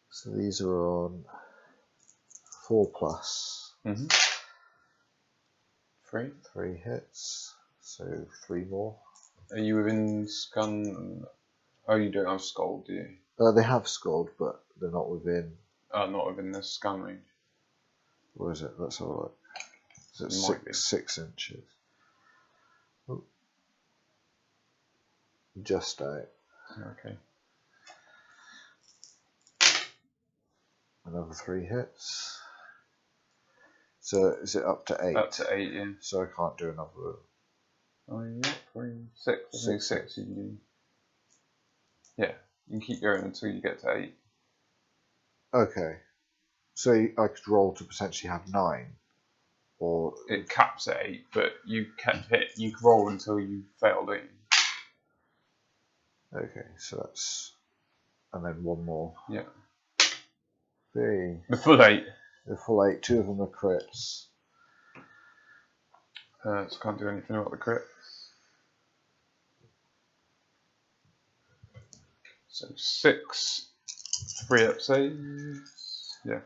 So these are on 4+. 3. 3 hits, so 3 more. Are you within Scun? Oh, you don't have Skull, do you? They have scored, but they're not within. Not within the scan range. What is it? That's all right. Is It might be. 6 inches? Oh. Just out. Okay. Another 3 hits. So is it up to 8? Up to 8, yeah. So I can't do another. Oh, yeah, 3, 6. I think 6 you can do. Yeah, you can keep going until you get to 8. Okay. So I could roll to potentially have 9, or It caps at 8, but you kept hit. You can roll until you fail, don't you? okay. So that's, and then 1 more. Yeah. 3. The full 8. The full 8. 2 of them are crits. So can't do anything about the crit. So 6 3-up saves. Yeah.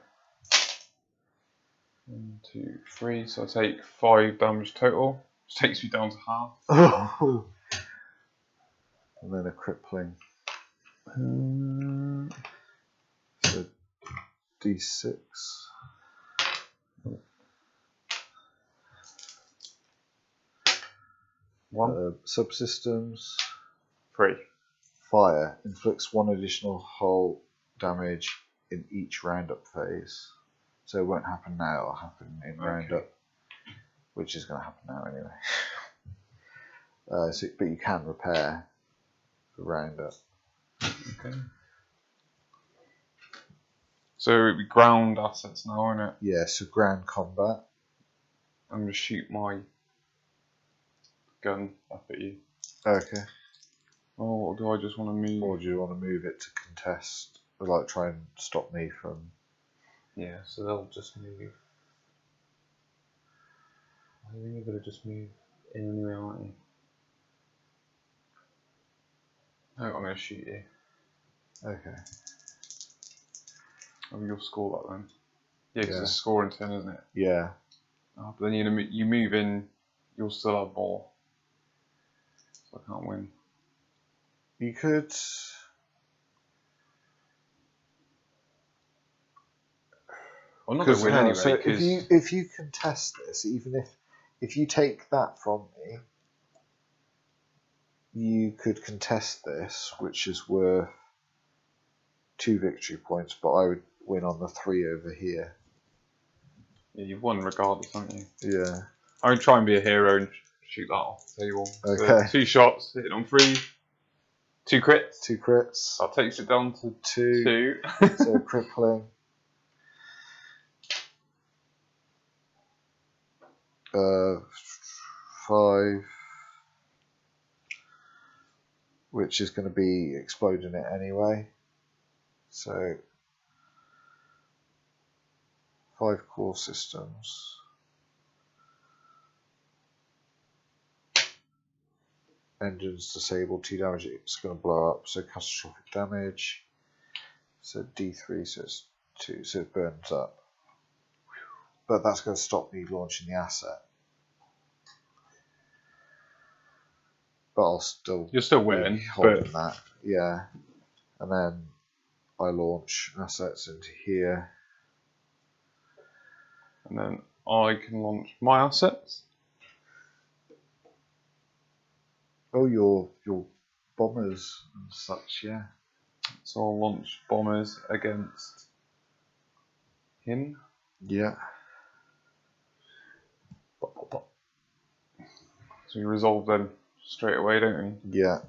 1, 2, 3. So I take 5 damage total. Which takes me down to half. And then a crippling. So D6. 1. Subsystems. 3. Fire inflicts 1 additional hull damage in each roundup phase. So it won't happen now, it'll happen in roundup, which is going to happen now anyway. But you can repair for roundup. Okay. So it'd be ground assets now, isn't it? Yeah, so ground combat. I'm going to shoot my gun up at you. Okay. Oh, or do I just want to move? Or do you want to move it to contest? Or like try and stop me from. Yeah, so they'll just move. I think you're going to just move in anyway, aren't you? No, I'm going to shoot you. Okay. Oh, you'll score that then. Yeah, because Yeah. it's scoring turn, isn't it? Yeah. Oh, but then you move in, you'll still have more. So I can't win. You could. I'm not going to win anyway. So Cause if you contest this, even if you take that from me, you could contest this, which is worth 2 victory points, but I would win on the 3 over here. yeah, you've won regardless, haven't you? Yeah. I would try and be a hero and shoot that off. Tell you what. Okay. So 2 shots, hitting on 3. 2 crits. 2 crits. That takes it down to 2. 2. So crippling. 5, which is going to be exploding it anyway. So 5 core systems. Engines disabled, 2 damage, it's going to blow up, so catastrophic damage. So D3, so it's 2, so it burns up. but that's going to stop me launching the asset. But I'll still. You're still be winning, holding but that. Yeah, and then I launch assets into here. and then I can launch my assets. Oh, your bombers and such, yeah. So I'll launch bombers against him. Yeah. Pop, pop, pop. So we resolve them straight away, don't we? Yeah.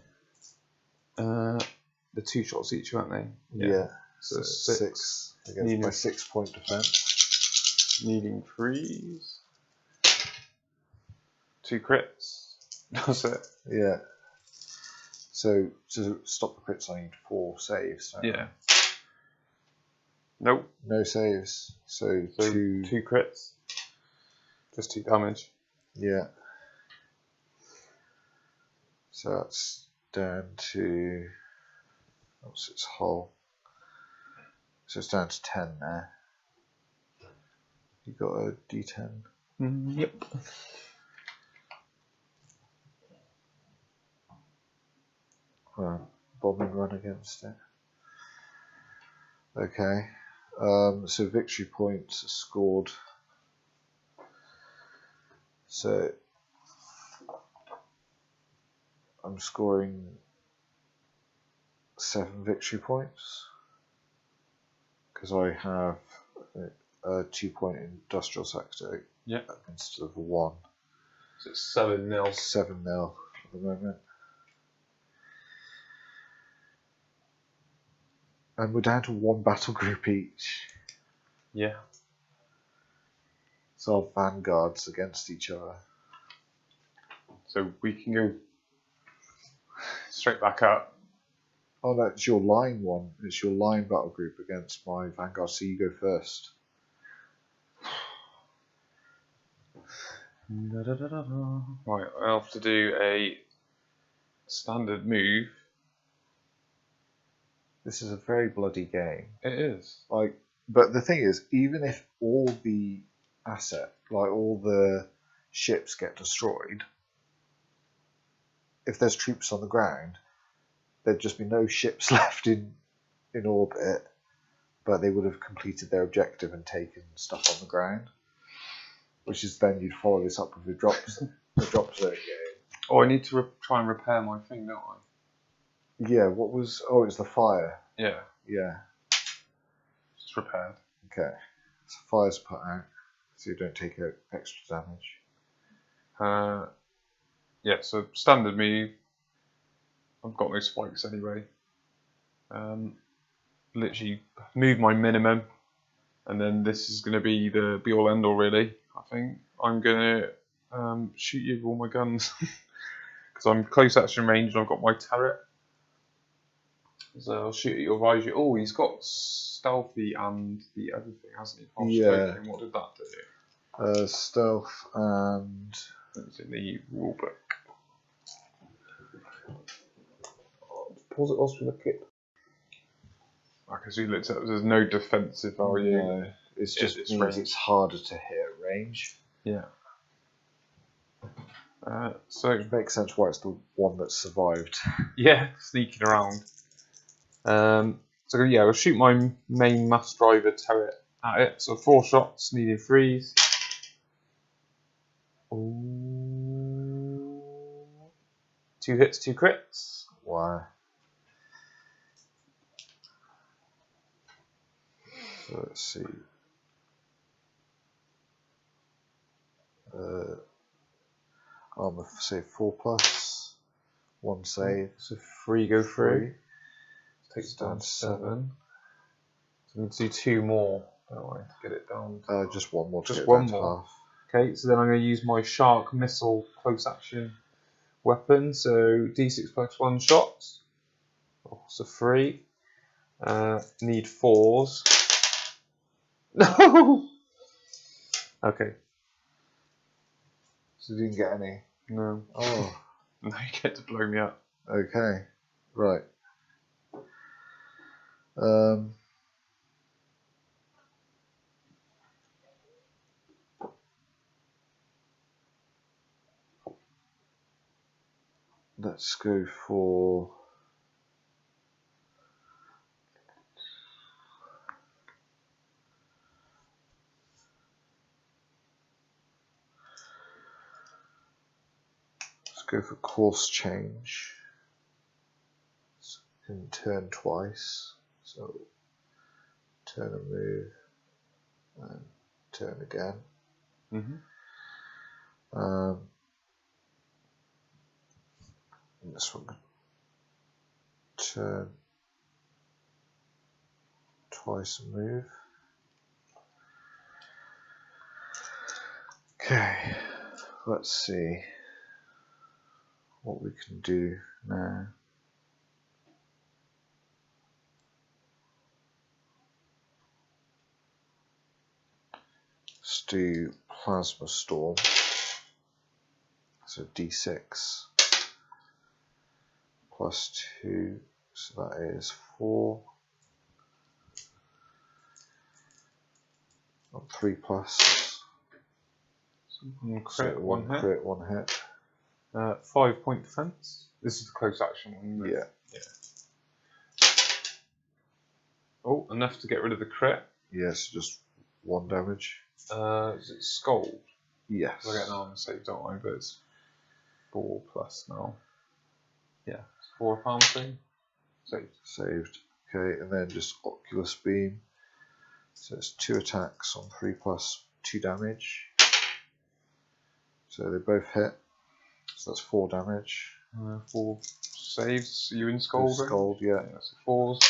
The 2 shots each, aren't they? Yeah. So six against Needing- my 6-point defense. Needing freeze. 2 crits. That's it. Yeah. So to stop the crits, I need 4 saves. Don't I? Yeah. Nope. No saves. So So 2. 2 crits. Just 2 damage. Yeah. So that's down to. What's its hull? So it's down to 10 there. You got a D10. Yep. Bombing run against it. Okay. So victory points are scored. So I'm scoring 7 victory points because I have a 2-point industrial sector. Yeah. Instead of 1. So it's 7-0. 7-0 at the moment. And we're down to 1 battle group each. Yeah. So our vanguards against each other. So we can go straight back up. Oh no, it's your line one. It's your line battle group against my vanguard. So you go first. Right, I have to do a standard move. This is a very bloody game. It is. But the thing is, even if all the all the ships get destroyed, if there's troops on the ground, there'd just be no ships left in orbit, but they would have completed their objective and taken stuff on the ground. Which is then you'd follow this up with the drop zone game. Oh, I need to try and repair my thing, don't I? Yeah, what was... Oh, it's the fire. Yeah, Yeah, it's repaired. okay. So fire's put out, so you don't take out extra damage. Yeah, so standard move. I've got no spikes anyway. Literally move my minimum, and then this is going to be the be all end all really. I think I'm going to shoot you with all my guns because I'm close action range and I've got my turret. So I'll shoot at your visor. Oh, he's got stealthy and the other thing, hasn't he? Yeah. What did that do? Stealth and... It's in the rulebook. Pause it whilst we look at it. Because we looked at there's no defensive value. No, it's just it's means range. it's harder to hit at range. Yeah. So It makes sense why it's the one that survived. yeah, sneaking around. So yeah, we'll shoot my main mass driver turret at it. So 4 shots, needing freeze. Ooh. 2 hits, 2 crits. Wow. So let's see. Armor, say 4+, 1 save. So 3 go through. 3. Takes it down to 7. So we need to do 2 more, don't I, to get it down. Just 1 more. To Just get it one down to more. half. Okay, so then I'm going to use my Shark Missile close action weapon. So D6 plus 1 shots. Oh, so 3. Need 4s. No! Okay. So you didn't get any. No. Oh. Now you get to blow me up. Okay. Right. Let's go for... Let's go for course change. So we can turn twice. So turn and move, and turn again. And this one can turn twice and move. Okay, let's see what we can do now. Let's do Plasma Storm. So D6 plus 2, so that is 4. Not 3 plus. So one So crit, one hit. crit, 1 hit. 5-point defense. This is the close action one. Isn't it? Yeah. Oh, enough to get rid of the crit. Yes, just 1 damage. Is it Scold? Yes. I get an armor save, don't I? But it's 4 plus now. Yeah, it's 4 armor save. Saved. Okay, and then just Oculus Beam. So it's 2 attacks on 3 plus 2 damage. So they both hit. So that's 4 damage. 4 saves. You in Scold? Scold, yeah. So 4s.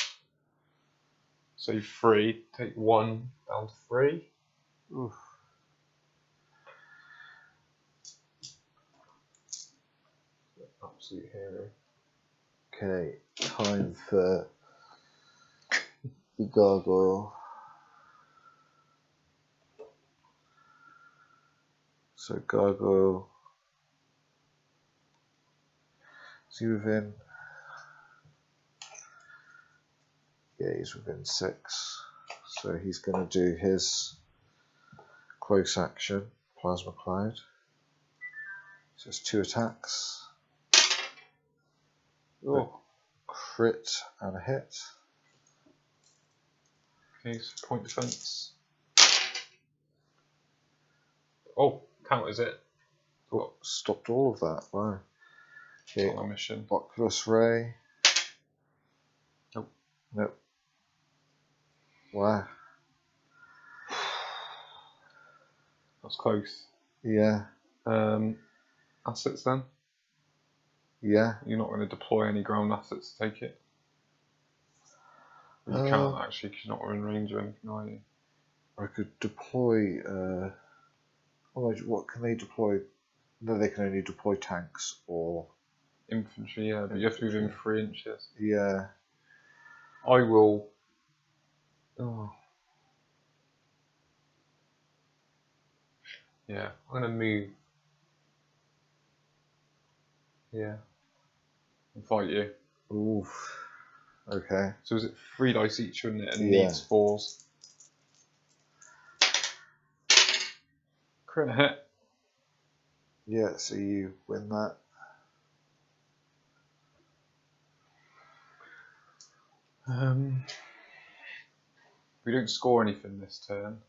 Save 3. Take 1 down to 3. Oof. Absolute hero. Okay, time for the gargoyle. So gargoyle. Is he within? Yeah, he's within 6. So he's going to do his close action, Plasma Cloud. So it's 2 attacks. Oh. Crit and a hit. Okay, so point defense. Oh, counters it. Oh, stopped all of that. Wow. Okay, On a mission. Oculus Ray. Nope. Nope. Wow. That's close. Yeah. Assets then? Yeah. You're not going to deploy any ground assets to take it? You can't actually, because you're not in range or anything, are you? I could deploy. What can they deploy? No, they can only deploy tanks or Infantry, yeah, but you have to be within 3 inches. Yeah. I will. Oh. Yeah, I'm going to move. Yeah. And fight you. Oof. Okay. So is it 3 dice each, wouldn't it? And Yeah. needs 4s. Crit and a hit. Yeah, so you win that. We don't score anything this turn,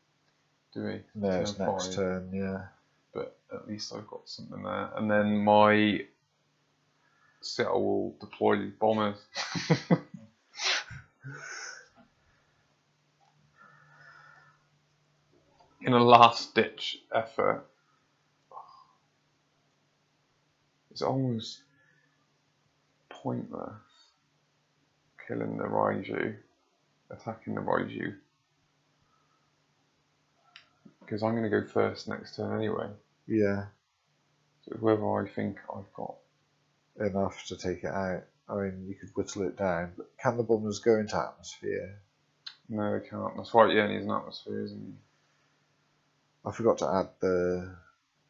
do we? No, it's Turn next 5. turn, yeah. But at least I've got something there. And then my Seattle will deploy bombers. In a last-ditch effort. It's almost pointless killing the Raiju, attacking the Raiju. Because I'm going to go first next turn anyway. Yeah. So it's whether I think I've got Enough to take it out. I mean, you could whittle it down, but can the bombers go into atmosphere? No, they can't. That's right, yeah, he's an atmosphere, isn't he? I forgot to add the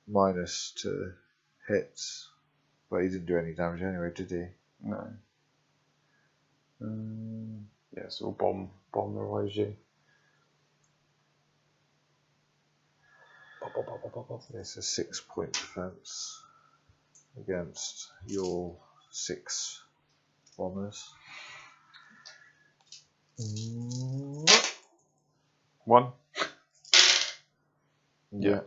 minus to hits, but he didn't do any damage anyway, did he? No. Yeah, so we'll bomb the Raiju. It's a 6-point defense against your 6 bombers. 1. Yeah.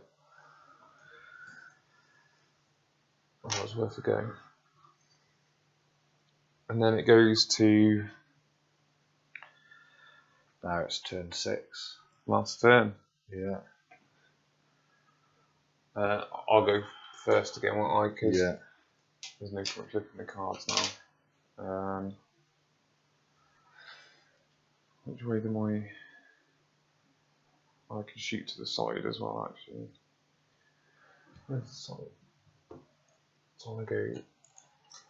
Oh, that was worth a go. And then it goes to Now it's turn 6. last turn. Yeah. I'll go first again, won't I? Because Yeah. there's no point flipping the cards now. Which way do I can shoot to the side as well, actually. Where's the side? So I'm going to go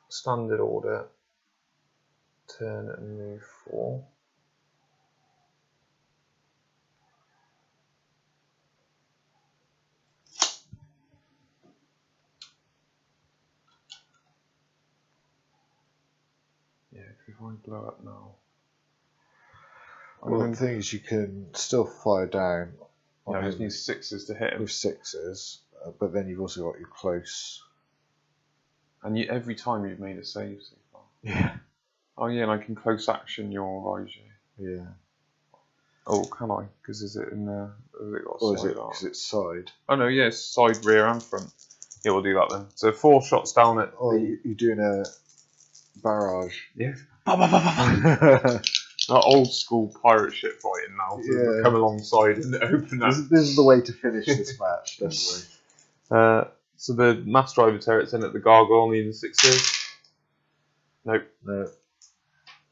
standard order, turn and move 4. Yeah, if I blow up now. Well, the thing is, you can still fire down. Yeah, I just need 6s to hit him. With 6s, but then you've also got your close. And every time you've made a save so far. Yeah. Oh yeah, and I can close action your Raiju. Yeah. Oh, can I? Because is it in there? Has it got a Or is side it art? because it's side? Oh no, yeah, it's side, rear, and front. Yeah, we'll do that then. So 4 shots down at. Oh, you're doing a barrage. Yeah. That old school pirate ship fighting now. So Yeah. we'll come alongside and open that. This is the way to finish this match, definitely. So the mass driver turret's in at the gargoyle, needing 6s. Nope. No.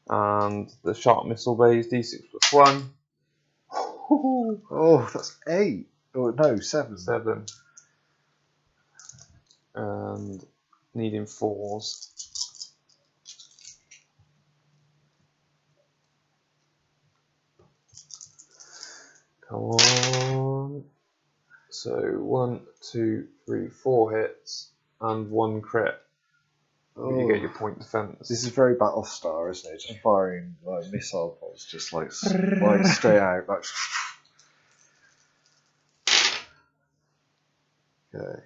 And the sharp missile bays, d6 + 1. Oh, that's 8. Oh no, 7. 7. And needing 4s. Come on. So 1, 2, 3, 4 hits and 1 crit. Oh. You get your point defense. This is very Battlestar, isn't it? Just firing like missile pods, just like straight out. Like. Okay.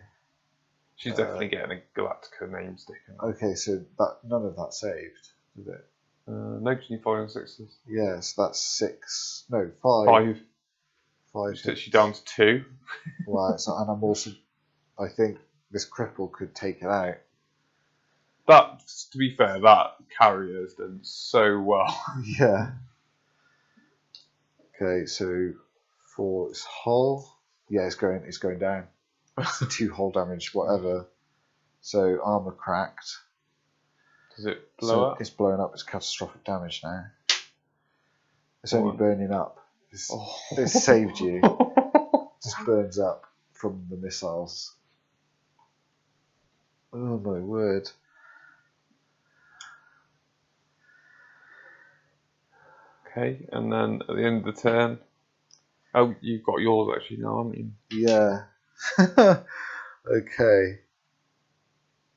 She's definitely getting a Galactica name sticker. Okay, so that none of that saved, did it? No, because you fire on 6s. Yes, that's 6. No, 5. 5. 5 Which takes you down to 2. Right, so, and I'm also, I think this cripple could take it out. That, to be fair, that carrier has done so well. Yeah. Okay, so for its hull, yeah, it's going down. 2 hull damage, whatever. So armor cracked. Does it blow up? It's blowing up. It's catastrophic damage now. It's only burning up. This saved you. Just burns up from the missiles. Oh my word. Okay, and then at the end of the turn. Oh, you've got yours actually now, haven't you? Yeah. Okay.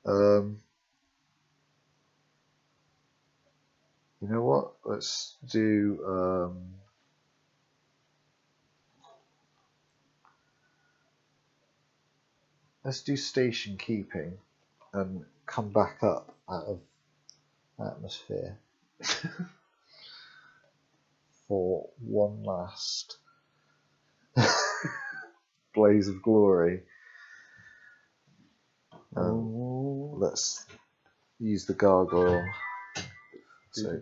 You know what? Let's do station keeping and come back up out of atmosphere for one last blaze of glory. Let's use the gargoyle. So,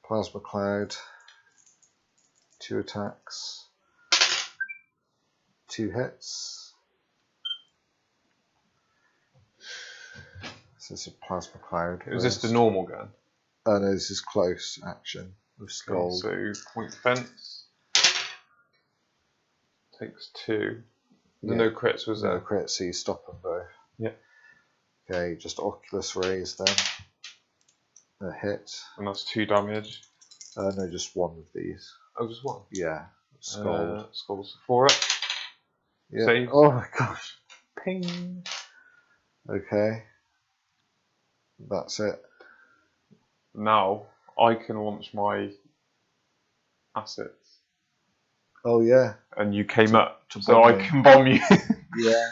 plasma cloud, 2 attacks, 2 hits. So it's a plasma cloud. Was this the normal gun? Oh no, this is close action with Skull. So point defense takes 2. No crits, was there? No crits, so you stop them both. Yeah. Okay, just Oculus Rays then. A hit. And that's 2 damage. No, just 1 of these. Oh, just 1? Yeah. Skull. Skull's 4 up. Yeah. Save. Oh my gosh. Ping. Okay. That's it. Now I can launch my assets. Oh yeah. And you came up, to so I can bomb you. Yeah.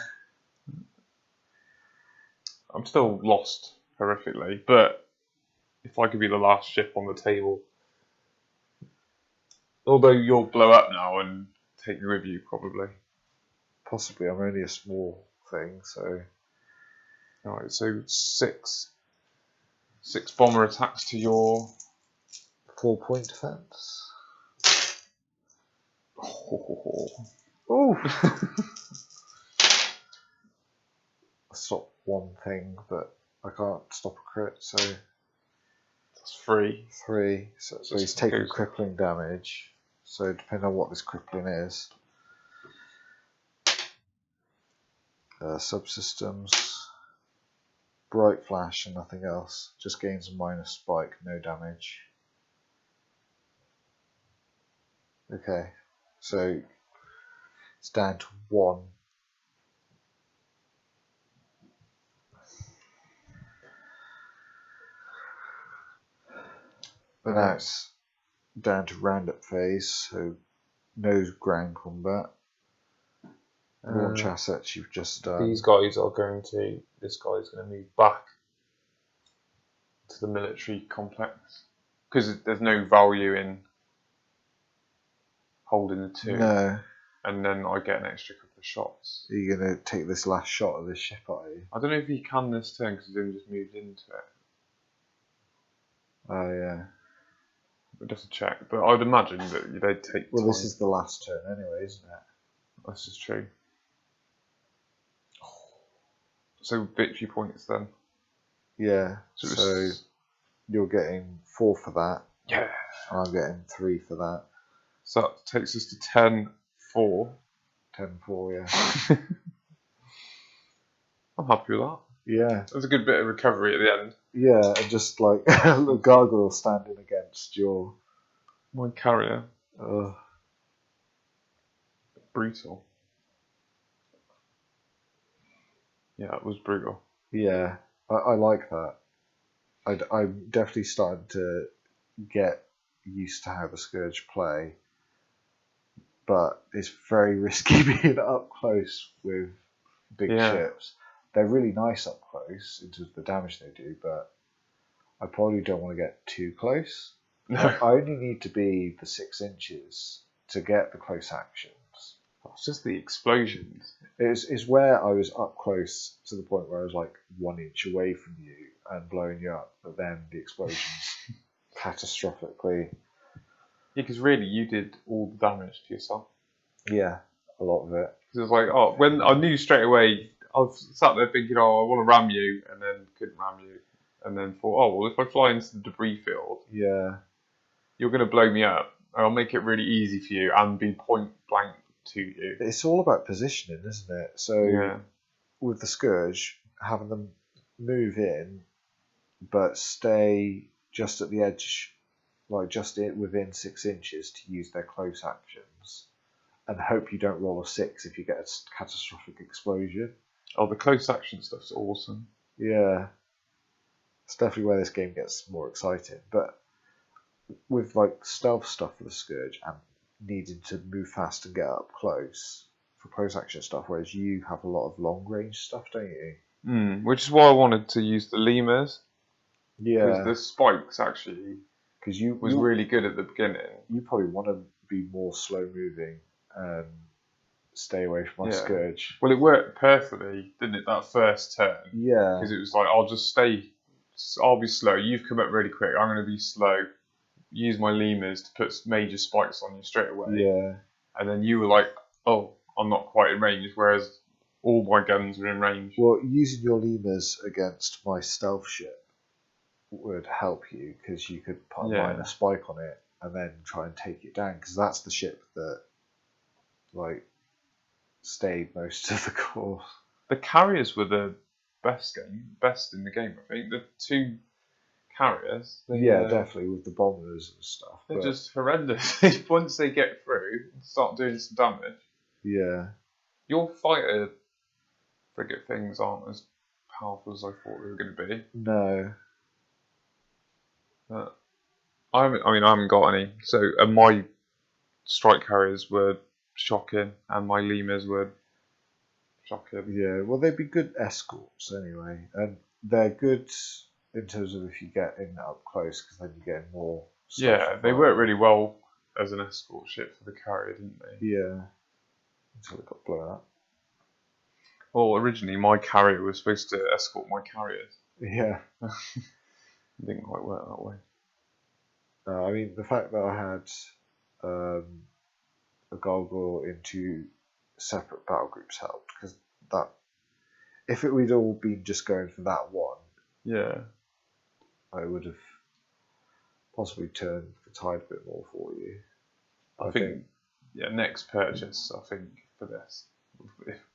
I'm still lost horrifically, but if I could be the last ship on the table, although you'll blow up now and take me with you probably. Possibly, I'm only a small thing, so. Alright, so six bomber attacks to your 4-point defense. Oh. I stopped one thing, but I can't stop a crit, so. That's 3. 3. So he's taking crippling damage. So depending on what this crippling is. Subsystems. Bright flash and nothing else. Just gains a minus spike, no damage. Okay, so it's down to 1. But now it's down to roundup phase, so no ground combat. Launch assets you've just done. These guys are going to. This guy's going to move back to the military complex because there's no value in holding the 2. No. And then I get an extra couple of shots. Are you going to take this last shot of this ship, are you? I don't know if he can this turn because he's only just moved into it. Oh, yeah. But just to check. But I'd imagine that they'd take Well, time. this is the last turn anyway, isn't it? This is true. So victory points then. Yeah, So you're getting 4 for that. Yeah. And I'm getting 3 for that. So that takes us to 10-4. 10-4, yeah. I'm happy with that. Yeah. There's a good bit of recovery at the end. Yeah, and just like the gargoyle standing against your... My carrier. Ugh. Brutal. Yeah, it was brutal. Yeah, I like that. I'm definitely starting to get used to how the Scourge play, but it's very risky being up close with big ships. They're really nice up close in terms of the damage they do, but I probably don't want to get too close. No. I only need to be the 6 inches to get the close actions. It's just the explosions. It's where I was up close to the point where I was like 1 inch away from you and blowing you up, but then the explosions catastrophically. Yeah, because really you did all the damage to yourself. Yeah, a lot of it. Because it was like, oh, when I knew straight away, I was sat there thinking, oh, I want to ram you, and then couldn't ram you, and then thought, oh, well, if I fly into the debris field, yeah, you're going to blow me up, and I'll make it really easy for you and be point blank to you. It's all about positioning, isn't it? So with the Scourge, having them move in, but stay just at the edge, like just within 6 inches to use their close actions, and hope you don't roll a 6 if you get a catastrophic explosion. Oh, the close action stuff's awesome. Yeah, it's definitely where this game gets more exciting. But with like stealth stuff for the Scourge and needing to move fast and get up close for close action stuff, whereas you have a lot of long range stuff, don't you? Which is why I wanted to use the lemurs. Yeah, because the spikes actually was really good at the beginning. You probably want to be more slow moving and stay away from my Scourge. Well, it worked perfectly, didn't it, that first turn? Yeah. Because it was like, I'll be slow. You've come up really quick. I'm going to be slow. Use my lemurs to put major spikes on you straight away. Yeah. And then you were like, oh, I'm not quite in range, whereas all my guns were in range. Well, using your lemurs against my stealth ship would help you, because you could put a minor spike on it and then try and take it down, because that's the ship that stayed most of the course. The carriers were the best in the game, I think. The 2 carriers. Definitely, with the bombers and stuff. They're just horrendous. Once they get through and start doing some damage. Yeah. Your fighter frigate things aren't as powerful as I thought they were going to be. No. I haven't got any. So my strike carriers were shocking, and my lemurs were shocking. Yeah, well, they'd be good escorts anyway. And they're good in terms of if you get in up close, because then you get more stuff. Yeah, they work really well as an escort ship for the carrier, didn't they? Yeah, until it got blown up. Well, originally my carrier was supposed to escort my carriers. Yeah. It didn't quite work that way. I mean, the fact that I had a gargoyle in 2 separate battle groups helped, because that, if we'd all been just going for that one, Yeah. I would have possibly turned the tide a bit more for you. I think yeah, next purchase, I think, for this,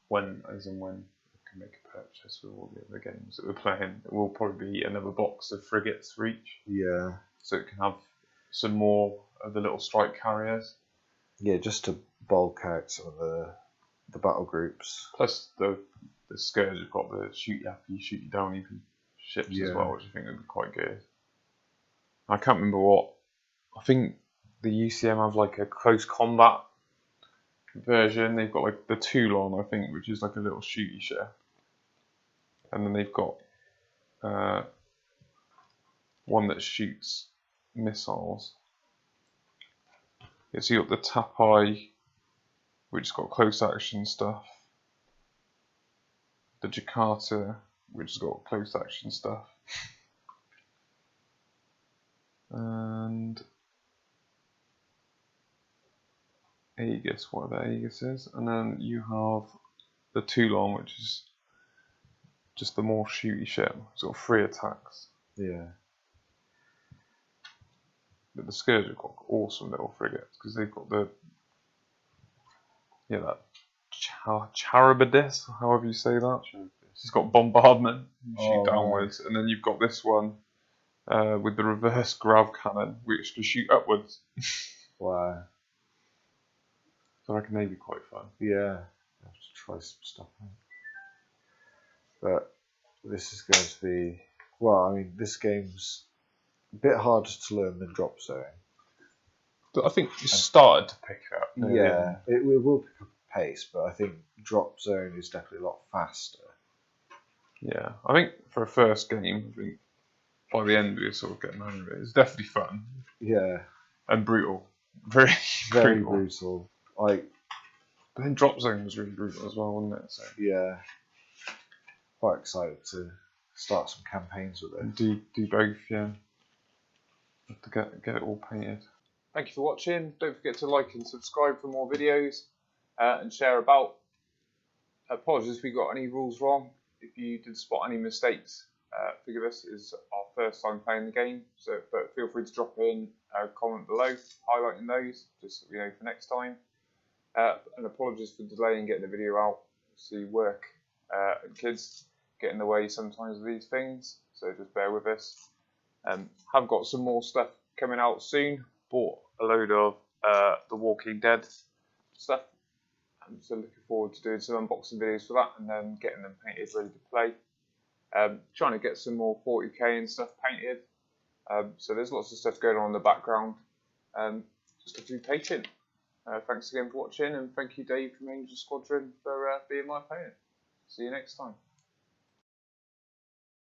when I can make a purchase with all the other games that we're playing, it will probably be another box of frigates for each. Yeah. So it can have some more of the little strike carriers. Yeah, just to bulk out some of the battle groups. Plus the Scourge have got the shoot you up, you shoot you down even ships as well, which I think would be quite good. I can't remember what. I think the UCM have like a close combat version. They've got like the Toulon, I think, which is like a little shooty ship. And then they've got one that shoots missiles. Yeah, so you've got the Tapai, which has got close action stuff. The Jakarta, which has got close action stuff. And Aegis, whatever Aegis is. And then you have the Toulon, which is just the more shooty ship. Sort of 3 attacks. Yeah. But the Scourge have got awesome little frigates, because they've got that Charybdis, however you say that. It's got bombardment, you shoot downwards, and then you've got this one with the reverse grav cannon, which can shoot upwards. Wow. So I reckon they'd be quite fun. Yeah, I have to try some stuff out. But this is going to be, well, I mean, this game's a bit harder to learn than Drop Zone. But I think you started to pick it up. Yeah, it will pick up pace, but I think Drop Zone is definitely a lot faster. Yeah, I think for a first game, I think by the end we sort of getting over it. It's definitely fun. Yeah. And brutal. Very brutal. But then Drop Zone was really brutal as well, wasn't it? So yeah. Quite excited to start some campaigns with it. Do both, yeah. Have to get it all painted. Thank you for watching. Don't forget to like and subscribe for more videos and share about. Apologies if we got any rules wrong. If you did spot any mistakes, forgive us. It's our first time playing the game, but feel free to drop in a comment below highlighting those, just so we know for next time. And apologies for delaying getting the video out. See, work and kids get in the way sometimes of these things, so just bear with us. Have got some more stuff coming out soon. Bought a load of The Walking Dead stuff. So looking forward to doing some unboxing videos for that, and then getting them painted ready to play. Trying to get some more 40k and stuff painted. So there's lots of stuff going on in the background. Just have to be patient. Thanks again for watching, and thank you, Dave from AngelSquadron, for being my opponent. See you next time.